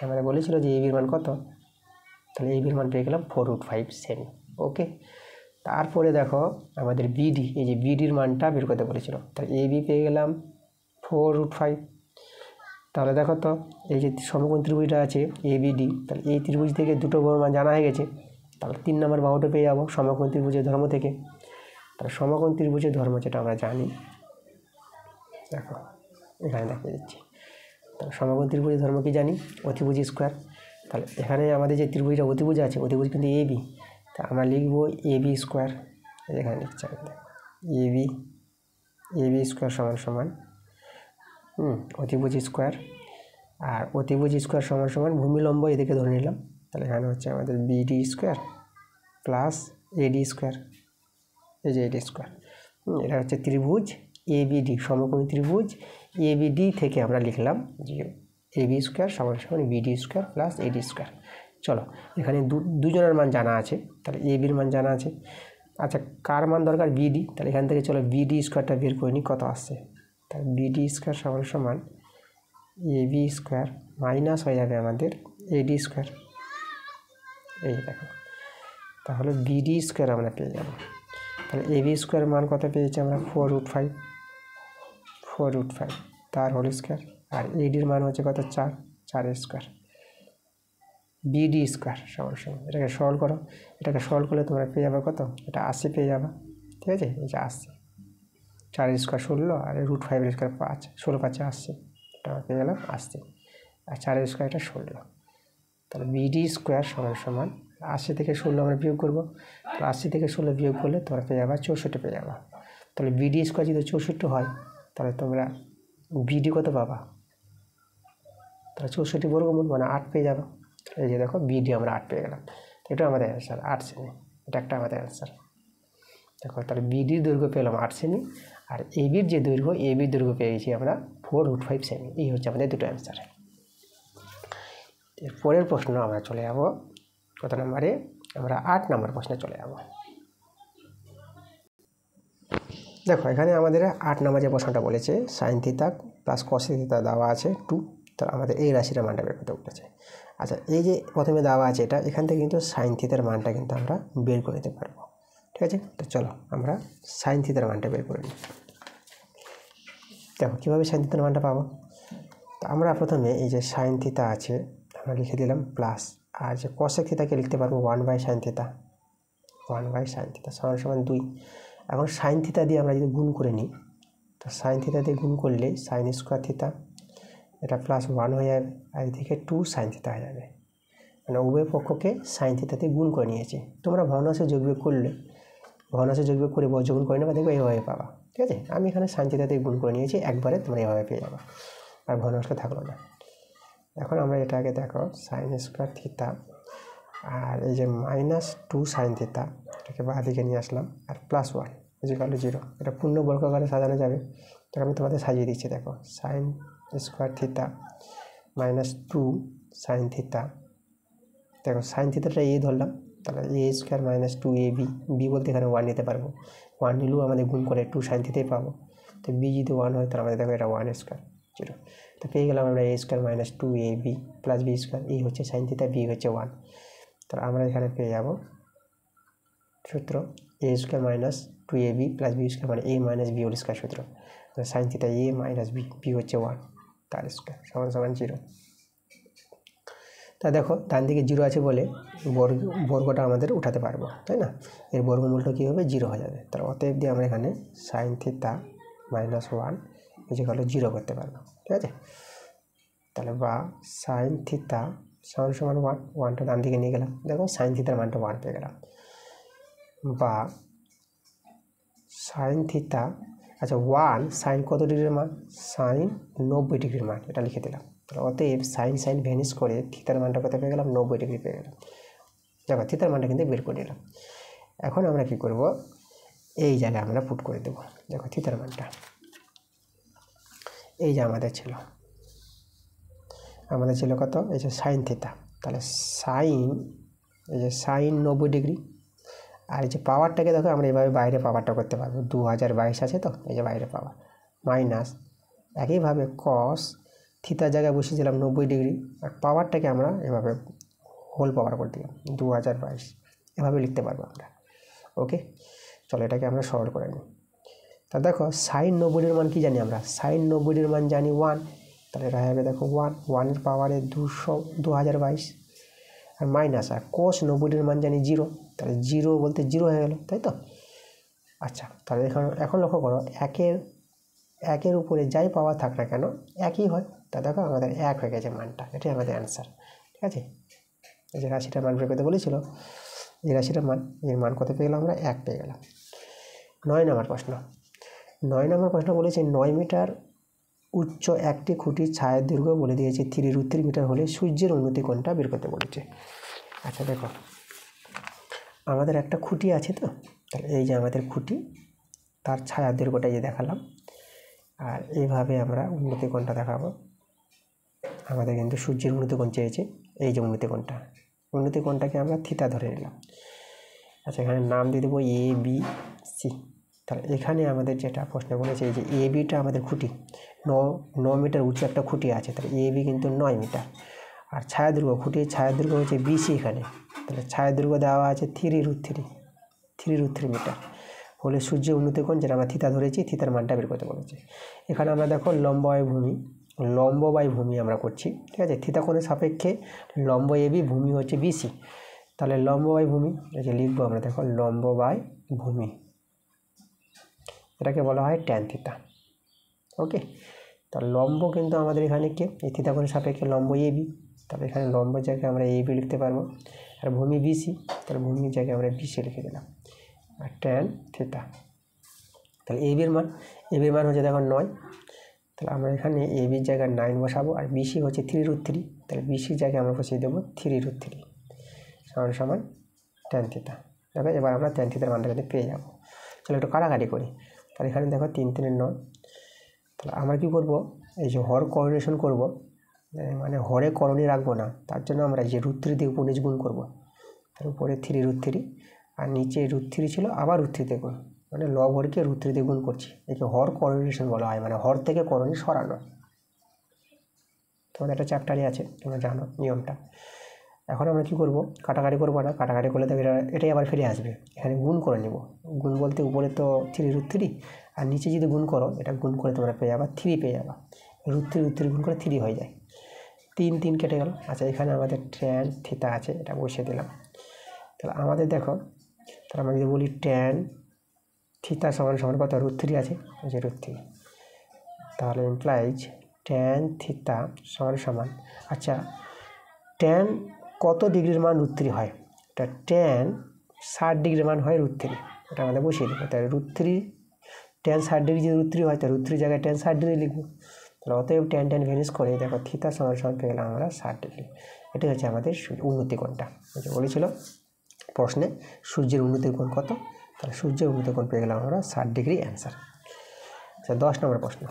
আমরা বলেছিল যে এবির মান কত, তাহলে এবির মান পেয়ে গেলাম 4√5 সেমি। ওকে, তারপরে দেখো আমাদের বিডি, এই যে বিডির মানটা বের করতে বলেছিল, তাহলে এবি পেয়ে গেলাম 4√5। তাহলে দেখো তো এই যে সমকোণ ত্রিভুজটা আছে এবিডি, তাহলে এই ত্রিভুজ থেকে দুটো বাহুর মান জানা হয়ে গেছে, তাহলে 3 নম্বর বাহুটা পেয়ে যাবো সমকোণ ত্রিভুজের ধর্ম থেকে। তাহলে সমকোণ ত্রিভুজের ধর্ম যেটা আমরা জানি, দেখো এখানে দেখিয়ে দিচ্ছি। তাহলে সমকোণ ত্রিভুজের ধর্ম কি জানি, অতিভুজ স্কোয়ার। তাহলে এখানে আমাদের যে ত্রিভুজটা অতিভুজ আছে, অতিভুজ কিন্তু এবি, তা আমরা লিখব এবি স্কোয়ার, এখানে লিখছি এবি স্কোয়ার সমান সমান অতিভুজ স্কোয়ার, আর অতিভুজ স্কোয়ার সমান সমান ভূমি লম্ব এদিকে ধরে নিলাম, তাহলে এখানে হচ্ছে আমাদের বিডি স্কোয়ার প্লাস এডি স্কোয়ার, এই যে এডি স্কোয়ার। এটা হচ্ছে ত্রিভুজ এবিডি, সমকোণী ত্রিভুজ এবিডি থেকে আমরা লিখলাম যে এবি স্কোয়ার সমান সমান বিডি স্কোয়ার প্লাস এডি স্কোয়ার। চলো এখানে দুজনের মান জানা আছে, তাহলে এবির মান জানা আছে। আচ্ছা কার মান দরকার, বিডি, তাহলে এখান থেকে চলো বিডি স্কোয়ারটা বের করে নিই কত আসছে। তাহলে বিডি স্কোয়ার সমান সমান এবি স্কোয়ার মাইনাস হয়ে যাবে আমাদের এডি স্কোয়ার, এই দেখো, তাহলে বিডি স্কোয়ার আমরা পেয়ে যাব। তাহলে এবি স্কোয়ার মান কত পেয়েছি আমরা 4√5 তার হোল স্কোয়ার, আর এডির মান হচ্ছে কত 4 স্কোয়ার, বিডি স্কোয়ার সমান সমান, এটাকে সলভ করো, এটাকে সলভ করলে তোমরা পেয়ে যাবে কত, এটা 80 পেয়ে যাবে, ঠিক আছে। এই যে 80, 4 স্কোয়ার 16 আর √5 স্কোয়ার 5, 16 5 80, এটা পেয়ে গেলাম 80, আর 4 স্কোয়ার এটা 16। তাহলে বিডি স্কোয়ার সমান সমান 80 থেকে 16 আমরা বিয়োগ করবো, তো 80 থেকে 16 বিয়োগ করলে তোমরা পেয়ে যাবে 64 পেয়ে যাবে। তাহলে বিডি স্কোয়ার যদি 64 হয় তাহলে তোমরা বিডি কত পাবা, তাহলে 64 বর্গমূল মানে 8 পেয়ে যাবে। এই যে দেখো বিডি আমরা 8 পেয়ে গেলাম। এটা আমাদের অ্যান্সার 8 সেমি, এটা একটা আমাদের অ্যান্সার। দেখো তাহলে বিডির দৈর্ঘ্য পেলাম 8 সেমি, আর এবির যে দৈর্ঘ্য, এবির দৈর্ঘ্য পেয়েছি আমরা 4√5 সেমি। এই হচ্ছে আমাদের দুটো অ্যান্সার। পরের প্রশ্ন আমরা চলে যাব কত নম্বরে, আমরা 8 নম্বর প্রশ্নে চলে যাব। দেখো এখানে আমাদের 8 নম্বর যে প্রশ্নটা বলেছে sine theta plus cos theta দেওয়া আছে 2, তো আমাদের এই রাশিটার মানটা বের করতে বলেছে। আচ্ছা এই যে প্রথমে দেওয়া আছে এটা, এখান থেকে কিন্তু সাইন থিটার মানটা কিন্তু আমরা বের করে নিতে পারবো। ঠিক আছে, তো চলো আমরা সাইন থিটার মানটা বের করে নিই। দেখো কীভাবে সাইন থিটার মানটা পাবো, তো আমরা প্রথমে এই যে সাইন থিটা আছে আমরা লিখে দিলাম প্লাস, আর যে কসেক থিটাকে লিখতে পারবো 1/sin থিটা, 1/sin থিটা সমান 2। এখন সাইন থিটা দিয়ে আমরা যদি গুণ করে নিই, তো সাইন থিটা দিয়ে গুণ করলে সাইন স্কোয়ার থিটা, এটা প্লাস 1 হয়ে যাবে, আর এদিকে 2 সাইন থিটা হয়ে যাবে। মানে উভয় পক্ষকে সাইন থিটাতে গুণ করে নিয়েছি। তোমরা ভগ্নাংশে যোগবিয়োগ করলে, ভগ্নাংশে যোগবিয়োগ করে যোগ করে নেবে, দেখবে এইভাবে পাবা। ঠিক আছে, আমি এখানে সাইন থিটাতে গুণ করে নিয়েছি, একবারে তোমরা এইভাবে পেয়ে যাবে, আর ভগ্নাংশ থাকলো না। এখন আমরা এটাকে দেখো সাইন স্কোয়ার থিটা, আর এই যে -2 সাইন থিটা এটাকে বাঁ দিকে নিয়ে আসলাম, আর +1 = 0। এটা পূর্ণ বর্গাকারে সাজানো যাবে, তো আমি তোমাদের সাজিয়ে দিচ্ছি। দেখো sine square theta -2 sine theta, দেখো সাইন থিটাটা এ ধরলাম, তাহলে a² - 2ab, বি বলতে এখানে 1 নিতে পারবো, 1 নিলেও আমাদের গুণ করে 2 সাইন থিটাই পাবো। তো বি যদি 1 হয় তাহলে আমাদের দেখো এটা 1² 0, তো পেয়ে গেলাম আমরা a² - 2ab + b²। এই হচ্ছে সাইন থিটা, বি হচ্ছে 1। তাহলে আমরা এখানে পেয়ে যাব সূত্র a² - 2ab + b² মানে a - b² সূত্র। Sine theta a - b, B হচ্ছে 1 তার স্কোয়ার সমান 0। তা দেখো ডান দিকে 0 আছে বলে বর্গটা আমাদের উঠাতে পারবো, তাই না? এর বর্গমূলটা কী হবে, 0 হয়ে যাবে। তার অতএব দিয়ে আমরা এখানে সাইন থিটা -1 = 0 করতে পারবো। ঠিক আছে, তাহলে বা সাইন থিটা সমান 1, 1টা ডান দিকে নিয়ে গেলাম, দেখো সাইন থিটার মানটা 1 পেয়ে গেলাম। বা সাইন থিটা, আচ্ছা 1 সাইন কত ডিগ্রির মান, সাইন 90 ডিগ্রির মান, এটা লিখে দিলাম। তাহলে অতএব সাইন ভ্যানিশ করে থিটার মানটা কত পেয়ে গেলাম, 90 ডিগ্রি পেয়ে গেলাম। দেখো থিটার মানটা কিন্তু বের করে নিলাম। এখন আমরা কি করব, এই জায়গায় আমরা পুট করে দেব। দেখো থিটার মানটা এই যে আমাদের ছিল কত, এই যে সাইন থিটা, তাহলে সাইন, এই যে সাইন 90 ডিগ্রি, আর এই যে পাওয়ারটাকে দেখো আমরা এইভাবে বাইরে পাওয়ারটা করতে পারবো, 2022 আছে, তো এই যে বাইরে পাওয়ার মাইনাস, একইভাবে কস থিটার জায়গায় বসিয়েছিলাম 90 ডিগ্রি, আর পাওয়ারটাকে আমরা এভাবে হোল পাওয়ার করে দিলাম 2022, এভাবে লিখতে পারবো আমরা। ওকে, চলো এটাকে আমরা সরল করে নিই। তা দেখো সাইন 90 মান কি জানি আমরা, সাইন 90 মান জানি 1, তাহলে এটা হবে দেখো 1 পাওয়ারে 2022, আর মাইনাস, আর কোস 90 মান জানি 0, তাহলে 0 বলতে 0 হয়ে গেল, তাই তো? আচ্ছা তাহলে এখন লক্ষ্য করো, একের উপরে যাই পাওয়ার থাক না কেন একই হয়, তা দেখো আমাদের 1 হয়ে গেছে মানটা, এটাই আমাদের অ্যান্সার। ঠিক আছে, এই যে রাশিটার মান বের করতে বলেছিল, এই রাশিটার মান, এর মান কত পেয়ে গেলাম আমরা, 1 পেয়ে গেলাম। 9 নম্বর প্রশ্ন বলেছে 9 মিটার উচ্চ একটি খুঁটির ছায়ের দৈর্ঘ্য বলে দিয়েছে 3√3 মিটার হলে সূর্যের উন্নতি কোণটা বের করতে বলেছে। আচ্ছা দেখো আমাদের একটা খুঁটি আছে, তো তাহলে এই যে আমাদের খুঁটি, তার ছায়ার দৈর্ঘ্যটা যে দেখালাম, আর এইভাবে আমরা উন্নতি কোণটা দেখাবো। আমাদের কিন্তু সূর্যের উন্নতি কোণ চেয়েছে, এই যে উন্নতি কোণটাকে আমরা থিটা ধরে নিলাম। আচ্ছা এখানে নাম দিয়ে দেবো ABC। তাহলে এখানে আমাদের যেটা প্রশ্ন বলেছে, এই যে AB-টা আমাদের খুঁটি, 9 মিটার উঁচু একটা খুঁটি আছে, তাহলে AB কিন্তু 9 মিটার, আর ছায়া দৈর্ঘ্য, খুঁটির ছায়া দৈর্ঘ্য হচ্ছে BC এখানে, তাহলে ছায়া দৈর্ঘ্য দেওয়া আছে 3√3 মিটার হলে সূর্যের উন্নতি কোণ, যেটা আমরা থিটা ধরেছি, থিটার মানটা বের করতে বলেছে। এখানে আমরা দেখো লম্ব বাই ভূমি আমরা করছি, ঠিক আছে, থিটা কোণের সাপেক্ষে লম্ব AB, ভূমি হচ্ছে BC, তাহলে লম্ব বাই ভূমি, এই যে লিখবো আমরা, দেখো লম্ব বাই ভূমি, এটাকে বলা হয় ট্যান থিটা। ওকে, তাহলে লম্ব কিন্তু আমাদের এখানে কে, এই থিটা কোণের সাপেক্ষে লম্ব AB, তাহলে এখানে লম্বের জায়গায় আমরা AB লিখতে পারবো, আর ভূমি BC, তাহলে ভূমির জায়গায় আমরা BC লিখে দিলাম, আর ট্যান থিটা। তাহলে AB এর মান হচ্ছে দেখো 9, তাহলে আমরা এখানে এ বির জায়গায় 9 বসাবো, আর বিসি হচ্ছে 3√3, তাহলে বিসির জায়গায় আমরা বসিয়ে দেবো 3√3 সমান সমান tan থিটা। দেখো এবার আমরা tan থিটার মানটা কিন্তু পেয়ে যাবো। চলো একটু কাটাকাটি করি। তাহলে এখানে দেখো 3 3 9, তাহলে আমরা কী করবো, এই যে হর কোঅর্ডিনেশন করবো, মানে হরে করণী রাখবো না, তার জন্য আমরা যে √3 দিয়ে উপর নিচ গুণ করবো। তার উপরে 3√3 আর নিচে √3 ছিল, আবার √3 দিয়ে গুণ, মানে লব হরকে √3 দিয়ে গুণ করছি। একে হর কোঅর্ডিনেশন বলা হয়, মানে হর থেকে করণী সরানো। তোমাদের একটা চ্যাপ্টারই আছে, তোমরা জানো নিয়মটা। এখন আমরা কী করবো, কাটাকাটি করবো না, কাটাকাটি করলে তো এটাই আবার ফিরে আসবে। এখানে গুণ করে নেব। গুণ বলতে উপরে তো 3√3 আর নিচে যদি গুণ করো, এটা গুণ করে তোমরা পেয়ে যাবা 3 পেয়ে যাবা। √3 গুণ করে 3 হয়ে যায়, 3 3 কেটে গেল। আচ্ছা এখানে আমাদের tan থিটা আছে, এটা বসিয়ে দিলাম। তাহলে আমাদের দেখো, তাহলে আমরা যদি বলি tan থিটা সমান সমান কত, √3 আছে, যে √3, তাহলে ইমপ্লাইজ tan থিটা সমান সমান, আচ্ছা tan কত ডিগ্রির মান √3 হয়, এটা tan 60 ডিগ্রির মান হয় √3, এটা আমাদের বসিয়ে দেবো। তাহলে √3 tan 60 ডিগ্রি যদি √3 হয়, তাহলে √3 জায়গায় tan 60 ডিগ্রি লিখবো। তাহলে অতএব tan tan ভ্যানিশ করে দেখো থিটা সমান সমান পেয়ে গেলাম আমরা 60 ডিগ্রি। এটাই হচ্ছে আমাদের উন্নতি কোণটা। বলেছিল প্রশ্নে সূর্যের উন্নতির কোণ কত, তাহলে সূর্যের উন্নতির কোণ পেয়ে গেলাম আমরা 60 ডিগ্রি অ্যান্সার। আচ্ছা 10 নম্বর প্রশ্ন।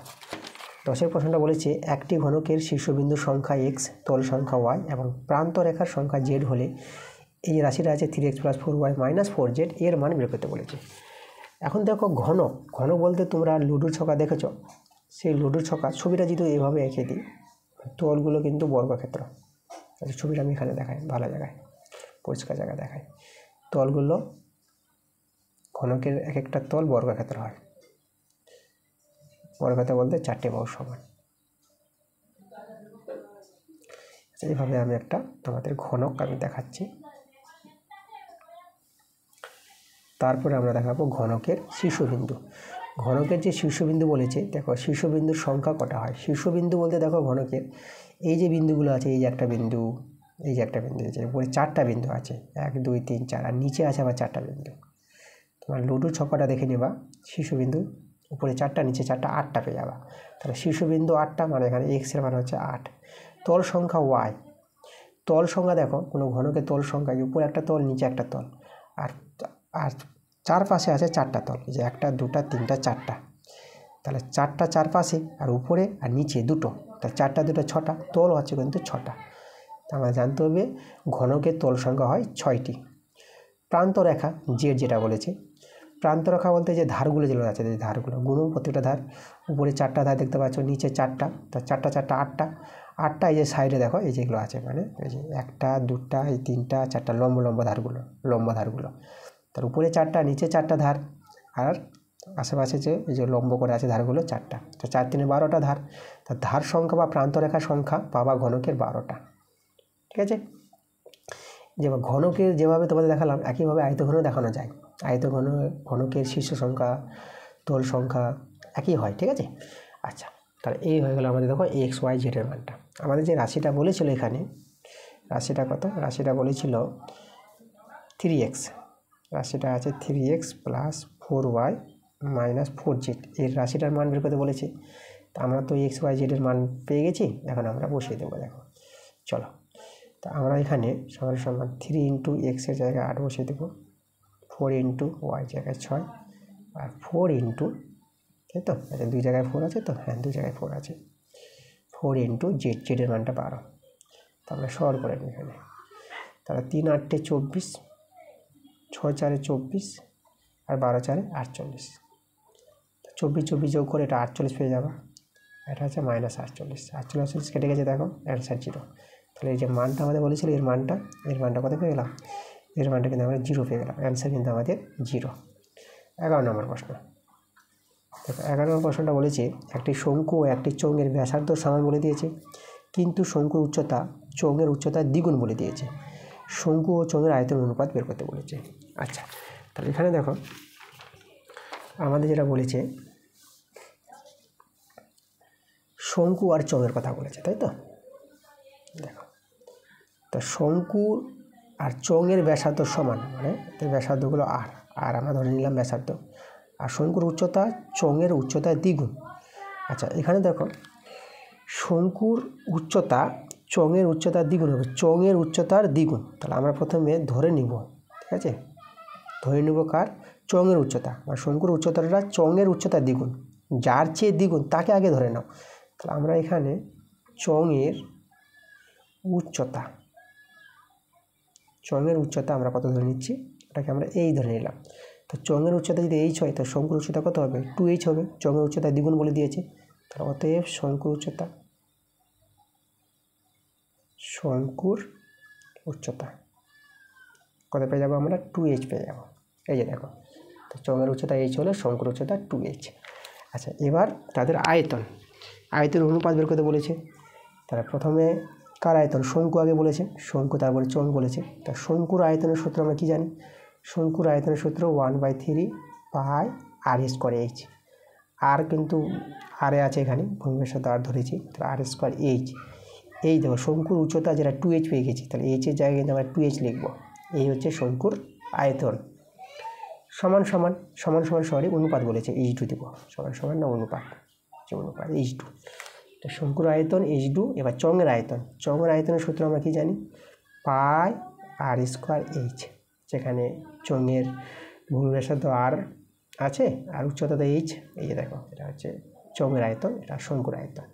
10এর প্রশ্নটা বলেছে একটি ঘনকের শীর্ষবিন্দুর সংখ্যা x, তল সংখ্যা y এবং প্রান্ত রেখার সংখ্যা z হলে এই যে রাশিটা আছে 3x + 4y - 4z এর মান বের করতে বলেছে। এখন দেখো ঘনক, ঘনক বলতে তোমরা লুডোর ছকা দেখেছ, সেই লুডোর ছকা ছবিটা যদি এভাবে এঁকে দিই, তলগুলো কিন্তু বর্গক্ষেত্র। আচ্ছা ছবিটা আমি এখানে দেখাই, ভালো জায়গায় পরিষ্কার জায়গায় দেখাই। তলগুলো ঘনকের এক একটা তল বর্গক্ষেত্র হয়। বর্গক্ষেত্র বলতে 4টে বাহু সমান। এইভাবে আমি একটা তোমাদের ঘনক আমি দেখাচ্ছি। তারপরে আমরা দেখাবো ঘনকের শীর্ষবিন্দু। ঘনকের যে শীর্ষবিন্দু বলেছে, দেখো শীর্ষবিন্দুর সংখ্যা কটা হয়। শীর্ষবিন্দু বলতে দেখো ঘনকের এই যে বিন্দুগুলো আছে, এই যে একটা বিন্দু, এই যে একটা বিন্দু, এই যে উপরে 4টা বিন্দু আছে, 1 2 3 4, আর নিচে আছে আবার 4টা বিন্দু। তোমার লুডোর ছক্কাটা দেখে নেবা, শীর্ষবিন্দু উপরে 4টা নিচে 4টা, 8টা পেয়ে যাবা। তাহলে শীর্ষবিন্দু 8টা, মানে এখানে এক্সের মান হচ্ছে 8। তল সংখ্যা y, তল সংখ্যা দেখো কোনো ঘনকের তল সংখ্যা, উপরে একটা তল নিচে একটা তল, আর আর চারপাশে আছে 4টা তল, যে 1 2 3 4টা। তাহলে 4টা চারপাশে, আর উপরে আর নিচে 2টো, তাহলে 4টা 2টা 6টা, তল হচ্ছে কিন্তু 6টা। আমরা জানতে হবে ঘনকের তল সংখ্যা হয় 6টি। প্রান্তরেখা জেড যেটা বলেছে, প্রান্তরেখা বলতে যে ধারগুলো যেগুলো আছে, যে ধারগুলো গুণ প্রত্যেকটা ধার, উপরে 4টা ধার দেখতে পাচ্ছ, নিচে 4টা, তা 4টা 4টা 8টা, 8টা এই যে সাইডে দেখো এই যেগুলো আছে, মানে এই যে 1টা 2টা এই 3টা 4টা লম্ব লম্ব ধারগুলো, তার উপরে 4টা নিচে 4টা ধার, আর আশেপাশে যে এই যে লম্ব করে আছে ধারগুলো 4টা, তো 4 3 12টা ধার। তা ধার সংখ্যা বা প্রান্তরেখার সংখ্যা পাবা ঘনকের 12টা। ঠিক আছে, যে ঘনকের যেভাবে তোমাদের দেখালাম একইভাবে আয়তঘনও দেখানো যায়। ঘনকের শীর্ষ সংখ্যা, তল সংখ্যা একই হয়। ঠিক আছে, আচ্ছা তাহলে এই হয়ে গেল আমাদের দেখো এক্স ওয়াই জেডের মানটা। আমাদের যে রাশিটা বলেছিল এখানে, রাশিটা কত, রাশিটা বলেছিল 3x, রাশিটা আছে 3x + 4y - 4z, এর রাশিটার মান বের করতে বলেছে। তা আমরা তো এক্স ওয়াই জেডের মান পেয়ে গেছি, এখন আমরা বসিয়ে দেবো। দেখো চলো, তা আমরা এখানে সমান সমান 3 × x এর জায়গায় 8 বসিয়ে দেবো, 4 × y জায়গায় 6, আর 4 × তাই তো, আচ্ছা 2 জায়গায় 4 আছে তো, হ্যাঁ 2 জায়গায় 4 আছে, 4 × z, জেডের মানটা 12। তা আমরা সরল করে নিই এখানে, তাহলে 3 8 24, 6 4 24, আর 12 4 48, 24 24 যোগ করে এটা 48 পেয়ে যাবে। এটা হচ্ছে -48, 48 কেটে গেছে, দেখো অ্যান্সার 0। তাহলে এই যে মানটা আমাদের বলেছিল, এর মানটা কত পেয়ে গেলাম, এর মানটা কিন্তু আমরা 0 পেয়ে গেলাম, অ্যান্সার কিন্তু আমাদের 0। 11 নম্বর প্রশ্ন। দেখো 11 নম্বর প্রশ্নটা বলেছে একটি শঙ্কু ও একটি চোঙের ব্যাসার্ধ সমান বলে দিয়েছে, কিন্তু শঙ্কুর উচ্চতা চোঙের উচ্চতার দ্বিগুণ বলে দিয়েছে। শঙ্কু ও চোঙের আয়তন অনুপাত বের করতে বলেছে। আচ্ছা তাহলে এখানে দেখো আমাদের যেটা বলেছে শঙ্কু আর চোঙের কথা বলেছে, তাই তো। দেখো তো শঙ্কু আর চোঙের ব্যাসার্ধ সমান, মানে ব্যাসার্ধগুলো আর আমরা ধরে নিলাম ব্যাসার্ধ, আর শঙ্কুর উচ্চতা চোঙের উচ্চতার দ্বিগুণ, আচ্ছা এখানে দেখো শঙ্কুর উচ্চতা চঙের উচ্চতার দ্বিগুণ হবে, চঙের উচ্চতার দ্বিগুণ। তাহলে আমরা প্রথমে ধরে নিব, ঠিক আছে, ধরে নিব কার, চঙের উচ্চতা বা শঙ্কুর উচ্চতাটা চঙের উচ্চতার দ্বিগুণ, যার চেয়ে দ্বিগুণ তাকে আগে ধরে নাও। তাহলে আমরা এখানে চঙের উচ্চতা, চঙের উচ্চতা আমরা কত ধরে নিচ্ছি, এটাকে আমরা এই ধরে নিলাম। তো চঙের উচ্চতা যদি এইচ হয় তো শঙ্কুর উচ্চতা কত হবে, 2h হবে, চঙের উচ্চতা দ্বিগুণ বলে দিয়েছে। তাহলে অতএব শঙ্কুর উচ্চতা, শঙ্কুর উচ্চতা কত পেয়ে যাবো আমরা, 2h পেয়ে যাবো। এই যে দেখো, তো চঙের উচ্চতা h হলে শঙ্কুর উচ্চতা 2h। আচ্ছা এবার তাদের আয়তন, আয়তন অনুপাত বের করতে বলেছে। তাহলে প্রথমে কার আয়তন, শঙ্কু আগে বলেছে, শঙ্কু তারপরে চং বলেছে। তা শঙ্কুর আয়তনের সূত্র আমরা কি জানি, শঙ্কুর আয়তনের সূত্র 1/3 পাই আর স্কোয়ার এইচ। আর কিন্তু আরে আছে এখানে, ভূমির সাথে আর ধরেছি, তাহলে আর স্কোয়ার এইচ। এই দেখো শঙ্কুর উচ্চতা যেটা 2h পেয়ে গেছি, তাহলে এইচের জায়গায় কিন্তু আমরা 2h লিখব। এই হচ্ছে শঙ্কুর আয়তন। সমান সমান সমান সমান সরি অনুপাত বলেছে, h2 দিব, সমান সমান না অনুপাত, যে অনুপাত h2। তো শঙ্কুর আয়তন h2। এবার চঙের আয়তন, চঙের আয়তনের সূত্র আমরা কি জানি, পাই আর স্কোয়ার এইচ, যেখানে চঙের ভূমিব্যাসার্ধ আর আছে আর উচ্চতা তো এইচ। এই যে দেখো এটা হচ্ছে চঙের আয়তন, এটা শঙ্কুর আয়তন।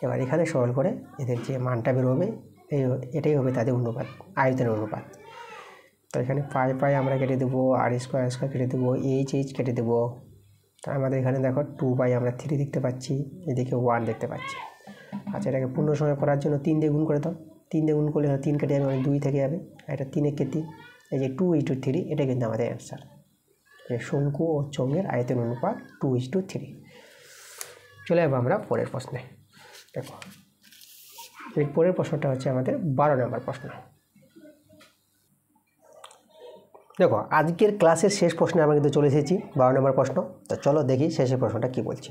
এবার এখানে সরল করে এদের যে মানটা বেরোবে এটাই হবে তাদের অনুপাত, আয়তনের অনুপাত। তো এখানে পাই পাই আমরা কেটে দেবো, আর স্কোয়ার কেটে দেবো, এইচ কেটে দেবো। তার আমাদের এখানে দেখো 2 আমরা 3 দেখতে পাচ্ছি, এদিকে 1 দেখতে পাচ্ছি। আচ্ছা এটাকে পূর্ণ সময় করার জন্য 3 দিয়ে গুণ করে দাও, 3 দিয়ে গুণ করলে 3 কেটে যাবে, 2 থেকে যাবে, এটা 3 একে 3, এই যে 2:3, এটা কিন্তু আমাদের অ্যান্সার। যে শঙ্কু ও চঙের আয়তন অনুপাত 2:3। চলে যাবো আমরা পরের প্রশ্নে। দেখো এর পরের প্রশ্নটা হচ্ছে আমাদের 12 নম্বর প্রশ্ন। দেখো আজকের ক্লাসের শেষ প্রশ্নে আমরা কিন্তু চলে এসেছি, 12 নম্বর প্রশ্ন। তো চলো দেখি শেষের প্রশ্নটা কি বলছে।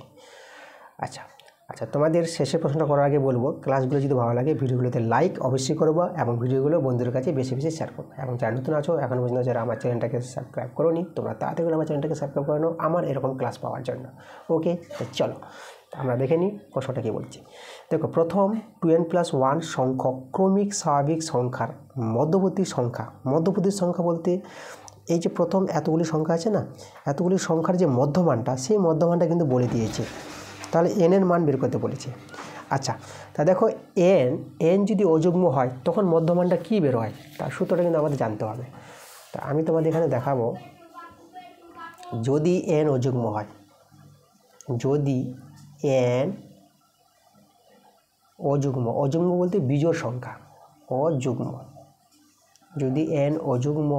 আচ্ছা তোমাদের শেষের প্রশ্নটা করার আগে বলবো, ক্লাসগুলো যদি ভালো লাগে ভিডিওগুলোতে লাইক অবশ্যই করবো এবং ভিডিওগুলো বন্ধুদের কাছে বেশি বেশি শেয়ার করবো। এবং যারা নতুন আছো এখন পর্যন্ত যারা আমার চ্যানেলটাকে সাবস্ক্রাইব করোনি, তোমরা তাড়াতাড়ি করে আমার চ্যানেলটাকে সাবস্ক্রাইব করে নাও আমার এরকম ক্লাস পাওয়ার জন্য। ওকে, তো চলো আমরা দেখে নিই প্রশ্নটা কী বলছি। দেখো প্রথম 2n+1 সংখ্যক ক্রমিক স্বাভাবিক সংখ্যার মধ্যবর্তী সংখ্যা, মধ্যবর্তী সংখ্যা বলতে এই যে প্রথম এতগুলি সংখ্যা আছে না, এতগুলি সংখ্যার যে মধ্যমানটা, সেই মধ্যমানটা কিন্তু বলে দিয়েছে। তাহলে n এর মান বের করতে বলেছে। আচ্ছা তা দেখো n যদি অযুগ্ম হয় তখন মধ্যমানটা কী বের হয়, তার সূত্রটা কিন্তু আমাদের জানতে হবে। তা আমি তোমাদের এখানে দেখাবো, যদি n অযুগ্ম হয়, যদি n অযুগ্ম, অযুগ্ম বলতে বিজোড় সংখ্যা, অযুগ্ম, যদি n অযুগ্ম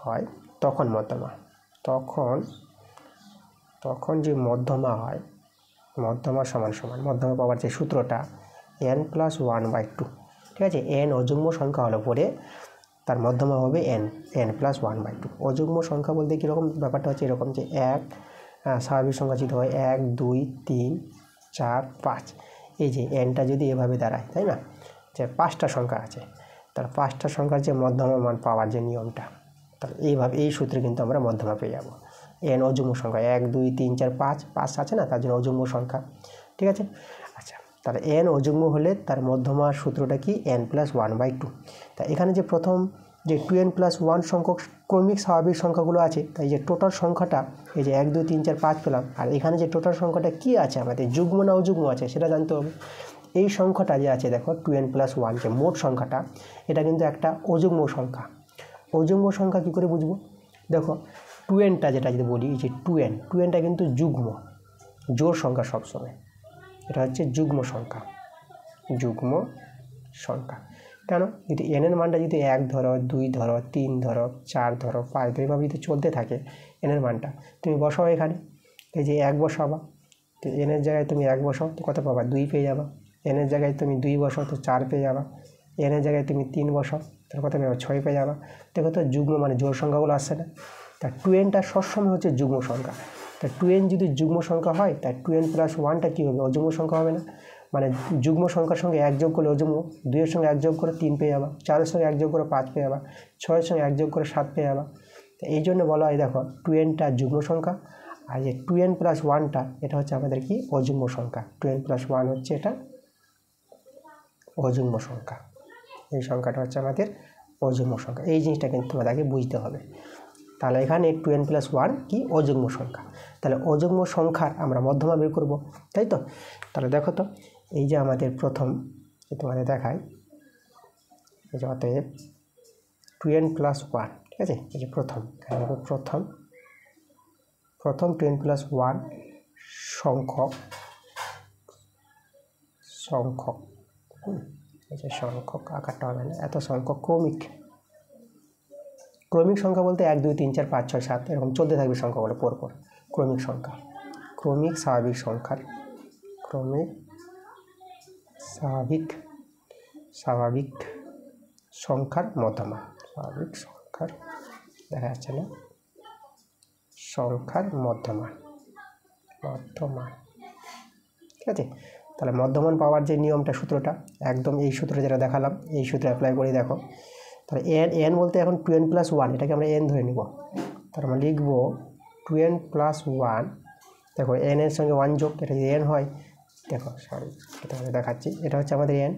হয় তখন মধ্যমা, তখন যে মধ্যমা হয়, মধ্যমা সমান সমান মধ্যমা পাওয়ার যে সূত্রটা n+1/2, ঠিক আছে। n অযুগ্ম সংখ্যা হলে পরে তার মধ্যমা হবে n+1/2। অযুগ্ম সংখ্যা বলতে কীরকম ব্যাপারটা হচ্ছে এরকম যে স্বাভাবিক সংখ্যা যদি হয় 1 2 3 4 5, এই যে nটা যদি এভাবে দাঁড়ায়, তাই না, যে 5টা সংখ্যা আছে, তার 5টা সংখ্যার যে মধ্যমা মান পাওয়ার যে নিয়মটা, তাহলে এইভাবে এই সূত্রে কিন্তু আমরা মধ্যমা পেয়ে যাব। n অযুগ্ম সংখ্যা 1 2 3 4 5 আছে না, তার জন্য অযুগ্ম সংখ্যা, ঠিক আছে। আচ্ছা তাহলে n অযুগ্ম হলে তার মধ্যমার সূত্রটা কি, n+1/2। তা এখানে যে প্রথম যে 2n+1 সংখ্যক ক্রমিক স্বাভাবিক সংখ্যাগুলো আছে, তাই যে টোটাল সংখ্যাটা এই যে 1 2 3 4 5 পেলাম, আর এখানে যে টোটাল সংখ্যাটা কি আছে আমাদের, যুগ্ম না অযুগ্ম আছে সেটা জানতে হবে। এই সংখ্যাটা যে আছে দেখো 2n+1 যে মোট সংখ্যাটা, এটা কিন্তু একটা অযুগ্ম সংখ্যা। অযুগ্ম সংখ্যা কী করে বুঝবো, দেখো 2nটা যেটা যদি বলি, এই যে 2nটা কিন্তু যুগ্ম, জোড় সংখ্যা সবসময়, এটা হচ্ছে যুগ্ম সংখ্যা, যুগ্ম সংখ্যা। কেন, যদি n এর মানটা যদি 1 ধরো 2 ধরো 3 ধরো 4 ধরো 5 ধরো, এভাবে যদি চলতে থাকে n এর মানটা, তুমি বসাও এখানে, এই যে 1 বসাবা, তো n এর জায়গায় তুমি 1 বসাও তো কত পাবা, 2 পেয়ে যাবা। n এর জায়গায় তুমি 2 বসাও তো 4 পেয়ে যাবা। n এর জায়গায় তুমি 3 বসাও তাহলে কত পেয়ে যাবা, 6 পেয়ে যাবা। দেখো তো যুগ্ম মানে জোড় সংখ্যাগুলো আসছে না, তা 2nটা সবসময় হচ্ছে যুগ্ম সংখ্যা। তা 2n যদি যুগ্ম সংখ্যা হয়, তাই 2n+1টা কী হবে, অযুগ্ম সংখ্যা হবে না, মানে যুগ্ম সংখ্যার সঙ্গে 1 যোগ করলে অযুগ্ম, 2 এর সঙ্গে 1 যোগ করে 3 পেয়ে যাবা, 4 এর সঙ্গে 1 যোগ করে 5 পেয়ে যাবা, 6 এর সঙ্গে 1 যোগ করে 7 পেয়ে যাবা। তো এই জন্য বলা হয় দেখো 2nটা যুগ্ম সংখ্যা আর যে 2n প্লাস 1টা এটা হচ্ছে আমাদের কি অযুগ্ম সংখ্যা। 2n প্লাস 1 হচ্ছে এটা অযুগ্ম সংখ্যা, এই সংখ্যাটা হচ্ছে আমাদের অযুগ্ম সংখ্যা। এই জিনিসটা কিন্তু তোমাদেরকে বুঝতে হবে। তাহলে এখানে 2n প্লাস 1 কি অযুগ্ম সংখ্যা। তাহলে অযুগ্ম সংখ্যার আমরা মধ্যমা বের করব, তাই তো। তাহলে দেখো তো এই যে আমাদের প্রথম তোমাদের দেখায়, এই যে অতএব 2n প্লাস 1, ঠিক আছে, এই যে প্রথম 2n প্লাস 1 সংখ্যক এই যে সংখ্যক আকারটা হবে না, এত সংখ্যক ক্রমিক সংখ্যা বলতে 1 2 3 4 5 6 7 এরকম চলতে থাকবে সংখ্যাগুলো পরপর। ক্রমিক সংখ্যা, ক্রমিক স্বাভাবিক সংখ্যার মধ্যমা, স্বাভাবিক সংখ্যার দেখা যাচ্ছে না, সংখ্যার মধ্যমান, ঠিক আছে। তাহলে মধ্যমান পাওয়ার যে নিয়মটা, সূত্রটা একদম এই সূত্রে যেটা দেখালাম, এই সূত্রে অ্যাপ্লাই করে দেখো। তাহলে n বলতে এখন 2n প্লাস 1, এটাকে আমরা n ধরে নিব। তার মানে লিখব 2n প্লাস 1, দেখো n এর সঙ্গে 1 যোগ, এটা যদি n হয়, দেখো সরি এটা আমি দেখাচ্ছি, এটা হচ্ছে আমাদের n।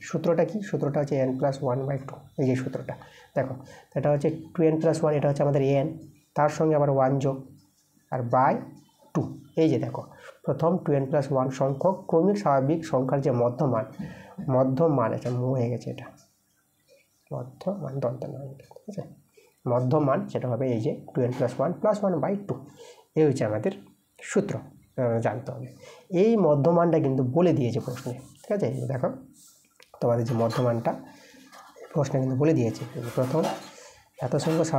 সূত্রটা কি, সূত্রটা হচ্ছে n প্লাস 1/2, এই যে সূত্রটা দেখো, এটা হচ্ছে 2n প্লাস 1, এটা হচ্ছে আমাদের n, তার সঙ্গে আবার 1 যোগ আর বাই 2। এই যে দেখো প্রথম 2n প্লাস 1 সংখ্যক ক্রমিক স্বাভাবিক সংখ্যার যে মধ্যমান এটা হয়ে গেছে, এটা মধ্যমান দন্ত নয়, ঠিক আছে, মধ্যমান সেটা হবে এই যে 2n প্লাস 1 প্লাস 1/2, এই হচ্ছে আমাদের সূত্র, জানতে হবে। এই মধ্যমানটা কিন্তু বলে দিয়েছে প্রশ্নে, ঠিক আছে। দেখো তোমাদের যে মধ্যমানটা প্রশ্নে কিন্তু বলে দিয়েছে, প্রথম এত সংখ্যক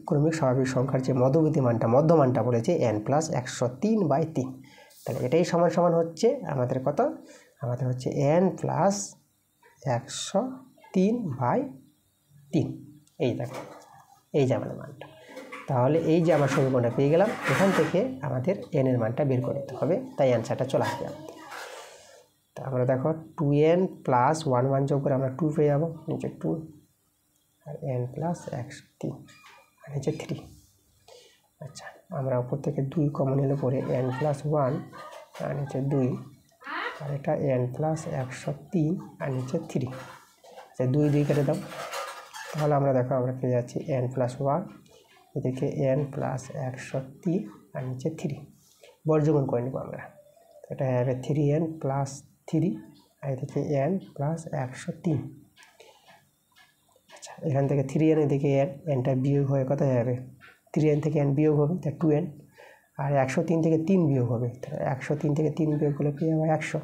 ক্রমিক স্বাভাবিক সংখ্যার যে মধ্যমানটা বলেছে n প্লাস 103/3। তাহলে এটাই সমান হচ্ছে আমাদের কত, আমাদের হচ্ছে n প্লাস 103/3। এই দেখো এই যে আমাদের মানটা। তাহলে এই যে আমার সমীকরণটা পেয়ে গেলাম, এখান থেকে আমাদের n এর মানটা বের করে দিতে হবে, তাই অ্যান্সারটা চলে আসবে আমাদের। তা আমরা দেখো 2n প্লাস 1 যোগ করে আমরা 2 পেয়ে যাবো, নিচে 2 আর n প্লাস 103 আর নিচে 3। আচ্ছা, আমরা উপর থেকে 2 কমন নিলে পরে n প্লাস 1 আর নিচে 2, আর এটা n প্লাস 103 আর নিচে 3, আচ্ছা 2 কেটে দাও। তাহলে আমরা দেখো আমরা পেয়ে যাচ্ছি n প্লাস 1, এদিকে n প্লাস 103 আর নিচে 3, বর্গমূল করে নেব আমরা। এটা হবে 3n প্লাস 3 আর এদিকে n প্লাস 103। আচ্ছা, এখান থেকে 3n এদিকে nটা বিয়োগ হয়ে কত হবে, 3n থেকে n বিয়োগ হবে, তা 2n, আর 103 থেকে 3 বিয়োগ হবে, তাহলে 103 থেকে 3 বিয়োগ করলে পেয়ে যাবো 100।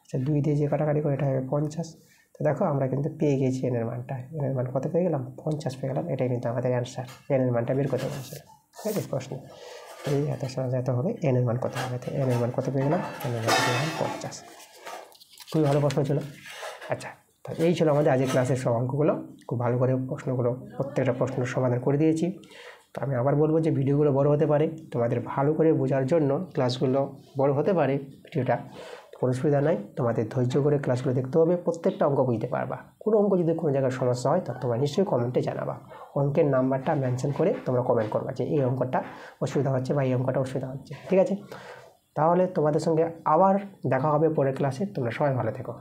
আচ্ছা 2 দিয়ে যে কাটাকাটি করে এটা হবে 50। তো দেখো আমরা কিন্তু পেয়ে গেছি n এর মানটা, n এর মান কত পেয়ে গেলাম, 50 পেয়ে গেলাম। এটাই কিন্তু আমাদের অ্যান্সার, n এর মানটা বের করতে বলেছিল, ঠিক আছে প্রশ্ন। এই এত সময় যেতে হবে n এর মান কত হবে, তো n এর মান কত পেয়ে গেলাম, n এর মান পেয়ে গেলাম 50। খুবই ভালো প্রশ্ন ছিল। আচ্ছা, তো এই ছিল আমাদের আজকের ক্লাসের সব অঙ্কগুলো, খুব ভালো করে প্রশ্নগুলো প্রত্যেকটা প্রশ্নের সমাধান করে দিয়েছি। তো আমি আবার বলবো যে ভিডিওগুলো বড় হতে পারে, তোমাদের ভালো করে বোঝার জন্য ক্লাসগুলো বড় হতে পারে ভিডিওটা, কোনো অসুবিধা নাই। তোমাদের ধৈর্য করে ক্লাসগুলো দেখতে হবে, প্রত্যেকটা অঙ্ক বুঝতে পারবা। কোনো অঙ্ক যদি কোনো জায়গায় সমস্যা হয় তখন তোমরা নিশ্চয়ই কমেন্টে জানাবা, অঙ্কের নাম্বারটা মেনশন করে তোমরা কমেন্ট করবা যে এই অঙ্কটা অসুবিধা হচ্ছে বা এই অঙ্কটা অসুবিধা হচ্ছে, ঠিক আছে। তাহলে তোমাদের সঙ্গে আবার দেখা হবে পরের ক্লাসে, তোমরা সবাই ভালো থেকো।